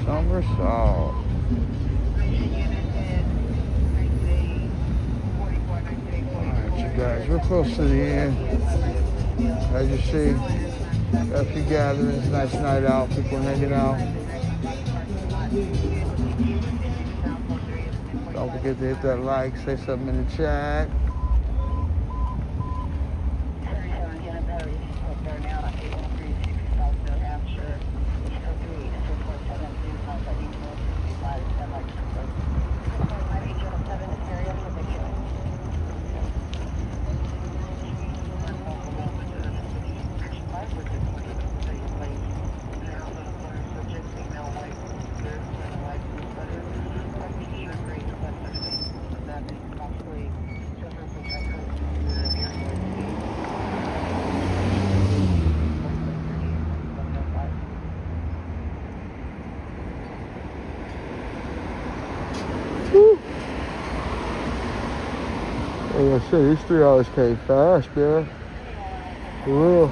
Summer salt. Alright, you guys, we're close to the end. As you see, got a few gatherings, nice night out, people hanging out. Don't forget to hit that like, say something in the chat. Like I said, these 3 hours came fast, man. For real.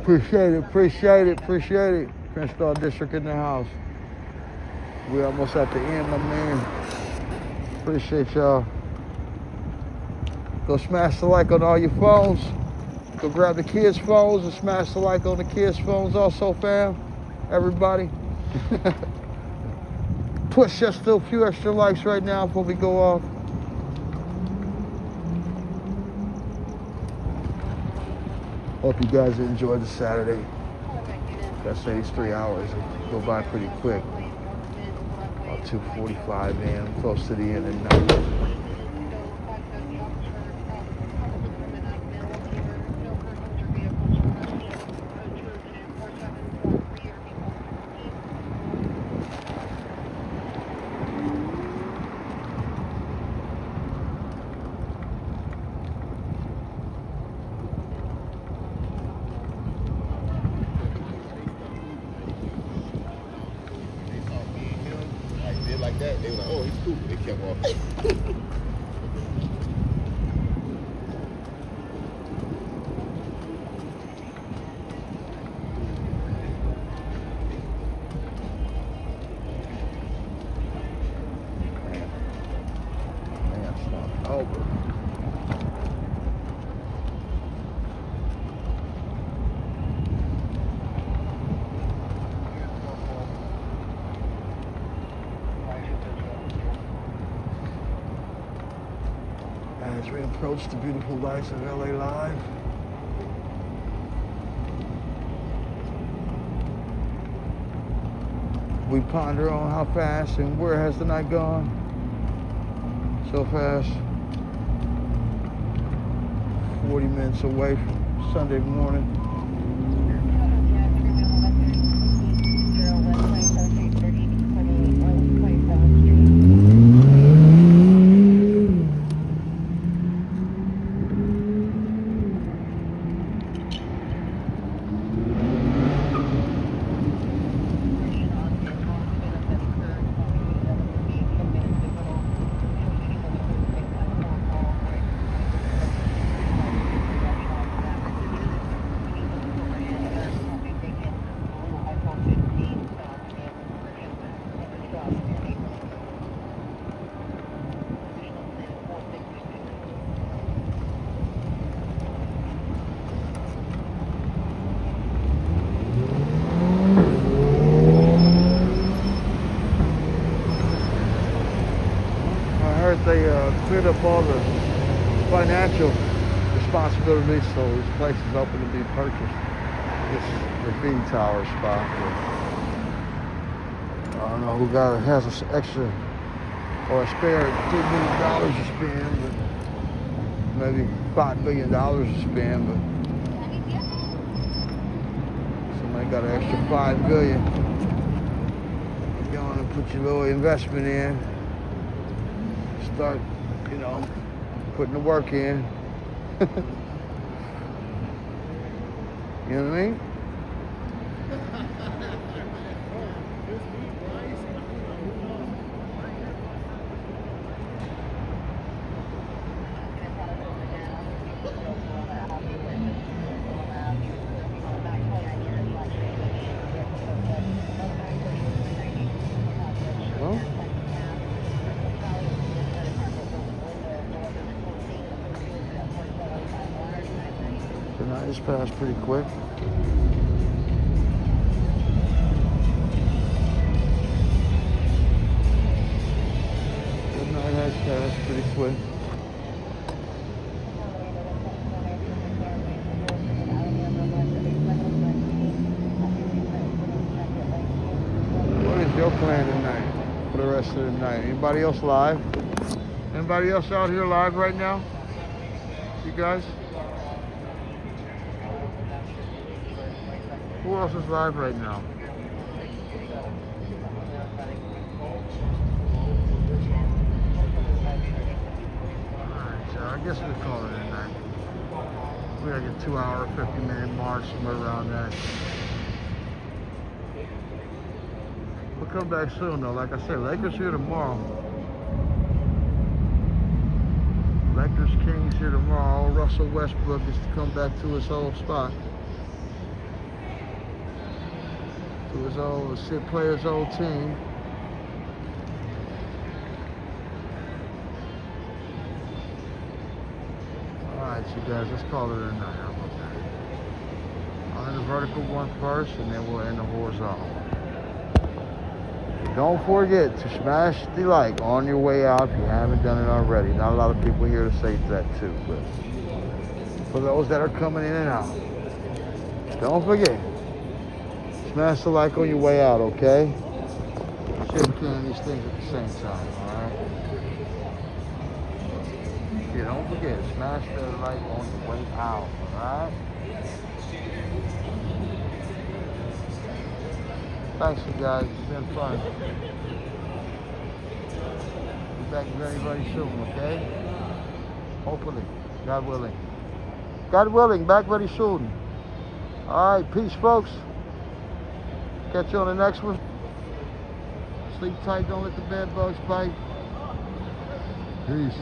Appreciate it, appreciate it, appreciate it. Crenshaw District in the house. We're almost at the end, my man. Appreciate y'all. Go smash the like on all your phones. Go grab the kids' phones and smash the like on the kids' phones also, fam. Everybody. Push just a few extra likes right now before we go off. Hope you guys enjoyed the Saturday. Like I say, these 3 hours go by pretty quick. About 2:45, man. Close to the end of the night. They were like, oh, he's cool. They kept walking. Man, it's not over. as we approach the beautiful lights of LA Live. We ponder on how fast and where has the night gone. So fast. 40 minutes away from Sunday morning. They cleared up all the financial responsibilities, so this place is open to be purchased. This graffiti tower spot. I don't know who has an extra or a spare $2 million to spend, but maybe $5 million to spend. But somebody got an extra $5 billion. You go on and put your little investment in. Start, putting the work in. You know what I mean? The night has passed pretty quick. The night has passed pretty quick. What is your plan tonight for the rest of the night? Anybody else live? Anybody else out here live right now? You guys? Who else is live right now? Alright, so I guess we'll call it a night. We gotta get 2 hour, 50-minute march, somewhere around that. We'll come back soon though. Like I said, Lakers here tomorrow. Lakers Kings here tomorrow. Russell Westbrook is to come back to his old spot. To his old, play his old team. Alright, you guys, let's call it a night. How about that? I'll end the vertical one first, and then we'll end the horizontal. Don't forget to smash the like on your way out if you haven't done it already. Not a lot of people here to say that too, but for those that are coming in and out, don't forget. Smash the like on your way out, okay? See if we can these things at the same time, alright? Yeah, don't forget, smash the like on your way out, alright? Thanks, you guys. It's been fun. Be back very, very soon, okay? Hopefully. God willing. God willing, back very soon. Alright, peace, folks. Catch you on the next one. Sleep tight, don't let the bed bugs bite. Peace.